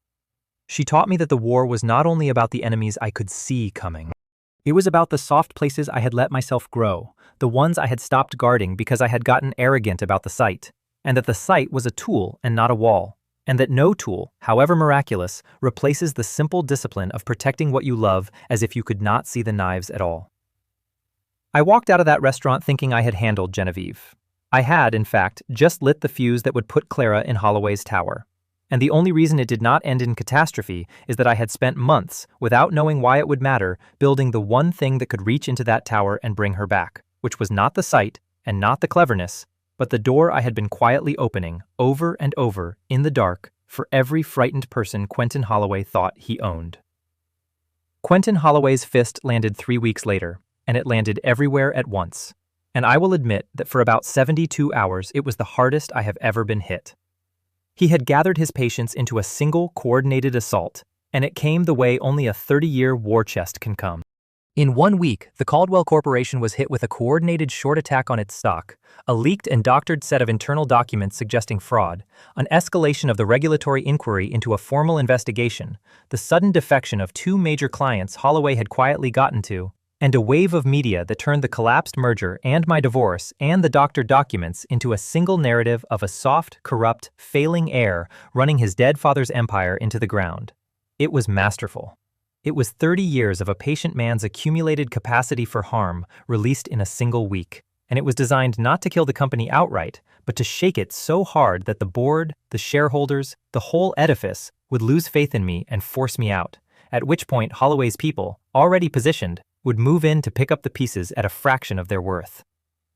[SPEAKER 1] She taught me that the war was not only about the enemies I could see coming. It was about the soft places I had let myself grow, the ones I had stopped guarding because I had gotten arrogant about the sight, and that the sight was a tool and not a wall, and that no tool, however miraculous, replaces the simple discipline of protecting what you love as if you could not see the knives at all. I walked out of that restaurant thinking I had handled Genevieve. I had, in fact, just lit the fuse that would put Clara in Holloway's tower. And the only reason it did not end in catastrophe is that I had spent months, without knowing why it would matter, building the one thing that could reach into that tower and bring her back, which was not the sight and not the cleverness, but the door I had been quietly opening, over and over, in the dark, for every frightened person Quentin Holloway thought he owned. Quentin Holloway's fist landed 3 weeks later, and it landed everywhere at once. And I will admit that for about 72 hours it was the hardest I have ever been hit. He had gathered his patience into a single coordinated assault, and it came the way only a 30-year war chest can come. In 1 week, the Caldwell Corporation was hit with a coordinated short attack on its stock, a leaked and doctored set of internal documents suggesting fraud, an escalation of the regulatory inquiry into a formal investigation, the sudden defection of 2 major clients Holloway had quietly gotten to, and a wave of media that turned the collapsed merger and my divorce and the doctored documents into a single narrative of a soft, corrupt, failing heir running his dead father's empire into the ground. It was masterful. It was 30 years of a patient man's accumulated capacity for harm released in a single week, and it was designed not to kill the company outright, but to shake it so hard that the board, the shareholders, the whole edifice would lose faith in me and force me out, at which point Holloway's people, already positioned, would move in to pick up the pieces at a fraction of their worth.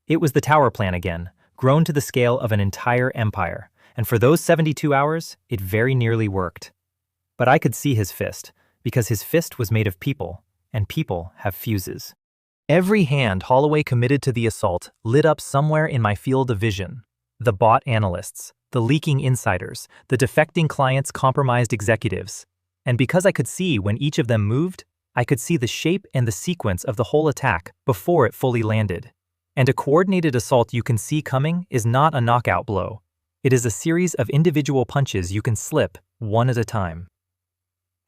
[SPEAKER 1] It was the tower plan again, grown to the scale of an entire empire, and for those 72 hours, it very nearly worked. But I could see his fist, because his fist was made of people, and people have fuses. Every hand Holloway committed to the assault lit up somewhere in my field of vision. The bot analysts, the leaking insiders, the defecting clients' compromised executives. And because I could see when each of them moved, I could see the shape and the sequence of the whole attack before it fully landed. And a coordinated assault you can see coming is not a knockout blow. It is a series of individual punches you can slip, one at a time.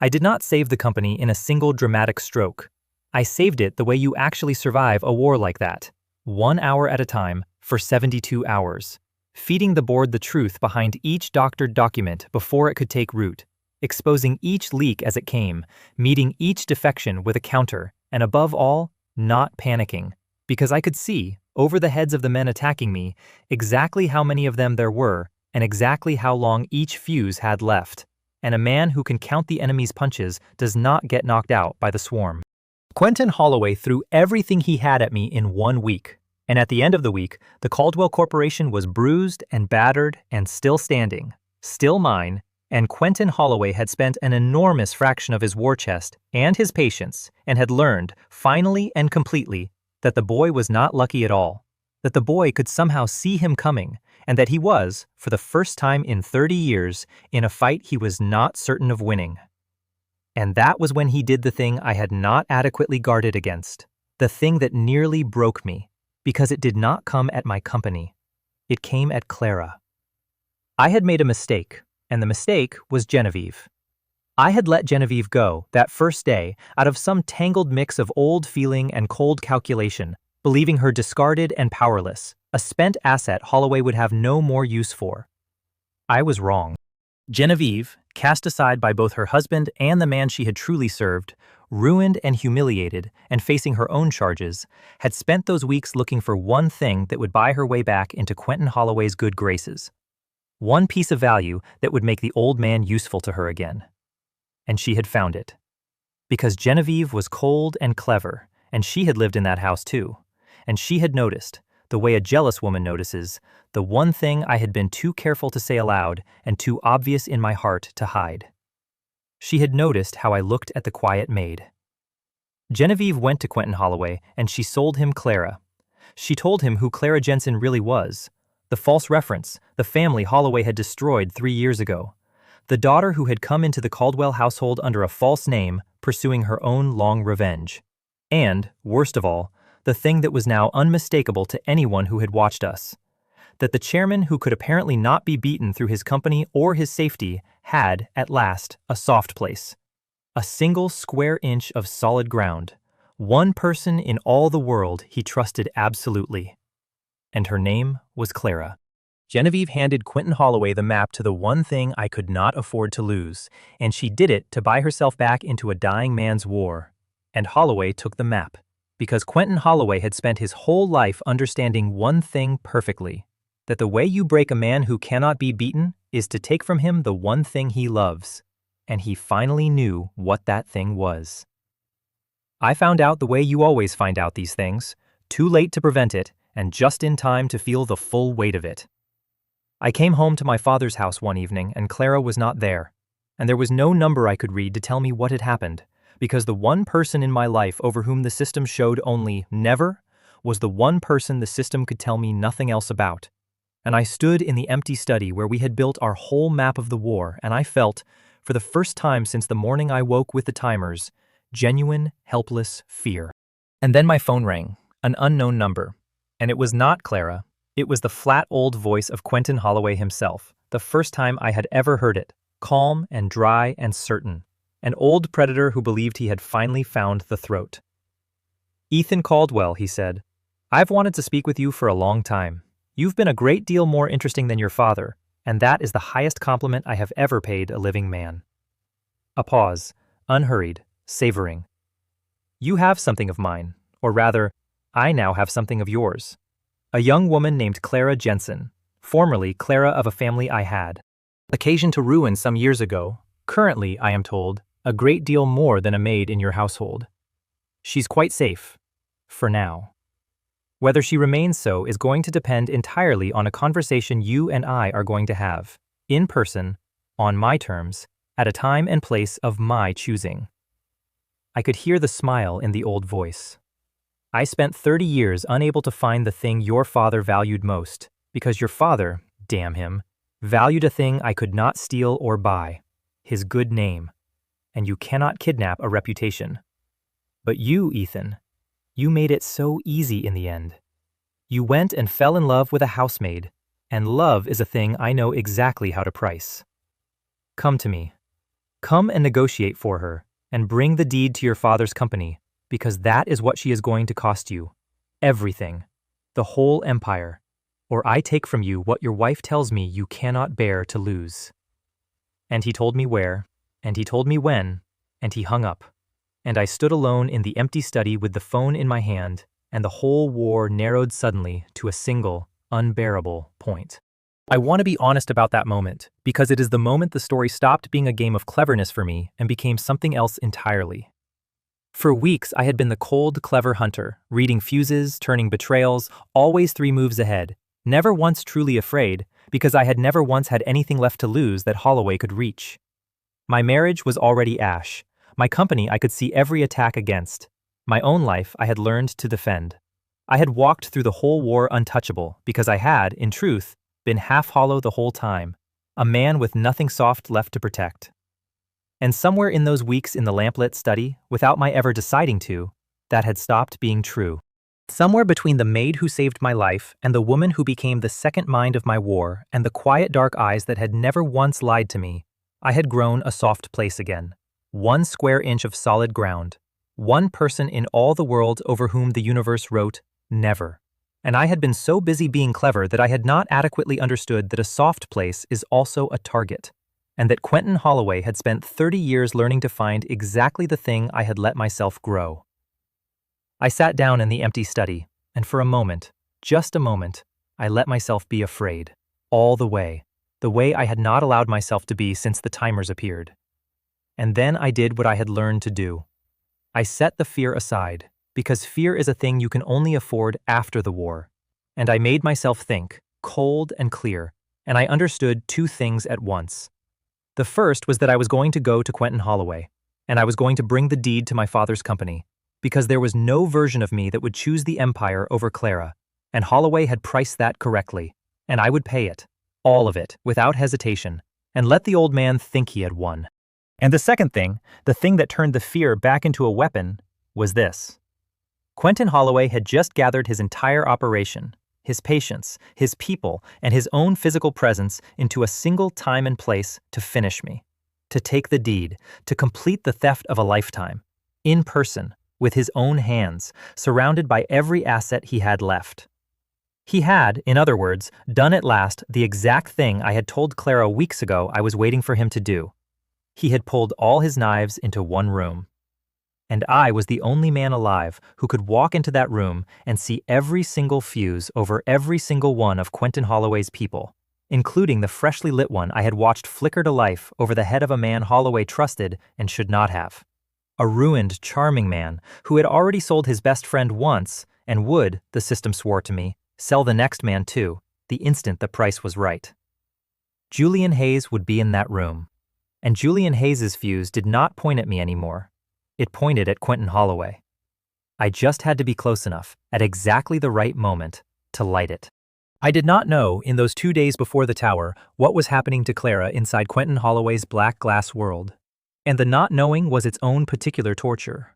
[SPEAKER 1] I did not save the company in a single dramatic stroke. I saved it the way you actually survive a war like that, 1 hour at a time for 72 hours, feeding the board the truth behind each doctored document before it could take root, exposing each leak as it came, meeting each defection with a counter, and above all, not panicking, because I could see, over the heads of the men attacking me, exactly how many of them there were and exactly how long each fuse had left. And a man who can count the enemy's punches does not get knocked out by the swarm. Quentin Holloway threw everything he had at me in 1 week, and at the end of the week, the Caldwell Corporation was bruised and battered and still standing, still mine, and Quentin Holloway had spent an enormous fraction of his war chest and his patience and had learned, finally and completely, that the boy was not lucky at all, that the boy could somehow see him coming, and that he was, for the first time in 30 years, in a fight he was not certain of winning. And that was when he did the thing I had not adequately guarded against, the thing that nearly broke me, because it did not come at my company. It came at Clara. I had made a mistake, and the mistake was Genevieve. I had let Genevieve go, that first day, out of some tangled mix of old feeling and cold calculation, believing her discarded and powerless, a spent asset Holloway would have no more use for. I was wrong. Genevieve, cast aside by both her husband and the man she had truly served, ruined and humiliated, and facing her own charges, had spent those weeks looking for one thing that would buy her way back into Quentin Holloway's good graces. One piece of value that would make the old man useful to her again. And she had found it. Because Genevieve was cold and clever, and she had lived in that house too, and she had noticed, the way a jealous woman notices, the one thing I had been too careful to say aloud and too obvious in my heart to hide. She had noticed how I looked at the quiet maid. Genevieve went to Quentin Holloway and she sold him Clara. She told him who Clara Jensen really was, the false reference, the family Holloway had destroyed 3 years ago, the daughter who had come into the Caldwell household under a false name, pursuing her own long revenge. And, worst of all, the thing that was now unmistakable to anyone who had watched us, that the chairman who could apparently not be beaten through his company or his safety had, at last, a soft place. A single square inch of solid ground. One person in all the world he trusted absolutely. And her name was Clara. Genevieve handed Quentin Holloway the map to the one thing I could not afford to lose, and she did it to buy herself back into a dying man's war. And Holloway took the map, because Quentin Holloway had spent his whole life understanding one thing perfectly, that the way you break a man who cannot be beaten is to take from him the one thing he loves, and he finally knew what that thing was. I found out the way you always find out these things, too late to prevent it, and just in time to feel the full weight of it. I came home to my father's house one evening and Clara was not there, and there was no number I could read to tell me what had happened, because the one person in my life over whom the system showed only never was the one person the system could tell me nothing else about. And I stood in the empty study where we had built our whole map of the war, and I felt, for the first time since the morning I woke with the timers, genuine, helpless fear. And then my phone rang, an unknown number, and it was not Clara. It was the flat old voice of Quentin Holloway himself, the first time I had ever heard it, calm and dry and certain, an old predator who believed he had finally found the throat. "Ethan Caldwell," he said, "I've wanted to speak with you for a long time. You've been a great deal more interesting than your father, and that is the highest compliment I have ever paid a living man." A pause, unhurried, savoring. "You have something of mine, or rather, I now have something of yours. A young woman named Clara Jensen, formerly Clara of a family I had. Occasion to ruin some years ago, currently, I am told, a great deal more than a maid in your household. She's quite safe, for now. Whether she remains so is going to depend entirely on a conversation you and I are going to have, in person, on my terms, at a time and place of my choosing." I could hear the smile in the old voice. "I spent 30 years unable to find the thing your father valued most, because your father, damn him, valued a thing I could not steal or buy, his good name, and you cannot kidnap a reputation. But you, Ethan, you made it so easy in the end. You went and fell in love with a housemaid, and love is a thing I know exactly how to price. Come to me. Come and negotiate for her, and bring the deed to your father's company, because that is what she is going to cost you. Everything. The whole empire. Or I take from you what your wife tells me you cannot bear to lose." And he told me where, and he told me when, and he hung up. And I stood alone in the empty study with the phone in my hand, and the whole war narrowed suddenly to a single, unbearable point. I want to be honest about that moment, because it is the moment the story stopped being a game of cleverness for me and became something else entirely. For weeks, I had been the cold, clever hunter, reading fuses, turning betrayals, always 3 moves ahead, never once truly afraid, because I had never once had anything left to lose that Holloway could reach. My marriage was already ash. My company I could see every attack against. My own life I had learned to defend. I had walked through the whole war untouchable, because I had, in truth, been half hollow the whole time, a man with nothing soft left to protect. And somewhere in those weeks in the lamplit study, without my ever deciding to, that had stopped being true. Somewhere between the maid who saved my life and the woman who became the second mind of my war and the quiet dark eyes that had never once lied to me, I had grown a soft place again. 1 square inch of solid ground. One person in all the world over whom the universe wrote, never. And I had been so busy being clever that I had not adequately understood that a soft place is also a target, and that Quentin Holloway had spent 30 years learning to find exactly the thing I had let myself grow. I sat down in the empty study, and for a moment, just a moment, I let myself be afraid. All the way I had not allowed myself to be since the timers appeared. And then I did what I had learned to do. I set the fear aside, because fear is a thing you can only afford after the war. And I made myself think, cold and clear, and I understood 2 things at once. The first was that I was going to go to Quentin Holloway, and I was going to bring the deed to my father's company, because there was no version of me that would choose the empire over Clara, and Holloway had priced that correctly, and I would pay it, all of it, without hesitation, and let the old man think he had won. And the second thing, the thing that turned the fear back into a weapon, was this. Quentin Holloway had just gathered his entire operation, his patience, his people, and his own physical presence into a single time and place to finish me, to take the deed, to complete the theft of a lifetime, in person, with his own hands, surrounded by every asset he had left. He had, in other words, done at last the exact thing I had told Clara weeks ago I was waiting for him to do. He had pulled all his knives into one room. And I was the only man alive who could walk into that room and see every single fuse over every single one of Quentin Holloway's people, including the freshly lit one I had watched flicker to life over the head of a man Holloway trusted and should not have. A ruined, charming man who had already sold his best friend once and would, the system swore to me, sell the next man too, the instant the price was right. Julian Hayes would be in that room, and Julian Hayes's fuse did not point at me anymore. It pointed at Quentin Holloway. I just had to be close enough, at exactly the right moment, to light it. I did not know, in those 2 days before the tower, what was happening to Clara inside Quentin Holloway's black glass world. And the not knowing was its own particular torture.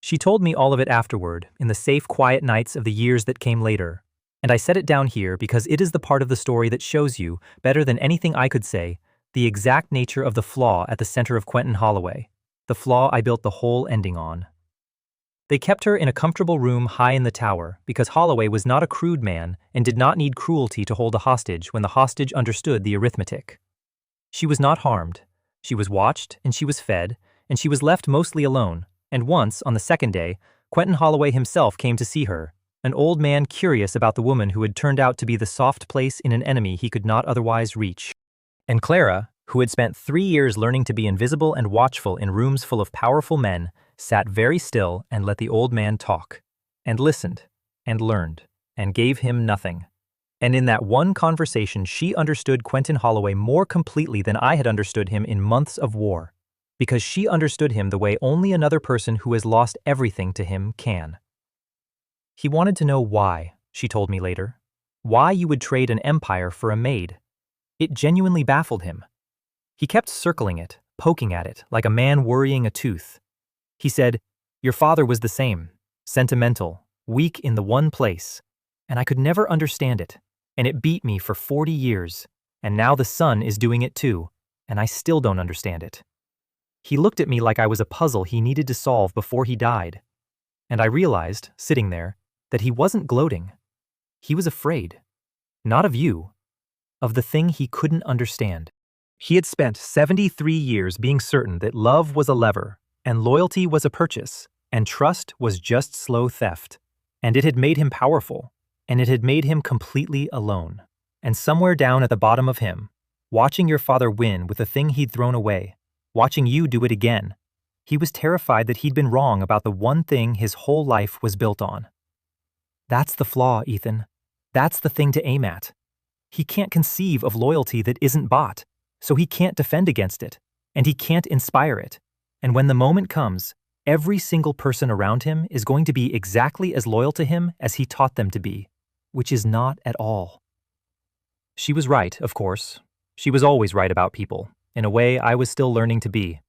[SPEAKER 1] She told me all of it afterward, in the safe, quiet nights of the years that came later, and I set it down here because it is the part of the story that shows you, better than anything I could say, the exact nature of the flaw at the center of Quentin Holloway, the flaw I built the whole ending on. They kept her in a comfortable room high in the tower because Holloway was not a crude man and did not need cruelty to hold a hostage when the hostage understood the arithmetic. She was not harmed. She was watched, and she was fed, and she was left mostly alone, and once, on the second day, Quentin Holloway himself came to see her, an old man curious about the woman who had turned out to be the soft place in an enemy he could not otherwise reach. And Clara, who had spent 3 years learning to be invisible and watchful in rooms full of powerful men, sat very still and let the old man talk, and listened, and learned, and gave him nothing. And in that one conversation she understood Quentin Holloway more completely than I had understood him in months of war, because she understood him the way only another person who has lost everything to him can. He wanted to know why, she told me later, why you would trade an empire for a maid. It genuinely baffled him. He kept circling it, poking at it, like a man worrying a tooth. He said, "Your father was the same, sentimental, weak in the one place, and I could never understand it. And it beat me for 40 years, and now the son is doing it too, and I still don't understand it." He looked at me like I was a puzzle he needed to solve before he died, and I realized, sitting there, that he wasn't gloating. He was afraid. Not of you. Of the thing he couldn't understand. He had spent 73 years being certain that love was a lever, and loyalty was a purchase, and trust was just slow theft, and it had made him powerful. And it had made him completely alone. And somewhere down at the bottom of him, watching your father win with the thing he'd thrown away, watching you do it again, he was terrified that he'd been wrong about the one thing his whole life was built on. That's the flaw, Ethan. That's the thing to aim at. He can't conceive of loyalty that isn't bought, so he can't defend against it, and he can't inspire it. And when the moment comes, every single person around him is going to be exactly as loyal to him as he taught them to be. Which is not at all. She was right, of course. She was always right about people, in a way I was still learning to be.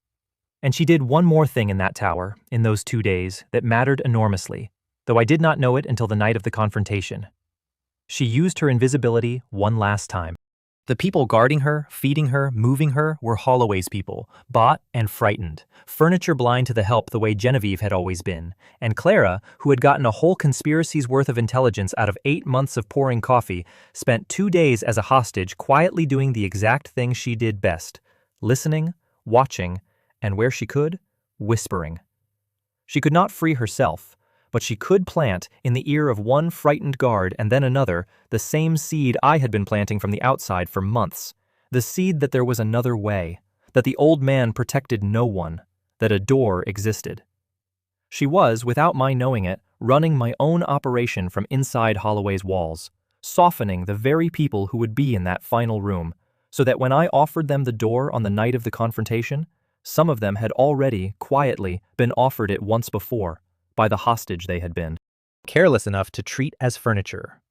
[SPEAKER 1] And she did one more thing in that tower, in those 2 days, that mattered enormously, though I did not know it until the night of the confrontation. She used her invisibility one last time. The people guarding her, feeding her, moving her were Holloway's people, bought and frightened, furniture blind to the help the way Genevieve had always been, and Clara, who had gotten a whole conspiracy's worth of intelligence out of 8 months of pouring coffee, spent 2 days as a hostage quietly doing the exact thing she did best, listening, watching, and where she could, whispering. She could not free herself, but she could plant, in the ear of one frightened guard and then another, the same seed I had been planting from the outside for months, the seed that there was another way, that the old man protected no one, that a door existed. She was, without my knowing it, running my own operation from inside Holloway's walls, softening the very people who would be in that final room, so that when I offered them the door on the night of the confrontation, some of them had already, quietly, been offered it once before, by the hostage they had been, careless enough to treat as furniture.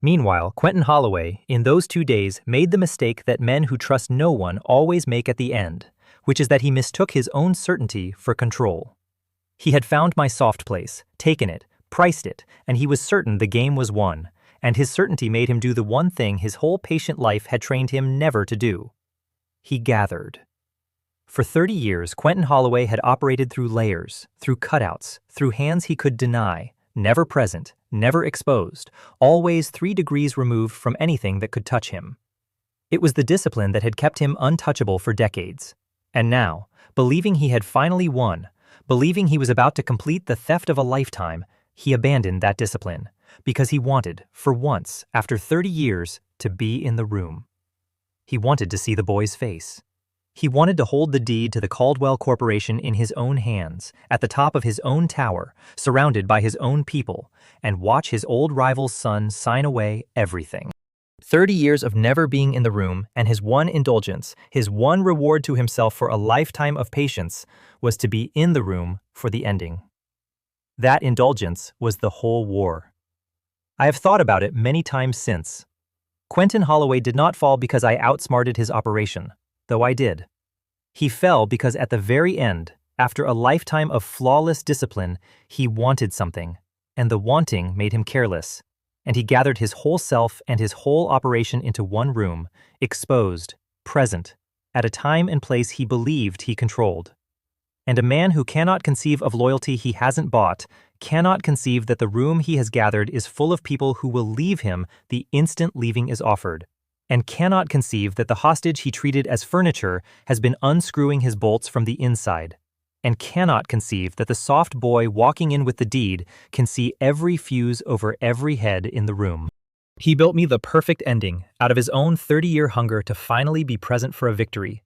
[SPEAKER 1] Meanwhile, Quentin Holloway, in those 2 days, made the mistake that men who trust no one always make at the end, which is that he mistook his own certainty for control. He had found my soft place, taken it, priced it, and he was certain the game was won, and his certainty made him do the one thing his whole patient life had trained him never to do. He gathered. For 30 years, Quentin Holloway had operated through layers, through cutouts, through hands he could deny, never present, never exposed, always 3 degrees removed from anything that could touch him. It was the discipline that had kept him untouchable for decades. And now, believing he had finally won, believing he was about to complete the theft of a lifetime, he abandoned that discipline, because he wanted, for once, after 30 years, to be in the room. He wanted to see the boy's face. He wanted to hold the deed to the Caldwell Corporation in his own hands, at the top of his own tower, surrounded by his own people, and watch his old rival's son sign away everything. 30 years of never being in the room, and his one indulgence, his one reward to himself for a lifetime of patience, was to be in the room for the ending. That indulgence was the whole war. I have thought about it many times since. Quentin Holloway did not fall because I outsmarted his operation, though I did. He fell because at the very end, after a lifetime of flawless discipline, he wanted something, and the wanting made him careless, and he gathered his whole self and his whole operation into one room, exposed, present, at a time and place he believed he controlled. And a man who cannot conceive of loyalty he hasn't bought cannot conceive that the room he has gathered is full of people who will leave him the instant leaving is offered, and cannot conceive that the hostage he treated as furniture has been unscrewing his bolts from the inside, and cannot conceive that the soft boy walking in with the deed can see every fuse over every head in the room. He built me the perfect ending out of his own 30-year hunger to finally be present for a victory,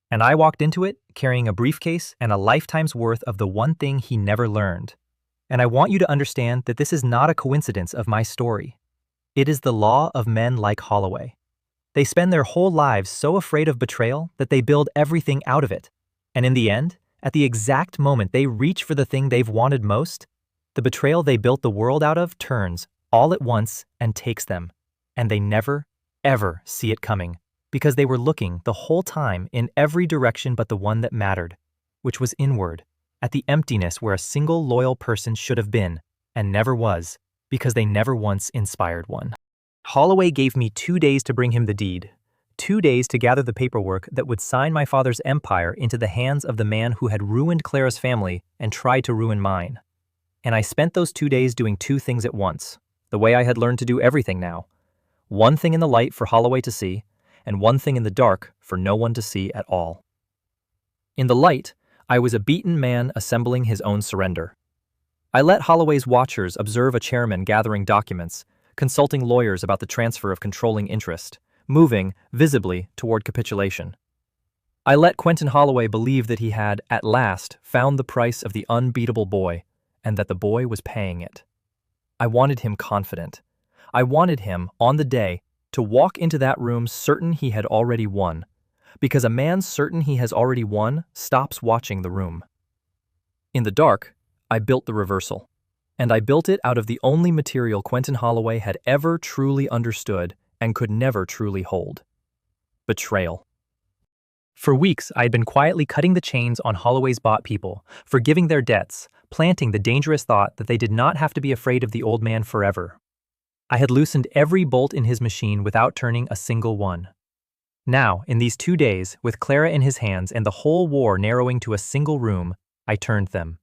[SPEAKER 1] and I walked into it carrying a briefcase and a lifetime's worth of the one thing he never learned. And I want you to understand that this is not a coincidence of my story. It is the law of men like Holloway. They spend their whole lives so afraid of betrayal that they build everything out of it. And in the end, at the exact moment they reach for the thing they've wanted most, the betrayal they built the world out of turns all at once and takes them. And they never, ever see it coming, because they were looking the whole time in every direction but the one that mattered, which was inward, at the emptiness where a single loyal person should have been, and never was, because they never once inspired one. Holloway gave me 2 days to bring him the deed, 2 days to gather the paperwork that would sign my father's empire into the hands of the man who had ruined Clara's family and tried to ruin mine. And I spent those 2 days doing 2 things at once, the way I had learned to do everything now. One thing in the light for Holloway to see, and one thing in the dark for no one to see at all. In the light, I was a beaten man assembling his own surrender. I let Holloway's watchers observe a chairman gathering documents, consulting lawyers about the transfer of controlling interest, moving, visibly, toward capitulation. I let Quentin Holloway believe that he had, at last, found the price of the unbeatable boy, and that the boy was paying it. I wanted him confident. I wanted him, on the day, to walk into that room certain he had already won, because a man certain he has already won stops watching the room. In the dark, I built the reversal. And I built it out of the only material Quentin Holloway had ever truly understood and could never truly hold: betrayal. For weeks, I had been quietly cutting the chains on Holloway's bought people, forgiving their debts, planting the dangerous thought that they did not have to be afraid of the old man forever. I had loosened every bolt in his machine without turning a single one. Now, in these 2 days, with Clara in his hands and the whole war narrowing to a single room, I turned them.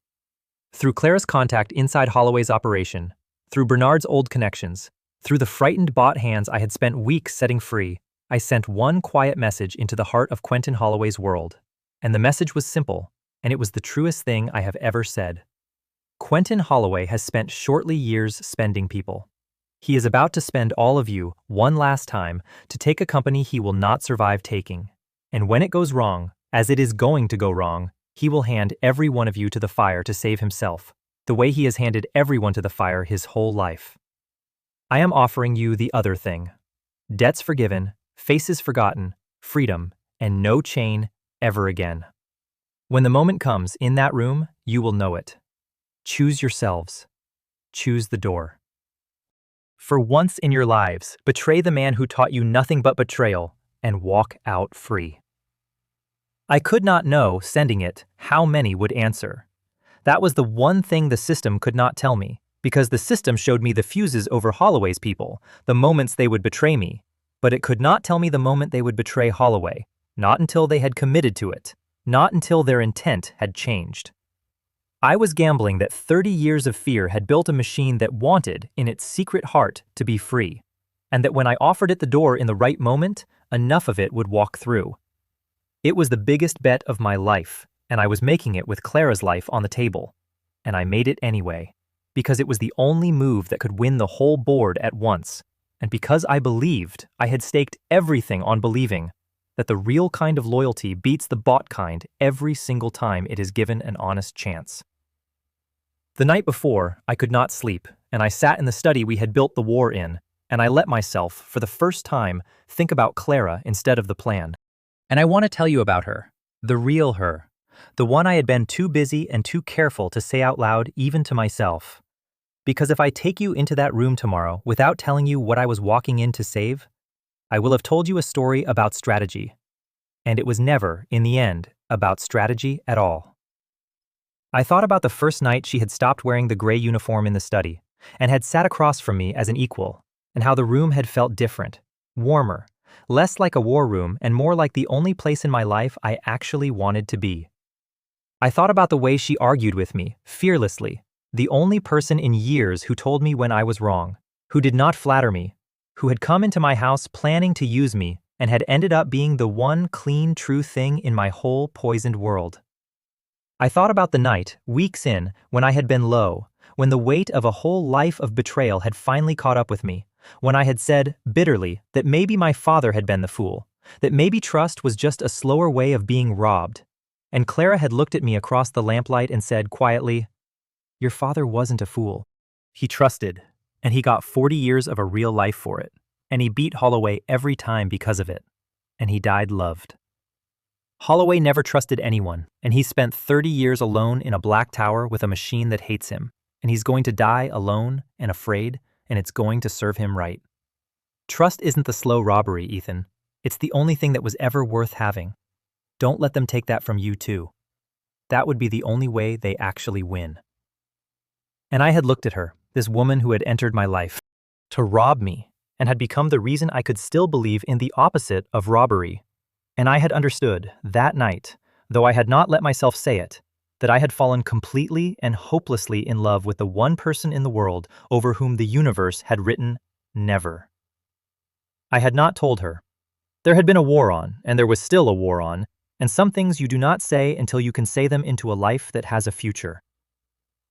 [SPEAKER 1] Through Clara's contact inside Holloway's operation, through Bernard's old connections, through the frightened bot hands I had spent weeks setting free, I sent one quiet message into the heart of Quentin Holloway's world. And the message was simple, and it was the truest thing I have ever said. Quentin Holloway has spent shortly years spending people. He is about to spend all of you one last time to take a company he will not survive taking. And when it goes wrong, as it is going to go wrong, he will hand every one of you to the fire to save himself, the way he has handed everyone to the fire his whole life. I am offering you the other thing. Debts forgiven, faces forgotten, freedom, and no chain ever again. When the moment comes in that room, you will know it. Choose yourselves. Choose the door. For once in your lives, betray the man who taught you nothing but betrayal and walk out free. I could not know, sending it, how many would answer. That was the one thing the system could not tell me, because the system showed me the fuses over Holloway's people, the moments they would betray me, but it could not tell me the moment they would betray Holloway, not until they had committed to it, not until their intent had changed. I was gambling that 30 years of fear had built a machine that wanted, in its secret heart, to be free, and that when I offered it the door in the right moment, enough of it would walk through. It was the biggest bet of my life, and I was making it with Clara's life on the table, and I made it anyway, because it was the only move that could win the whole board at once, and because I believed, I had staked everything on believing, that the real kind of loyalty beats the bought kind every single time it is given an honest chance. The night before, I could not sleep, and I sat in the study we had built the war in, and I let myself, for the first time, think about Clara instead of the plan. And I want to tell you about her, the real her, the one I had been too busy and too careful to say out loud even to myself. Because if I take you into that room tomorrow without telling you what I was walking in to save, I will have told you a story about strategy. And it was never, in the end, about strategy at all. I thought about the first night she had stopped wearing the gray uniform in the study and had sat across from me as an equal, and how the room had felt different, warmer, less like a war room and more like the only place in my life I actually wanted to be. I thought about the way she argued with me, fearlessly, the only person in years who told me when I was wrong, who did not flatter me, who had come into my house planning to use me and had ended up being the one clean, true thing in my whole poisoned world. I thought about the night, weeks in, when I had been low, when the weight of a whole life of betrayal had finally caught up with me, when I had said, bitterly, that maybe my father had been the fool, that maybe trust was just a slower way of being robbed. And Clara had looked at me across the lamplight and said quietly, "Your father wasn't a fool. He trusted, and he got 40 years of a real life for it, and he beat Holloway every time because of it, and he died loved." Holloway never trusted anyone, and he spent 30 years alone in a black tower with a machine that hates him, and he's going to die alone and afraid, and it's going to serve him right. Trust isn't the slow robbery, Ethan. It's the only thing that was ever worth having. Don't let them take that from you, too. That would be the only way they actually win. And I had looked at her, this woman who had entered my life, to rob me, and had become the reason I could still believe in the opposite of robbery. And I had understood, that night, though I had not let myself say it, that I had fallen completely and hopelessly in love with the one person in the world over whom the universe had written never. I had not told her. There had been a war on, and there was still a war on, and some things you do not say until you can say them into a life that has a future.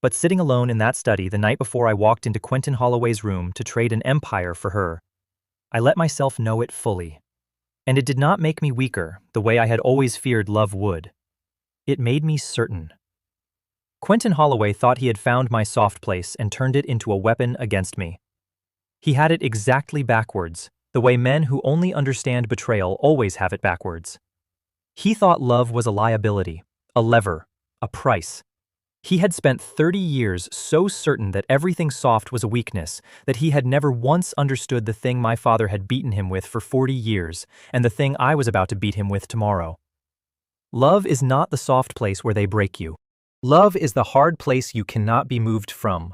[SPEAKER 1] But sitting alone in that study the night before I walked into Quentin Holloway's room to trade an empire for her, I let myself know it fully. And it did not make me weaker, the way I had always feared love would. It made me certain. Quentin Holloway thought he had found my soft place and turned it into a weapon against me. He had it exactly backwards, the way men who only understand betrayal always have it backwards. He thought love was a liability, a lever, a price. He had spent 30 years so certain that everything soft was a weakness that he had never once understood the thing my father had beaten him with for 40 years and the thing I was about to beat him with tomorrow. Love is not the soft place where they break you. Love is the hard place you cannot be moved from.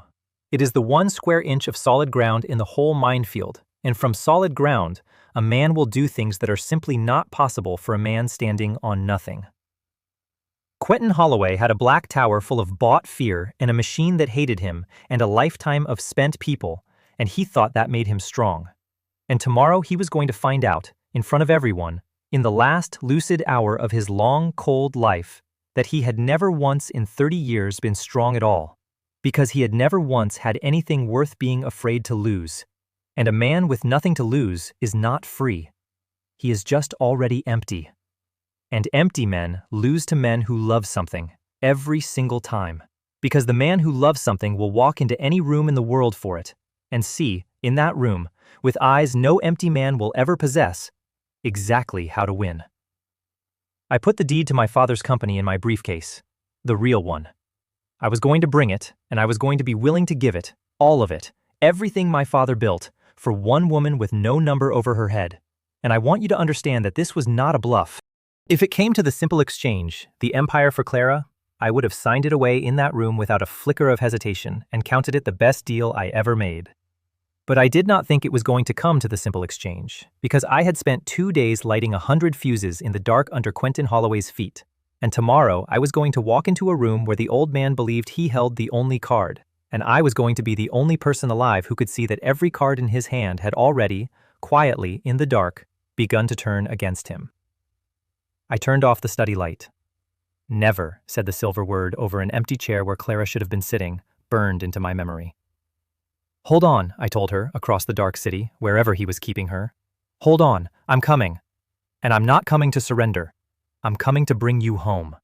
[SPEAKER 1] It is the 1 square inch of solid ground in the whole minefield, and from solid ground, a man will do things that are simply not possible for a man standing on nothing. Quentin Holloway had a black tower full of bought fear and a machine that hated him and a lifetime of spent people, and he thought that made him strong. And tomorrow he was going to find out, in front of everyone, in the last lucid hour of his long, cold life, that he had never once in 30 years been strong at all, because he had never once had anything worth being afraid to lose. And a man with nothing to lose is not free. He is just already empty. And empty men lose to men who love something, every single time. Because the man who loves something will walk into any room in the world for it, and see, in that room, with eyes no empty man will ever possess, exactly how to win. I put the deed to my father's company in my briefcase, the real one. I was going to bring it, and I was going to be willing to give it, all of it, everything my father built, for one woman with no number over her head. And I want you to understand that this was not a bluff. If it came to the simple exchange, the empire for Clara, I would have signed it away in that room without a flicker of hesitation and counted it the best deal I ever made. But I did not think it was going to come to the simple exchange, because I had spent 2 days lighting 100 fuses in the dark under Quentin Holloway's feet, and tomorrow I was going to walk into a room where the old man believed he held the only card, and I was going to be the only person alive who could see that every card in his hand had already, quietly, in the dark, begun to turn against him. I turned off the study light. Never, said the silver word over an empty chair where Clara should have been sitting, burned into my memory. Hold on, I told her, across the dark city, wherever he was keeping her. Hold on, I'm coming. And I'm not coming to surrender. I'm coming to bring you home.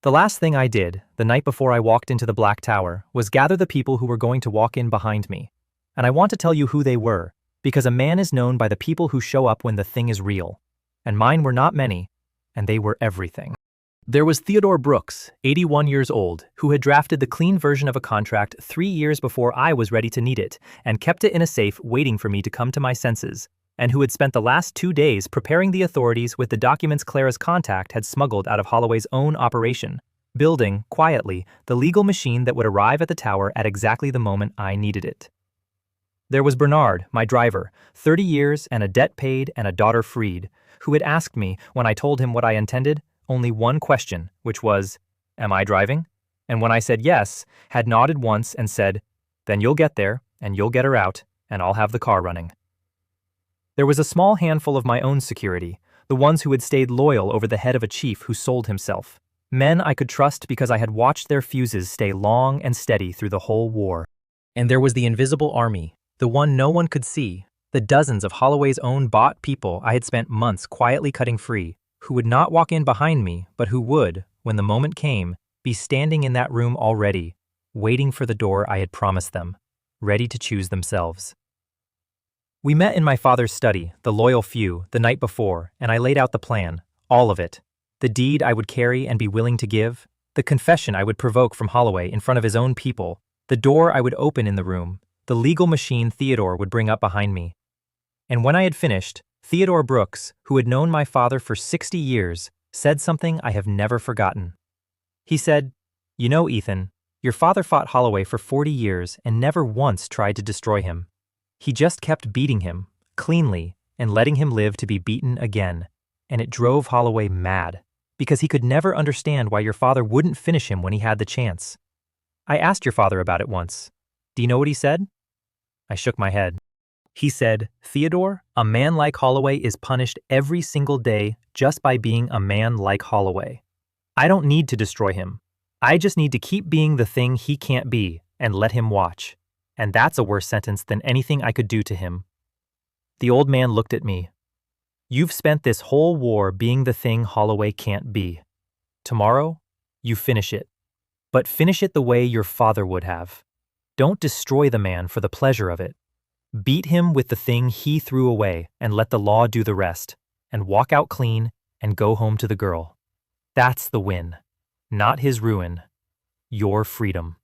[SPEAKER 1] The last thing I did, the night before I walked into the Black Tower, was gather the people who were going to walk in behind me. And I want to tell you who they were, because a man is known by the people who show up when the thing is real. And mine were not many, and they were everything. There was Theodore Brooks, 81 years old, who had drafted the clean version of a contract 3 years before I was ready to need it, and kept it in a safe waiting for me to come to my senses, and who had spent the last 2 days preparing the authorities with the documents Clara's contact had smuggled out of Holloway's own operation, building, quietly, the legal machine that would arrive at the tower at exactly the moment I needed it. There was Bernard, my driver, 30 years and a debt paid and a daughter freed, who had asked me, when I told him what I intended, only one question, which was, "Am I driving?" And when I said yes, had nodded once and said, "Then you'll get there, and you'll get her out, and I'll have the car running." There was a small handful of my own security, the ones who had stayed loyal over the head of a chief who sold himself. Men I could trust because I had watched their fuses stay long and steady through the whole war. And there was the invisible army, the one no one could see, the dozens of Holloway's own bought people I had spent months quietly cutting free, who would not walk in behind me, but who would, when the moment came, be standing in that room already, waiting for the door I had promised them, ready to choose themselves. We met in my father's study, the loyal few, the night before, and I laid out the plan, all of it. The deed I would carry and be willing to give, the confession I would provoke from Holloway in front of his own people, the door I would open in the room, the legal machine Theodore would bring up behind me. And when I had finished, Theodore Brooks, who had known my father for 60 years, said something I have never forgotten. He said, "You know, Ethan, your father fought Holloway for 40 years and never once tried to destroy him. He just kept beating him, cleanly, and letting him live to be beaten again, and it drove Holloway mad, because he could never understand why your father wouldn't finish him when he had the chance. I asked your father about it once. Do you know what he said?" I shook my head. He said, "Theodore, a man like Holloway is punished every single day just by being a man like Holloway. I don't need to destroy him. I just need to keep being the thing he can't be and let him watch. And that's a worse sentence than anything I could do to him." The old man looked at me. "You've spent this whole war being the thing Holloway can't be. Tomorrow, you finish it. But finish it the way your father would have. Don't destroy the man for the pleasure of it. Beat him with the thing he threw away and let the law do the rest, and walk out clean and go home to the girl. That's the win. Not his ruin. Your freedom."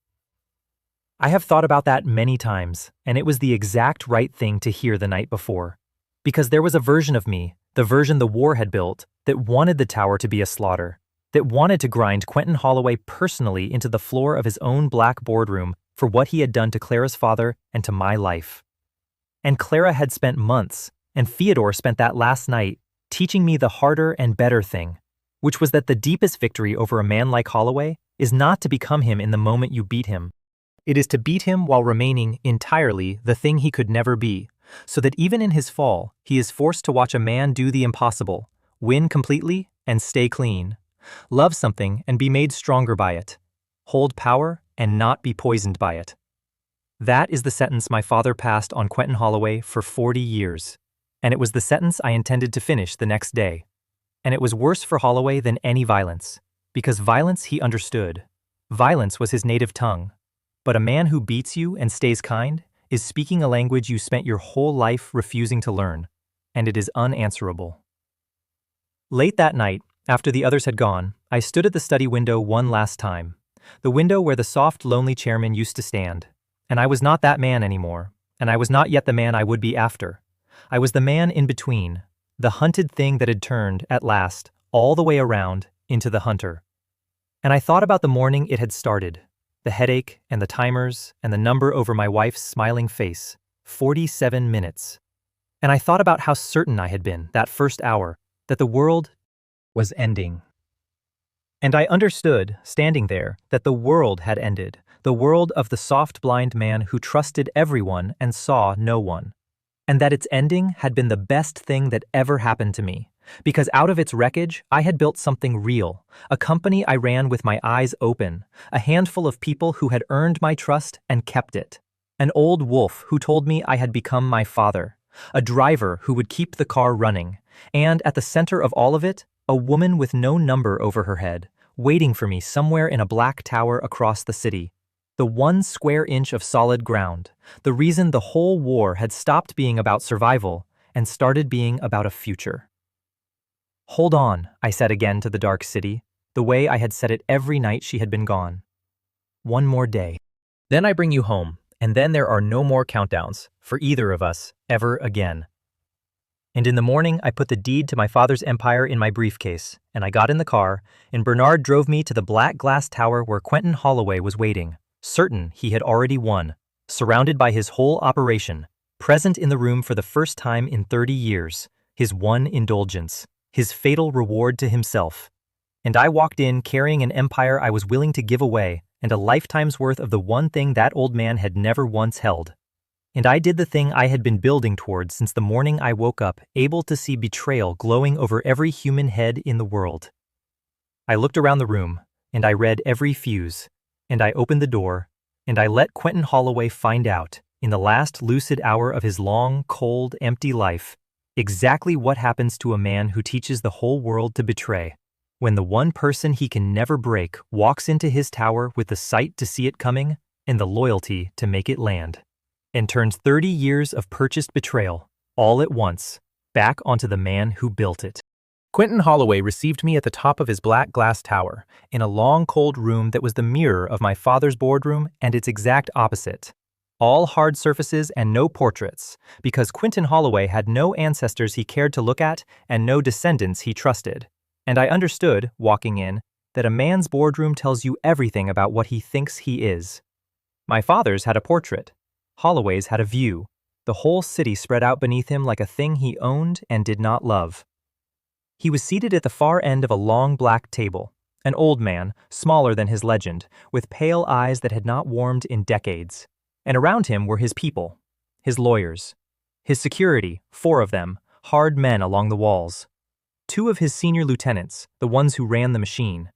[SPEAKER 1] I have thought about that many times, and it was the exact right thing to hear the night before. Because there was a version of me, the version the war had built, that wanted the tower to be a slaughter. that wanted to grind Quentin Holloway personally into the floor of his own black boardroom for what he had done to Clara's father and to my life. And Clara had spent months, and Theodore spent that last night, teaching me the harder and better thing, which was that the deepest victory over a man like Holloway is not to become him in the moment you beat him. It is to beat him while remaining entirely the thing he could never be, so that even in his fall, he is forced to watch a man do the impossible, win completely and stay clean, love something and be made stronger by it, hold power and not be poisoned by it. That is the sentence my father passed on Quentin Holloway for 40 years, and it was the sentence I intended to finish the next day. And it was worse for Holloway than any violence, because violence he understood. Violence was his native tongue. But a man who beats you and stays kind is speaking a language you spent your whole life refusing to learn, and it is unanswerable. Late that night, after the others had gone, I stood at the study window one last time, the window where the soft, lonely chairman used to stand. And I was not that man anymore, and I was not yet the man I would be after. I was the man in between, the hunted thing that had turned, at last, all the way around, into the hunter. And I thought about the morning it had started, the headache and the timers and the number over my wife's smiling face, 47 minutes. And I thought about how certain I had been, that first hour, that the world was ending. And I understood, standing there, that the world had ended, the world of the soft blind man who trusted everyone and saw no one. And that its ending had been the best thing that ever happened to me, because out of its wreckage I had built something real, a company I ran with my eyes open, a handful of people who had earned my trust and kept it, an old wolf who told me I had become my father, a driver who would keep the car running, and at the center of all of it, a woman with no number over her head, waiting for me somewhere in a black tower across the city. The 1 square inch of solid ground, the reason the whole war had stopped being about survival and started being about a future. "Hold on," I said again to the dark city, the way I had said it every night she had been gone. "One more day. Then I bring you home, and then there are no more countdowns, for either of us, ever again." And in the morning I put the deed to my father's empire in my briefcase, and I got in the car, and Bernard drove me to the black glass tower where Quentin Holloway was waiting, certain he had already won, surrounded by his whole operation, present in the room for the first time in 30 years, his one indulgence, his fatal reward to himself. And I walked in carrying an empire I was willing to give away and a lifetime's worth of the one thing that old man had never once held. And I did the thing I had been building towards since the morning I woke up, able to see betrayal glowing over every human head in the world. I looked around the room, and I read every fuse, and I opened the door, and I let Quentin Holloway find out, in the last lucid hour of his long, cold, empty life, exactly what happens to a man who teaches the whole world to betray, when the one person he can never break walks into his tower with the sight to see it coming and the loyalty to make it land, and turns 30 years of purchased betrayal, all at once, back onto the man who built it. Quentin Holloway received me at the top of his black glass tower, in a long, cold room that was the mirror of my father's boardroom and its exact opposite. All hard surfaces and no portraits, because Quentin Holloway had no ancestors he cared to look at and no descendants he trusted. And I understood, walking in, that a man's boardroom tells you everything about what he thinks he is. My father's had a portrait. Holloway's had a view, the whole city spread out beneath him like a thing he owned and did not love. He was seated at the far end of a long black table, an old man, smaller than his legend, with pale eyes that had not warmed in decades. And around him were his people, his lawyers, his security, 4 of them, hard men along the walls, 2 of his senior lieutenants, the ones who ran the machine,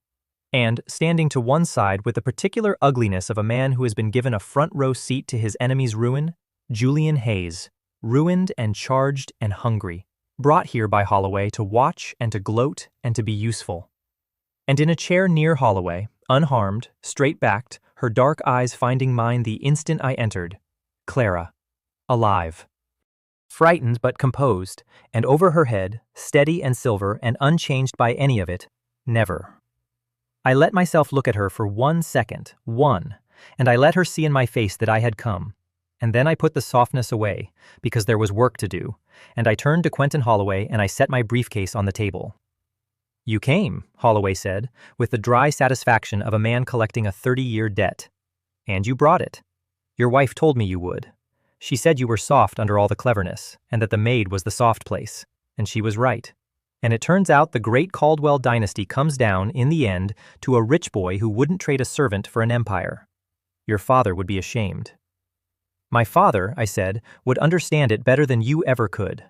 [SPEAKER 1] and, standing to one side with the particular ugliness of a man who has been given a front-row seat to his enemy's ruin, Julian Hayes, ruined and charged and hungry, brought here by Holloway to watch and to gloat and to be useful. And in a chair near Holloway, unharmed, straight-backed, her dark eyes finding mine the instant I entered, Clara, alive. Frightened but composed, and over her head, steady and silver and unchanged by any of it, never. I let myself look at her for 1 second, and I let her see in my face that I had come. And then I put the softness away, because there was work to do, and I turned to Quentin Holloway and I set my briefcase on the table. You came, Holloway said, with the dry satisfaction of a man collecting a 30-year debt. And you brought it. Your wife told me you would. She said you were soft under all the cleverness, and that the maid was the soft place. And she was right. And it turns out the great Caldwell dynasty comes down, in the end, to a rich boy who wouldn't trade a servant for an empire. Your father would be ashamed. My father, I said, would understand it better than you ever could.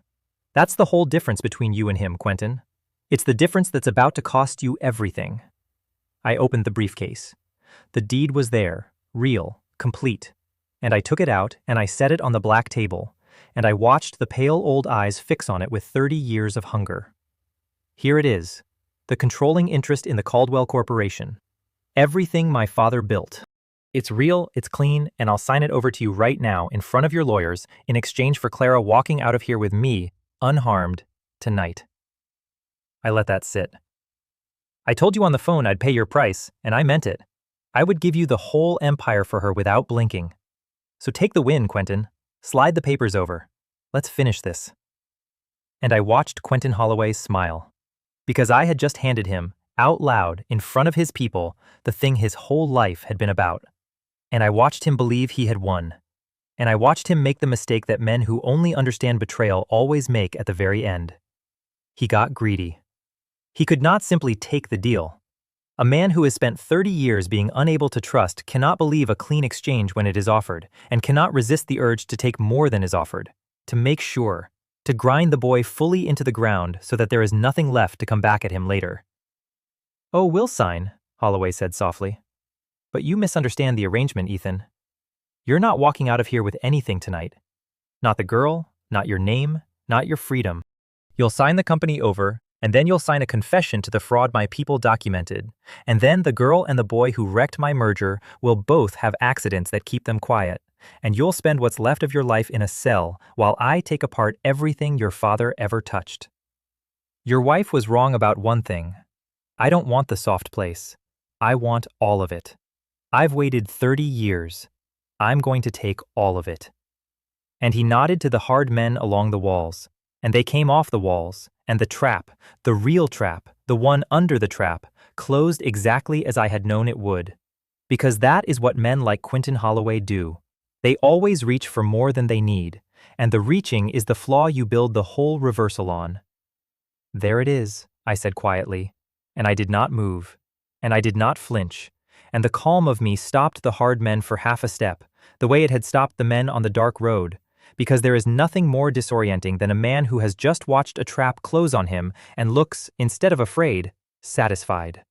[SPEAKER 1] That's the whole difference between you and him, Quentin. It's the difference that's about to cost you everything. I opened the briefcase. The deed was there, real, complete. And I took it out and I set it on the black table, and I watched the pale old eyes fix on it with 30 years of hunger. Here it is, the controlling interest in the Caldwell Corporation. Everything my father built. It's real, it's clean, and I'll sign it over to you right now in front of your lawyers in exchange for Clara walking out of here with me, unharmed, tonight. I let that sit. I told you on the phone I'd pay your price, and I meant it. I would give you the whole empire for her without blinking. So take the win, Quentin. Slide the papers over. Let's finish this. And I watched Quentin Holloway smile. Because I had just handed him, out loud, in front of his people, the thing his whole life had been about. And I watched him believe he had won. And I watched him make the mistake that men who only understand betrayal always make at the very end. He got greedy. He could not simply take the deal. A man who has spent 30 years being unable to trust cannot believe a clean exchange when it is offered, and cannot resist the urge to take more than is offered, to make sure, to grind the boy fully into the ground so that there is nothing left to come back at him later. Oh, we'll sign, Holloway said softly. But you misunderstand the arrangement, Ethan. You're not walking out of here with anything tonight. Not the girl, not your name, not your freedom. You'll sign the company over, and then you'll sign a confession to the fraud my people documented, and then the girl and the boy who wrecked my merger will both have accidents that keep them quiet, and you'll spend what's left of your life in a cell while I take apart everything your father ever touched. Your wife was wrong about one thing. I don't want the soft place. I want all of it. I've waited 30 years. I'm going to take all of it. And he nodded to the hard men along the walls, and they came off the walls, and the trap, the real trap, the one under the trap, closed exactly as I had known it would. Because that is what men like Quentin Holloway do. They always reach for more than they need, and the reaching is the flaw you build the whole reversal on. There it is, I said quietly, and I did not move, and I did not flinch, and the calm of me stopped the hard men for half a step, the way it had stopped the men on the dark road, because there is nothing more disorienting than a man who has just watched a trap close on him and looks, instead of afraid, satisfied.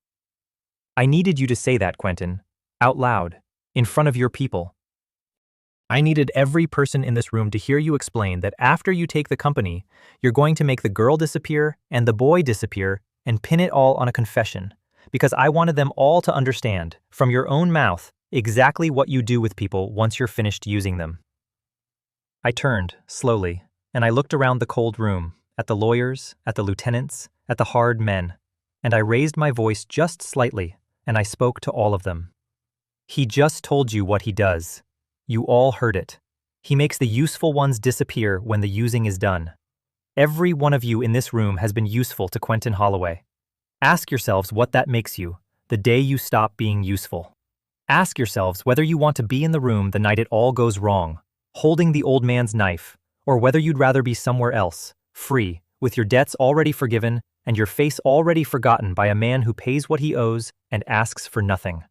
[SPEAKER 1] I needed you to say that, Quentin, out loud, in front of your people. I needed every person in this room to hear you explain that after you take the company, you're going to make the girl disappear and the boy disappear and pin it all on a confession, because I wanted them all to understand, from your own mouth, exactly what you do with people once you're finished using them. I turned, slowly, and I looked around the cold room, at the lawyers, at the lieutenants, at the hard men, and I raised my voice just slightly, and I spoke to all of them. He just told you what he does. You all heard it. He makes the useful ones disappear when the using is done. Every one of you in this room has been useful to Quentin Holloway. Ask yourselves what that makes you, the day you stop being useful. Ask yourselves whether you want to be in the room the night it all goes wrong, holding the old man's knife, or whether you'd rather be somewhere else, free, with your debts already forgiven and your face already forgotten by a man who pays what he owes and asks for nothing.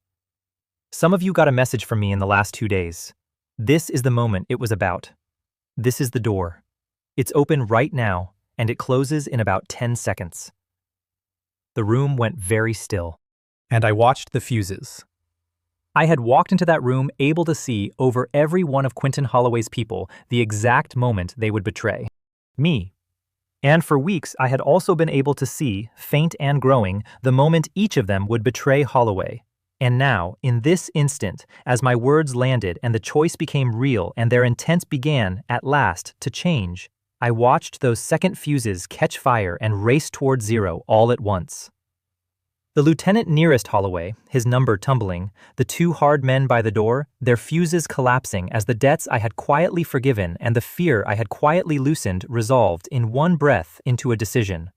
[SPEAKER 1] Some of you got a message from me in the last 2 days. This is the moment it was about. This is the door. It's open right now, and it closes in about 10 seconds. The room went very still, and I watched the fuses. I had walked into that room able to see over every one of Quentin Holloway's people the exact moment they would betray me. And for weeks I had also been able to see, faint and growing, the moment each of them would betray Holloway. And now, in this instant, as my words landed and the choice became real and their intent began, at last, to change, I watched those second fuses catch fire and race toward zero all at once. The lieutenant nearest Holloway, his number tumbling, the two hard men by the door, their fuses collapsing as the debts I had quietly forgiven and the fear I had quietly loosened resolved in one breath into a decision.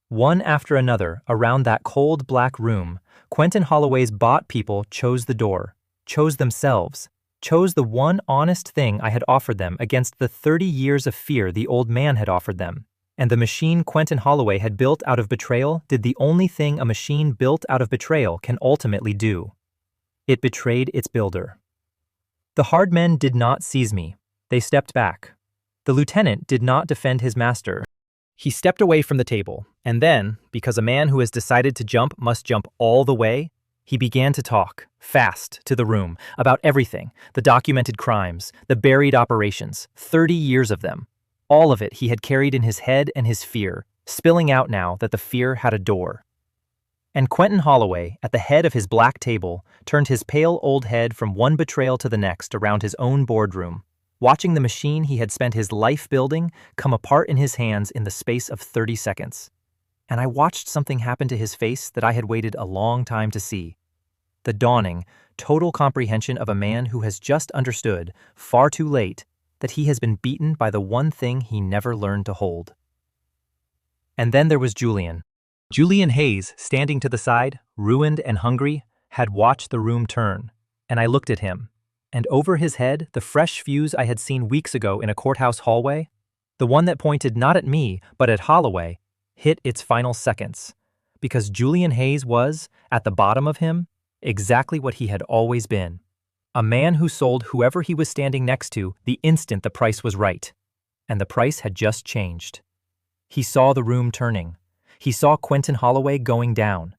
[SPEAKER 1] One after another, around that cold black room, Quentin Holloway's bought people chose the door, chose themselves, chose the one honest thing I had offered them against the 30 years of fear the old man had offered them. And the machine Quentin Holloway had built out of betrayal did the only thing a machine built out of betrayal can ultimately do. It betrayed its builder. The hard men did not seize me. They stepped back. The lieutenant did not defend his master. He stepped away from the table, and then, because a man who has decided to jump must jump all the way, he began to talk, fast, to the room, about everything, the documented crimes, the buried operations, 30 years of them. All of it he had carried in his head and his fear, spilling out now that the fear had a door. And Quentin Holloway, at the head of his black table, turned his pale old head from one betrayal to the next around his own boardroom, watching the machine he had spent his life building come apart in his hands in the space of 30 seconds. And I watched something happen to his face that I had waited a long time to see. The dawning, total comprehension of a man who has just understood, far too late, that he has been beaten by the one thing he never learned to hold. And then there was Julian. Julian Hayes, standing to the side, ruined and hungry, had watched the room turn, and I looked at him. And over his head, the fresh fuse I had seen weeks ago in a courthouse hallway, the one that pointed not at me, but at Holloway, hit its final seconds. Because Julian Hayes was, at the bottom of him, exactly what he had always been. A man who sold whoever he was standing next to the instant the price was right. And the price had just changed. He saw the room turning. He saw Quentin Holloway going down.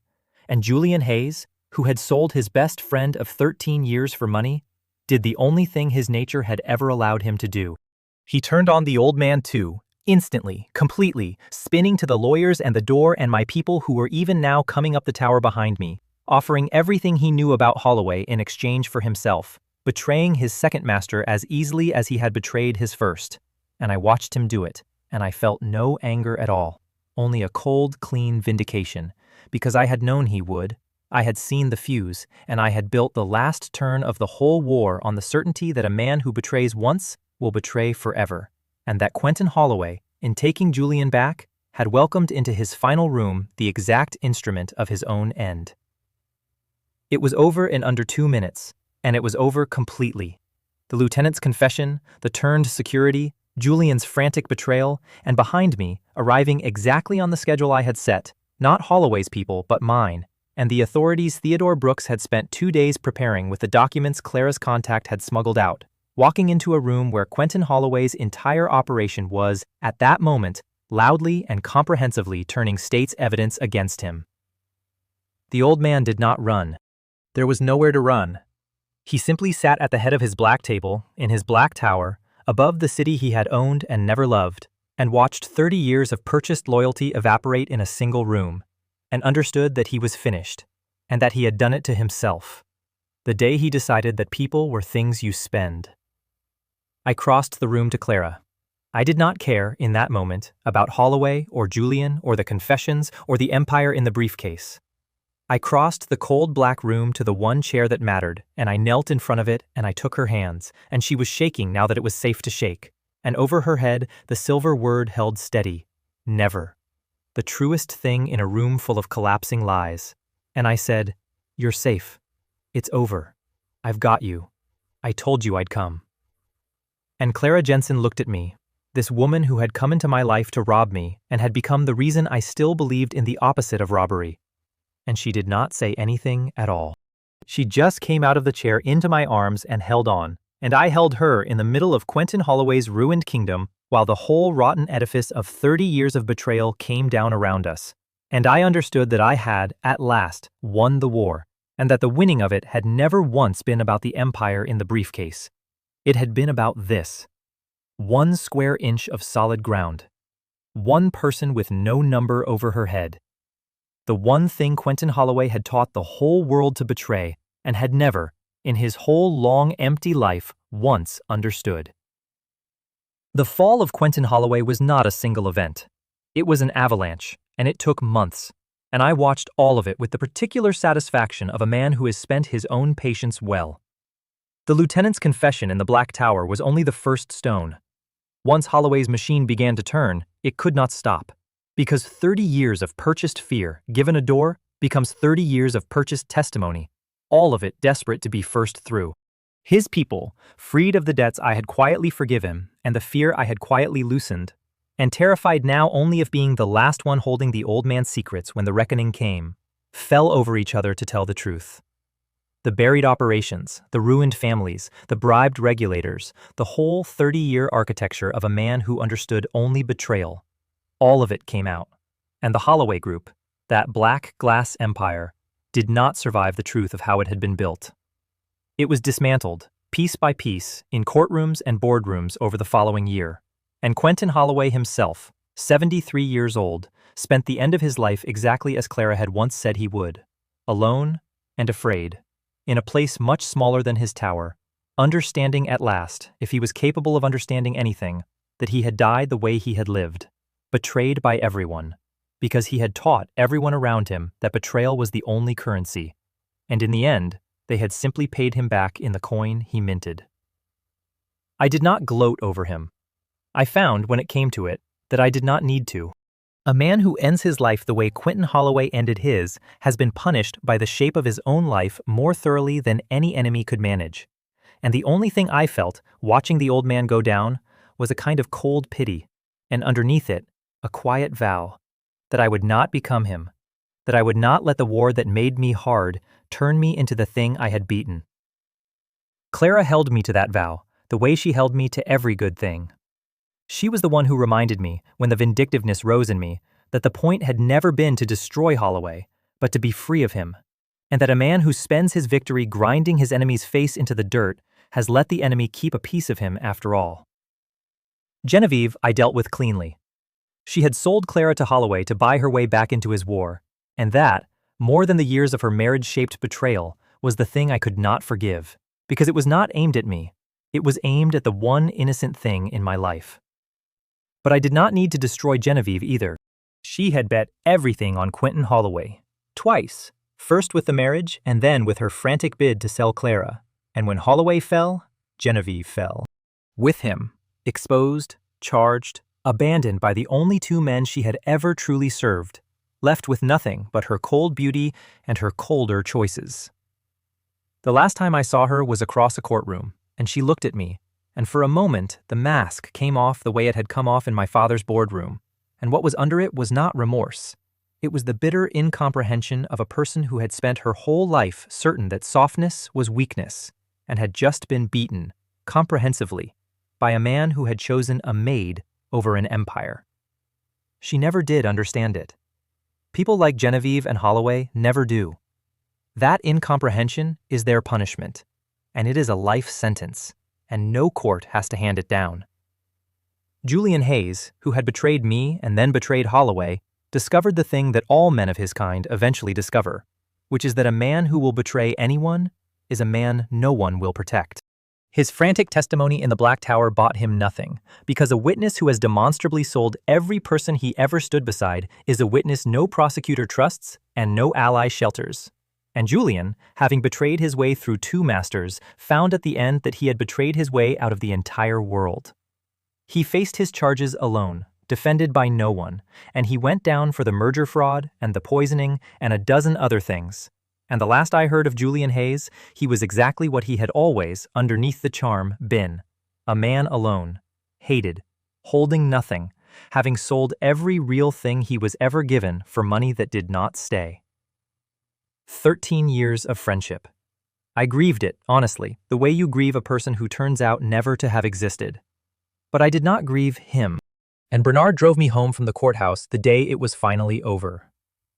[SPEAKER 1] And Julian Hayes, who had sold his best friend of 13 years for money, did the only thing his nature had ever allowed him to do. He turned on the old man too, instantly, completely, spinning to the lawyers and the door and my people who were even now coming up the tower behind me, offering everything he knew about Holloway in exchange for himself, betraying his second master as easily as he had betrayed his first. And I watched him do it, and I felt no anger at all, only a cold, clean vindication, because I had known he would. I had seen the fuse, and I had built the last turn of the whole war on the certainty that a man who betrays once will betray forever, and that Quentin Holloway, in taking Julian back, had welcomed into his final room the exact instrument of his own end. It was over in under 2 minutes, and it was over completely. The lieutenant's confession, the turned security, Julian's frantic betrayal, and behind me, arriving exactly on the schedule I had set, not Holloway's people, but mine, and the authorities Theodore Brooks had spent 2 days preparing with the documents Clara's contact had smuggled out, walking into a room where Quentin Holloway's entire operation was, at that moment, loudly and comprehensively turning state's evidence against him. The old man did not run. There was nowhere to run. He simply sat at the head of his black table, in his black tower, above the city he had owned and never loved, and watched 30 years of purchased loyalty evaporate in a single room, and understood that he was finished, and that he had done it to himself, the day he decided that people were things you spend. I crossed the room to Clara. I did not care, in that moment, about Holloway or Julian or the confessions or the empire in the briefcase. I crossed the cold black room to the one chair that mattered, and I knelt in front of it, and I took her hands, and she was shaking now that it was safe to shake, and over her head the silver word held steady: never. The truest thing in a room full of collapsing lies. And I said, "You're safe. It's over. I've got you. I told you I'd come." And Clara Jensen looked at me, this woman who had come into my life to rob me and had become the reason I still believed in the opposite of robbery. And she did not say anything at all. She just came out of the chair into my arms and held on, and I held her in the middle of Quentin Holloway's ruined kingdom while the whole rotten edifice of 30 years of betrayal came down around us. And I understood that I had, at last, won the war, and that the winning of it had never once been about the empire in the briefcase. It had been about this: 1 square inch of solid ground, 1 person with no number over her head. The one thing Quentin Holloway had taught the whole world to betray, and had never, in his whole long, empty life, once understood. The fall of Quentin Holloway was not a single event. It was an avalanche, and it took months, and I watched all of it with the particular satisfaction of a man who has spent his own patience well. The lieutenant's confession in the Black Tower was only the first stone. Once Holloway's machine began to turn, it could not stop, Because 30 years of purchased fear, given a door, becomes 30 years of purchased testimony, all of it desperate to be first through. His people, freed of the debts I had quietly forgiven and the fear I had quietly loosened, and terrified now only of being the last one holding the old man's secrets when the reckoning came, fell over each other to tell the truth. The buried operations, the ruined families, the bribed regulators, the whole 30-year architecture of a man who understood only betrayal, all of it came out. And the Holloway Group, that black glass empire, did not survive the truth of how it had been built. It was dismantled, piece by piece, in courtrooms and boardrooms over the following year, and Quentin Holloway himself, 73 years old, spent the end of his life exactly as Clara had once said he would, alone and afraid, in a place much smaller than his tower, understanding at last, if he was capable of understanding anything, that he had died the way he had lived, betrayed by everyone, because he had taught everyone around him that betrayal was the only currency, and in the end, they had simply paid him back in the coin he minted. I did not gloat over him. I found, when it came to it, that I did not need to. A man who ends his life the way Quentin Holloway ended his has been punished by the shape of his own life more thoroughly than any enemy could manage. And the only thing I felt, watching the old man go down, was a kind of cold pity, and underneath it, a quiet vow, that I would not become him, that I would not let the war that made me hard turn me into the thing I had beaten. Clara held me to that vow, the way she held me to every good thing. She was the one who reminded me, when the vindictiveness rose in me, that the point had never been to destroy Holloway, but to be free of him, and that a man who spends his victory grinding his enemy's face into the dirt has let the enemy keep a piece of him after all. Genevieve I dealt with cleanly. She had sold Clara to Holloway to buy her way back into his war, and that, more than the years of her marriage-shaped betrayal, was the thing I could not forgive, because it was not aimed at me. It was aimed at the one innocent thing in my life. But I did not need to destroy Genevieve either. She had bet everything on Quentin Holloway, twice, first with the marriage and then with her frantic bid to sell Clara, and when Holloway fell, Genevieve fell. With him, exposed, charged, abandoned by the only two men she had ever truly served, left with nothing but her cold beauty and her colder choices. The last time I saw her was across a courtroom, and she looked at me, and for a moment the mask came off the way it had come off in my father's boardroom, and what was under it was not remorse. It was the bitter incomprehension of a person who had spent her whole life certain that softness was weakness, and had just been beaten, comprehensively, by a man who had chosen a maid over an empire. She never did understand it. People like Genevieve and Holloway never do. That incomprehension is their punishment, and it is a life sentence, and no court has to hand it down. Julian Hayes, who had betrayed me and then betrayed Holloway, discovered the thing that all men of his kind eventually discover, which is that a man who will betray anyone is a man no one will protect. His frantic testimony in the Black Tower bought him nothing, because a witness who has demonstrably sold every person he ever stood beside is a witness no prosecutor trusts and no ally shelters. And Julian, having betrayed his way through two masters, found at the end that he had betrayed his way out of the entire world. He faced his charges alone, defended by no one, and he went down for the merger fraud and the poisoning and a dozen other things. And the last I heard of Julian Hayes, he was exactly what he had always, underneath the charm, been. A man alone, hated, holding nothing, having sold every real thing he was ever given for money that did not stay. 13 years of friendship. I grieved it, honestly, the way you grieve a person who turns out never to have existed. But I did not grieve him. And Bernard drove me home from the courthouse the day it was finally over.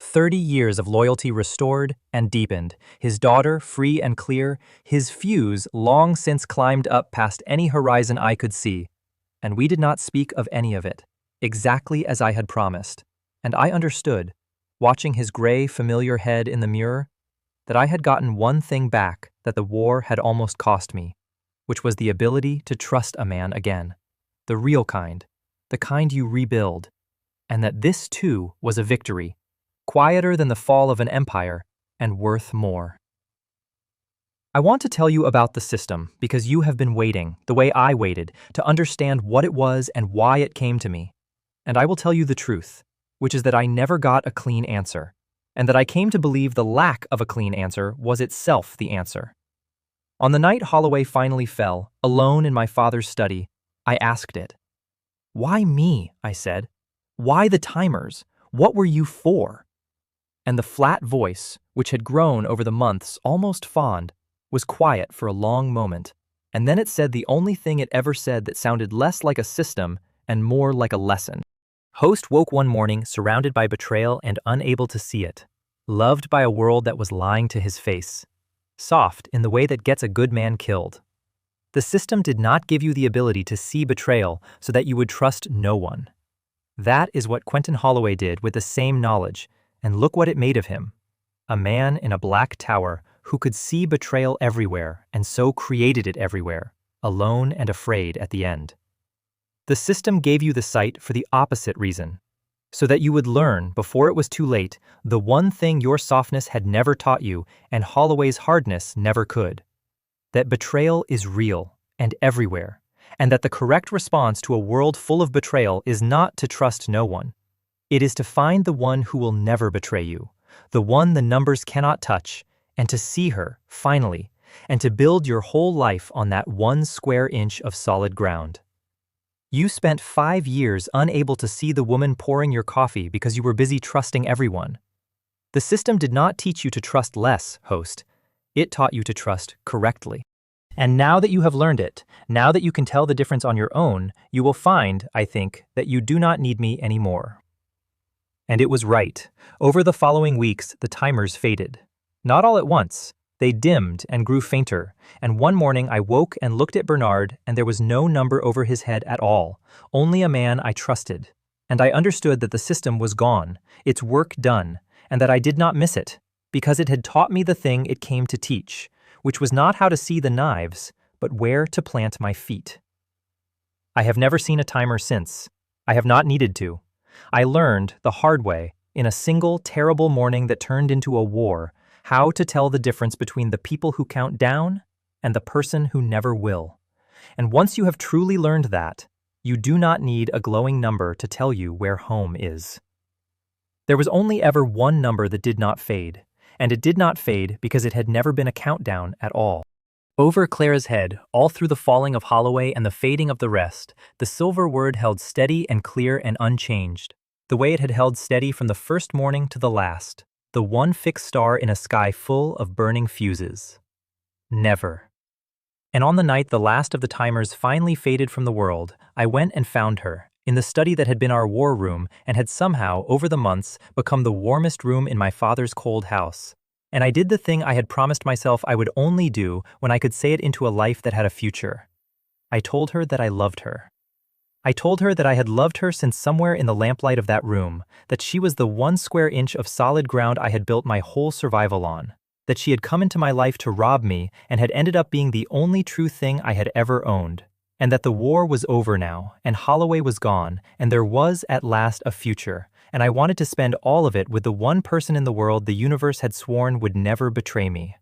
[SPEAKER 1] 30 years of loyalty restored and deepened, his daughter free and clear, his fuse long since climbed up past any horizon I could see, and we did not speak of any of it, exactly as I had promised, and I understood, watching his gray, familiar head in the mirror, that I had gotten one thing back that the war had almost cost me, which was the ability to trust a man again, the real kind, the kind you rebuild, and that this too was a victory, quieter than the fall of an empire, and worth more. I want to tell you about the system because you have been waiting, the way I waited, to understand what it was and why it came to me. And I will tell you the truth. which is that I never got a clean answer, and that I came to believe the lack of a clean answer was itself the answer. On the night Holloway finally fell, alone in my father's study, I asked it. "Why me?" I said. "Why the timers? What were you for?" And the flat voice, which had grown over the months almost fond, was quiet for a long moment, and then it said the only thing it ever said that sounded less like a system and more like a lesson. Host woke one morning surrounded by betrayal and unable to see it, loved by a world that was lying to his face, soft in the way that gets a good man killed. The system did not give you the ability to see betrayal so that you would trust no one. That is what Quentin Holloway did with the same knowledge, and look what it made of him. A man in a black tower who could see betrayal everywhere and so created it everywhere, alone and afraid at the end. The system gave you the sight for the opposite reason, so that you would learn before it was too late the one thing your softness had never taught you and Holloway's hardness never could. That betrayal is real and everywhere, and that the correct response to a world full of betrayal is not to trust no one. It is to find the one who will never betray you, the one the numbers cannot touch, and to see her, finally, and to build your whole life on that 1 square inch of solid ground. You spent 5 years unable to see the woman pouring your coffee because you were busy trusting everyone. The system did not teach you to trust less, host. It taught you to trust correctly. And now that you have learned it, now that you can tell the difference on your own, you will find, I think, that you do not need me anymore. And it was right. Over the following weeks, the timers faded. Not all at once. They dimmed and grew fainter, and one morning I woke and looked at Bernard, and there was no number over his head at all, only a man I trusted. And I understood that the system was gone, its work done, and that I did not miss it, because it had taught me the thing it came to teach, which was not how to see the knives, but where to plant my feet. I have never seen a timer since. I have not needed to. I learned, the hard way, in a single terrible morning that turned into a war, how to tell the difference between the people who count down and the person who never will. And once you have truly learned that, you do not need a glowing number to tell you where home is. There was only ever one number that did not fade, and it did not fade because it had never been a countdown at all. Over Clara's head, all through the falling of Holloway and the fading of the rest, the silver word held steady and clear and unchanged, the way it had held steady from the first morning to the last, the one fixed star in a sky full of burning fuses. Never. And on the night the last of the timers finally faded from the world, I went and found her, in the study that had been our war room and had somehow, over the months, become the warmest room in my father's cold house. And I did the thing I had promised myself I would only do when I could say it into a life that had a future. I told her that I loved her. I told her that I had loved her since somewhere in the lamplight of that room, that she was the 1 square inch of solid ground I had built my whole survival on, that she had come into my life to rob me and had ended up being the only true thing I had ever owned, and that the war was over now, and Holloway was gone, and there was at last a future, and I wanted to spend all of it with the one person in the world the universe had sworn would never betray me.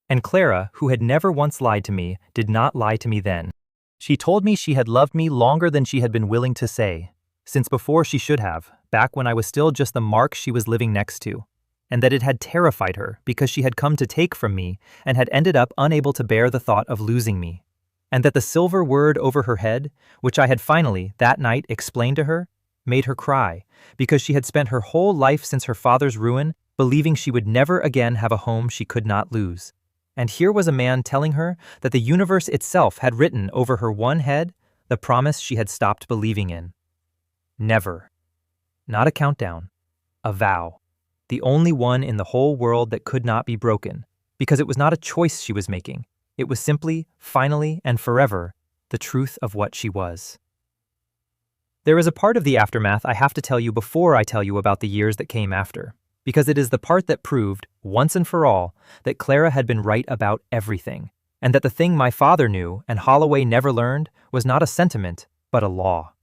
[SPEAKER 1] And Clara, who had never once lied to me, did not lie to me then. She told me she had loved me longer than she had been willing to say, since before she should have, back when I was still just the mark she was living next to, and that it had terrified her because she had come to take from me and had ended up unable to bear the thought of losing me, and that the silver word over her head, which I had finally, that night, explained to her, made her cry, because she had spent her whole life since her father's ruin believing she would never again have a home she could not lose. And here was a man telling her that the universe itself had written over her one head the promise she had stopped believing in. Never. Not a countdown. A vow. The only one in the whole world that could not be broken, because it was not a choice she was making. It was simply, finally, and forever, the truth of what she was. There is a part of the aftermath I have to tell you before I tell you about the years that came after, because it is the part that proved, once and for all, that Clara had been right about everything, and that the thing my father knew and Holloway never learned was not a sentiment, but a law.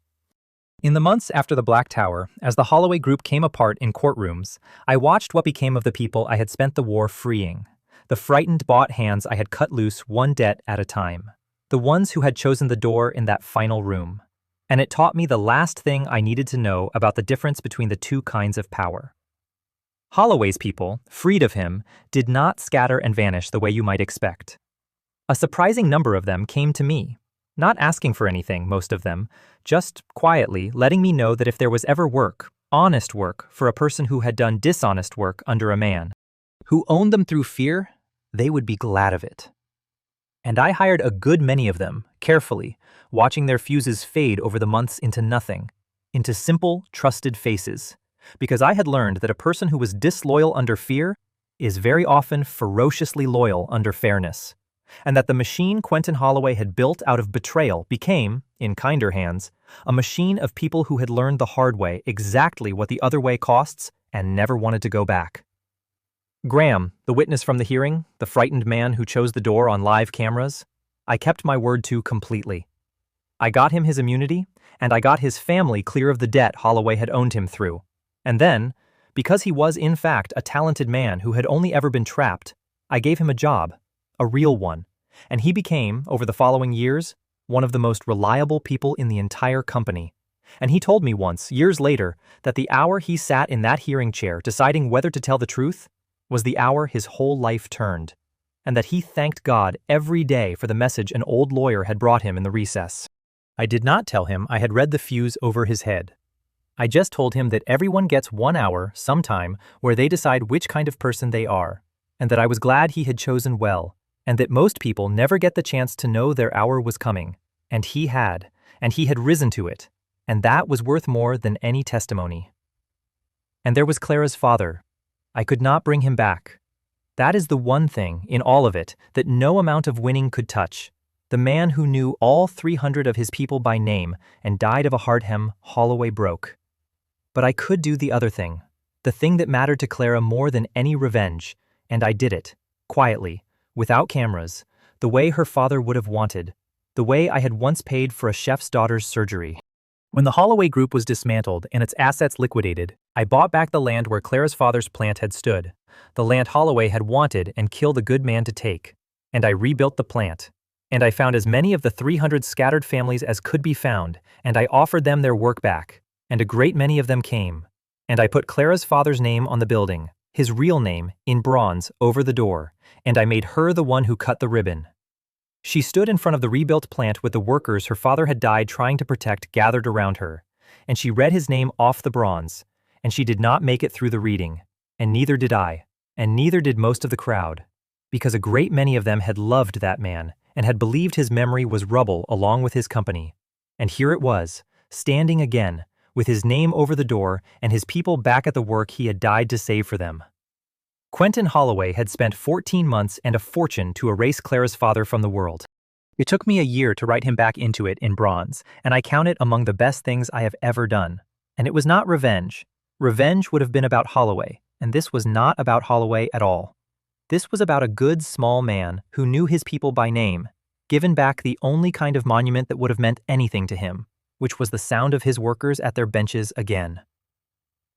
[SPEAKER 1] In the months after the Black Tower, as the Holloway group came apart in courtrooms, I watched what became of the people I had spent the war freeing, the frightened bought hands I had cut loose one debt at a time, the ones who had chosen the door in that final room. And it taught me the last thing I needed to know about the difference between the two kinds of power. Holloway's people, freed of him, did not scatter and vanish the way you might expect. A surprising number of them came to me, not asking for anything, most of them, just quietly letting me know that if there was ever work, honest work, for a person who had done dishonest work under a man, who owned them through fear, they would be glad of it. And I hired a good many of them, carefully, watching their fuses fade over the months into nothing, into simple, trusted faces, because I had learned that a person who was disloyal under fear is very often ferociously loyal under fairness, and that the machine Quentin Holloway had built out of betrayal became, in kinder hands, a machine of people who had learned the hard way exactly what the other way costs and never wanted to go back. Graham, the witness from the hearing, the frightened man who chose the door on live cameras, I kept my word to completely. I got him his immunity, and I got his family clear of the debt Holloway had owned him through. And then, because he was in fact a talented man who had only ever been trapped, I gave him a job, a real one, and he became, over the following years, one of the most reliable people in the entire company. And he told me once, years later, that the hour he sat in that hearing chair deciding whether to tell the truth was the hour his whole life turned, and that he thanked God every day for the message an old lawyer had brought him in the recess. I did not tell him I had read the fuse over his head. I just told him that everyone gets 1 hour, sometime, where they decide which kind of person they are, and that I was glad he had chosen well, and that most people never get the chance to know their hour was coming, and he had risen to it, and that was worth more than any testimony. And there was Clara's father. I could not bring him back. That is the one thing, in all of it, that no amount of winning could touch. The man who knew all 300 of his people by name and died of a heart hem Holloway broke. But I could do the other thing, the thing that mattered to Clara more than any revenge, and I did it, quietly, without cameras, the way her father would have wanted, the way I had once paid for a chef's daughter's surgery. When the Holloway group was dismantled and its assets liquidated, I bought back the land where Clara's father's plant had stood, the land Holloway had wanted and killed a good man to take, and I rebuilt the plant. And I found as many of the 300 scattered families as could be found, and I offered them their work back, and a great many of them came. And I put Clara's father's name on the building, his real name, in bronze, over the door, and I made her the one who cut the ribbon. She stood in front of the rebuilt plant with the workers her father had died trying to protect gathered around her, and she read his name off the bronze, and she did not make it through the reading, and neither did I, and neither did most of the crowd, because a great many of them had loved that man, and had believed his memory was rubble along with his company. And here it was, standing again, with his name over the door and his people back at the work he had died to save for them. Quentin Holloway had spent 14 months and a fortune to erase Clara's father from the world. It took me a year to write him back into it in bronze, and I count it among the best things I have ever done. And it was not revenge. Revenge would have been about Holloway, and this was not about Holloway at all. This was about a good small man who knew his people by name, given back the only kind of monument that would have meant anything to him, which was the sound of his workers at their benches again.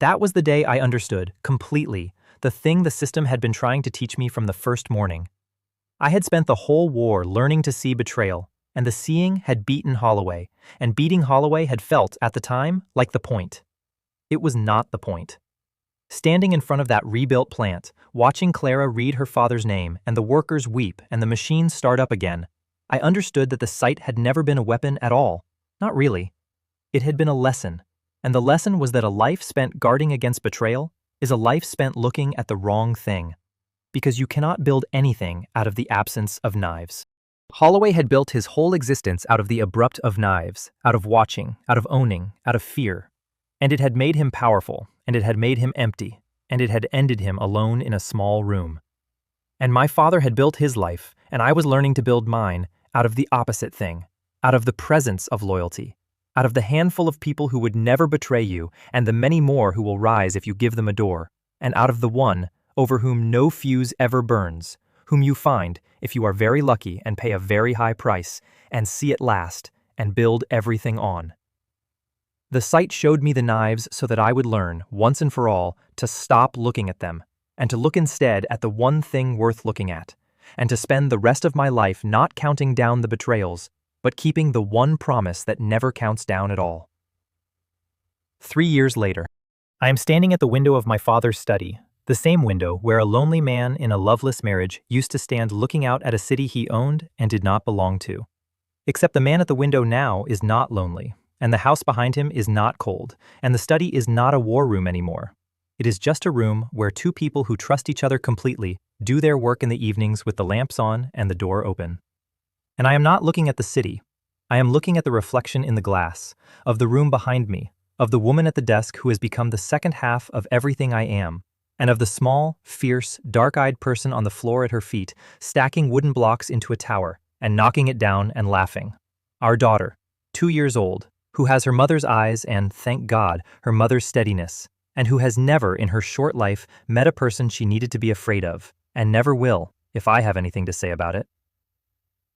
[SPEAKER 1] That was the day I understood, completely, the thing the system had been trying to teach me from the first morning. I had spent the whole war learning to see betrayal, and the seeing had beaten Holloway, and beating Holloway had felt, at the time, like the point. It was not the point. Standing in front of that rebuilt plant, watching Clara read her father's name and the workers weep and the machines start up again, I understood that the sight had never been a weapon at all. Not really. It had been a lesson, and the lesson was that a life spent guarding against betrayal is a life spent looking at the wrong thing, because you cannot build anything out of the absence of knives. Holloway had built his whole existence out of the abrupt of knives, out of watching, out of owning, out of fear. And it had made him powerful, and it had made him empty, and it had ended him alone in a small room. And my father had built his life, and I was learning to build mine, out of the opposite thing, out of the presence of loyalty, out of the handful of people who would never betray you, and the many more who will rise if you give them a door, and out of the one over whom no fuse ever burns, whom you find, if you are very lucky and pay a very high price, and see it last, and build everything on. The sight showed me the knives so that I would learn, once and for all, to stop looking at them, and to look instead at the one thing worth looking at, and to spend the rest of my life not counting down the betrayals, but keeping the one promise that never counts down at all. 3 years later, I am standing at the window of my father's study, the same window where a lonely man in a loveless marriage used to stand looking out at a city he owned and did not belong to. Except the man at the window now is not lonely, and the house behind him is not cold, and the study is not a war room anymore. It is just a room where two people who trust each other completely do their work in the evenings with the lamps on and the door open. And I am not looking at the city. I am looking at the reflection in the glass, of the room behind me, of the woman at the desk who has become the second half of everything I am, and of the small, fierce, dark-eyed person on the floor at her feet, stacking wooden blocks into a tower and knocking it down and laughing. Our daughter, 2 years old, who has her mother's eyes and, thank God, her mother's steadiness, and who has never in her short life met a person she needed to be afraid of, and never will, if I have anything to say about it.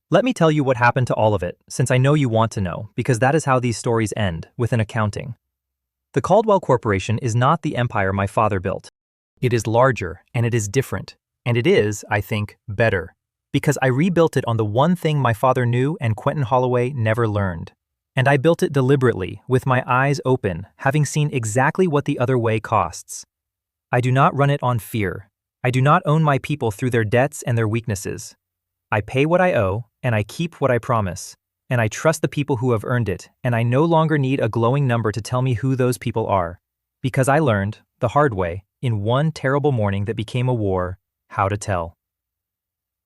[SPEAKER 1] Let me tell you what happened to all of it, since I know you want to know, because that is how these stories end, with an accounting. The Caldwell Corporation is not the empire my father built. It is larger, and it is different, and it is, I think, better, because I rebuilt it on the one thing my father knew and Quentin Holloway never learned. And I built it deliberately, with my eyes open, having seen exactly what the other way costs. I do not run it on fear. I do not own my people through their debts and their weaknesses. I pay what I owe, and I keep what I promise, and I trust the people who have earned it, and I no longer need a glowing number to tell me who those people are, because I learned, the hard way, in one terrible morning that became a war, how to tell.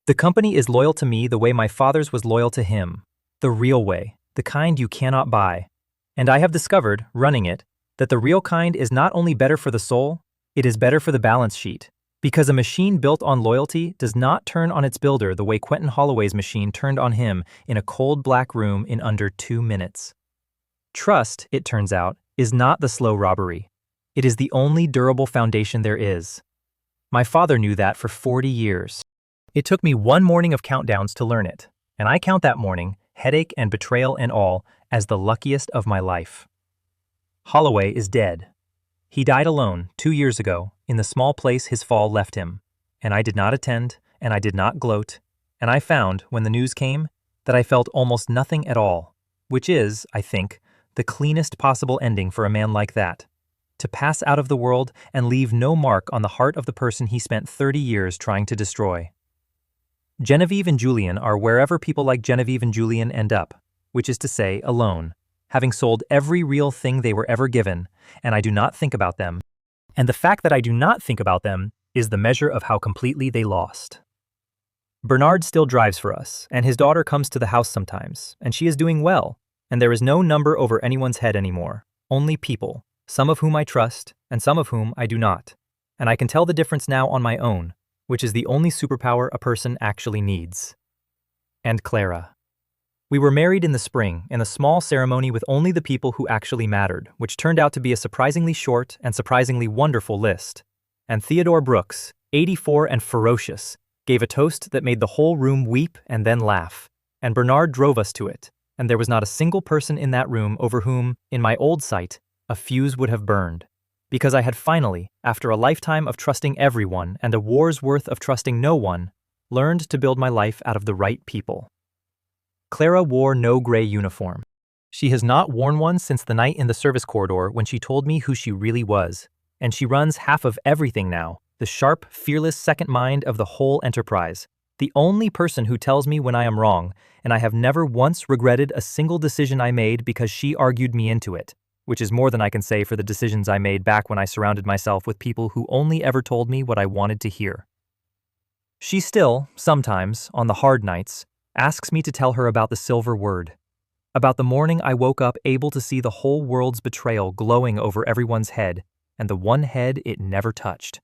[SPEAKER 1] The company is loyal to me the way my father's was loyal to him, the real way, the kind you cannot buy. And I have discovered, running it, that the real kind is not only better for the soul, it is better for the balance sheet, because a machine built on loyalty does not turn on its builder the way Quentin Holloway's machine turned on him in a cold black room in under 2 minutes. Trust, it turns out, is not the slow robbery. It is the only durable foundation there is. My father knew that for 40 years. It took me one morning of countdowns to learn it, and I count that morning, headache and betrayal and all, as the luckiest of my life. Holloway is dead. He died alone 2 years ago in the small place his fall left him, and I did not attend, and I did not gloat, and I found, when the news came, that I felt almost nothing at all, which is, I think, the cleanest possible ending for a man like that, to pass out of the world and leave no mark on the heart of the person he spent 30 years trying to destroy. Genevieve and Julian are wherever people like Genevieve and Julian end up, which is to say, alone, having sold every real thing they were ever given, and I do not think about them. And the fact that I do not think about them is the measure of how completely they lost. Bernard still drives for us, and his daughter comes to the house sometimes, and she is doing well, and there is no number over anyone's head anymore, only people, some of whom I trust, and some of whom I do not, and I can tell the difference now on my own, which is the only superpower a person actually needs. And Clara. We were married in the spring, in a small ceremony with only the people who actually mattered, which turned out to be a surprisingly short and surprisingly wonderful list. And Theodore Brooks, 84 and ferocious, gave a toast that made the whole room weep and then laugh, and Bernard drove us to it, and there was not a single person in that room over whom, in my old sight, a fuse would have burned, because I had finally, after a lifetime of trusting everyone and a war's worth of trusting no one, learned to build my life out of the right people. Clara wore no gray uniform. She has not worn one since the night in the service corridor when she told me who she really was, and she runs half of everything now, the sharp, fearless second mind of the whole enterprise, the only person who tells me when I am wrong, and I have never once regretted a single decision I made because she argued me into it, which is more than I can say for the decisions I made back when I surrounded myself with people who only ever told me what I wanted to hear. She still, sometimes, on the hard nights, asks me to tell her about the silver word, about the morning I woke up able to see the whole world's betrayal glowing over everyone's head, and the one head it never touched.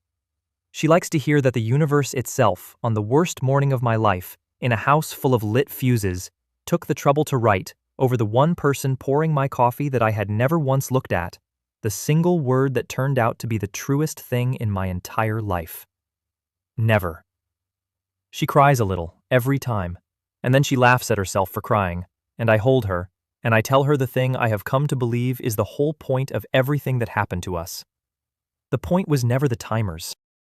[SPEAKER 1] She likes to hear that the universe itself, on the worst morning of my life, in a house full of lit fuses, took the trouble to write, over the one person pouring my coffee that I had never once looked at, the single word that turned out to be the truest thing in my entire life. Never. She cries a little, every time, and then she laughs at herself for crying, and I hold her, and I tell her the thing I have come to believe is the whole point of everything that happened to us. The point was never the timers.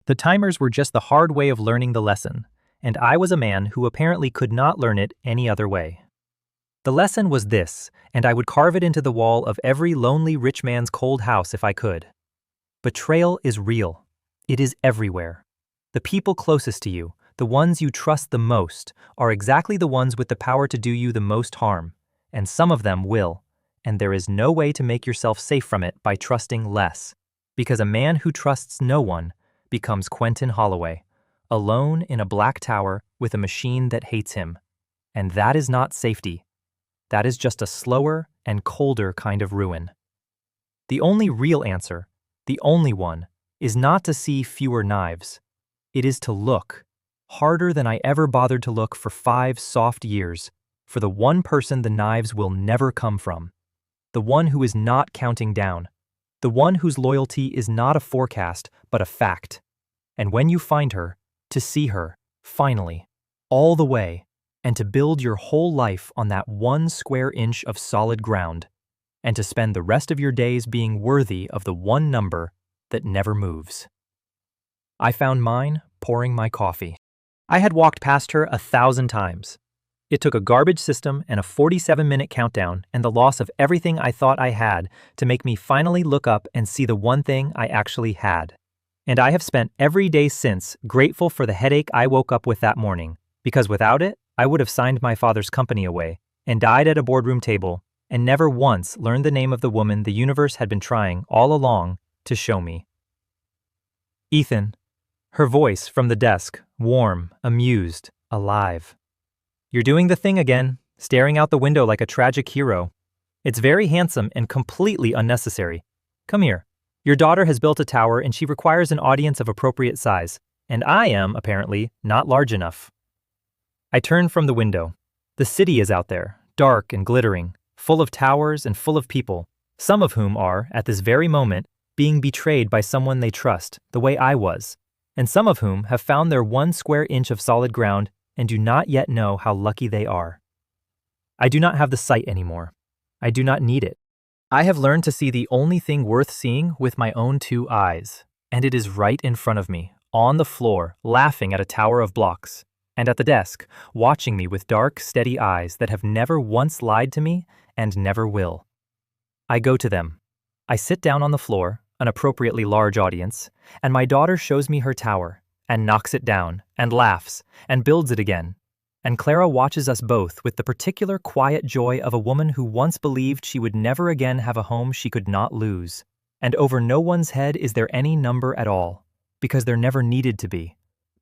[SPEAKER 1] The timers were just the hard way of learning the lesson, and I was a man who apparently could not learn it any other way. The lesson was this, and I would carve it into the wall of every lonely rich man's cold house if I could. Betrayal is real. It is everywhere. The people closest to you, the ones you trust the most, are exactly the ones with the power to do you the most harm, and some of them will, and there is no way to make yourself safe from it by trusting less, because a man who trusts no one becomes Quentin Holloway, alone in a black tower with a machine that hates him. And that is not safety. That is just a slower and colder kind of ruin. The only real answer, the only one, is not to see fewer knives. It is to look, harder than I ever bothered to look for 5 soft years, for the one person the knives will never come from. The one who is not counting down. The one whose loyalty is not a forecast, but a fact. And when you find her, to see her, finally, all the way, and to build your whole life on that 1 square inch of solid ground, and to spend the rest of your days being worthy of the one number that never moves. I found mine pouring my coffee. I had walked past her 1,000 times. It took a garbage system and a 47-minute countdown and the loss of everything I thought I had to make me finally look up and see the one thing I actually had. And I have spent every day since grateful for the headache I woke up with that morning, because without it, I would have signed my father's company away and died at a boardroom table and never once learned the name of the woman the universe had been trying all along to show me. Ethan. Her voice from the desk, warm, amused, alive. You're doing the thing again, staring out the window like a tragic hero. It's very handsome and completely unnecessary. Come here. Your daughter has built a tower and she requires an audience of appropriate size, and I am, apparently, not large enough. I turn from the window. The city is out there, dark and glittering, full of towers and full of people, some of whom are, at this very moment, being betrayed by someone they trust, the way I was, and some of whom have found their 1 square inch of solid ground and do not yet know how lucky they are. I do not have the sight anymore. I do not need it. I have learned to see the only thing worth seeing with my own 2 eyes, and it is right in front of me, on the floor, laughing at a tower of blocks, and at the desk, watching me with dark, steady eyes that have never once lied to me and never will. I go to them. I sit down on the floor, an appropriately large audience, and my daughter shows me her tower, and knocks it down, and laughs, and builds it again. And Clara watches us both with the particular quiet joy of a woman who once believed she would never again have a home she could not lose. And over no one's head is there any number at all, because there never needed to be.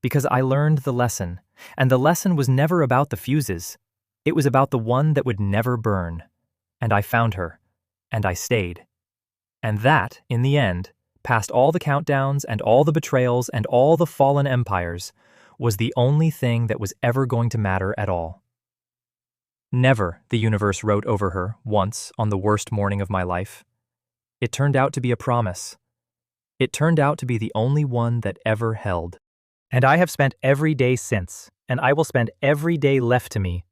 [SPEAKER 1] Because I learned the lesson, and the lesson was never about the fuses. It was about the one that would never burn. And I found her, and I stayed. And that, in the end, past all the countdowns and all the betrayals and all the fallen empires, was the only thing that was ever going to matter at all. Never, the universe wrote over her, once, on the worst morning of my life. It turned out to be a promise. It turned out to be the only one that ever held. And I have spent every day since, and I will spend every day left to me,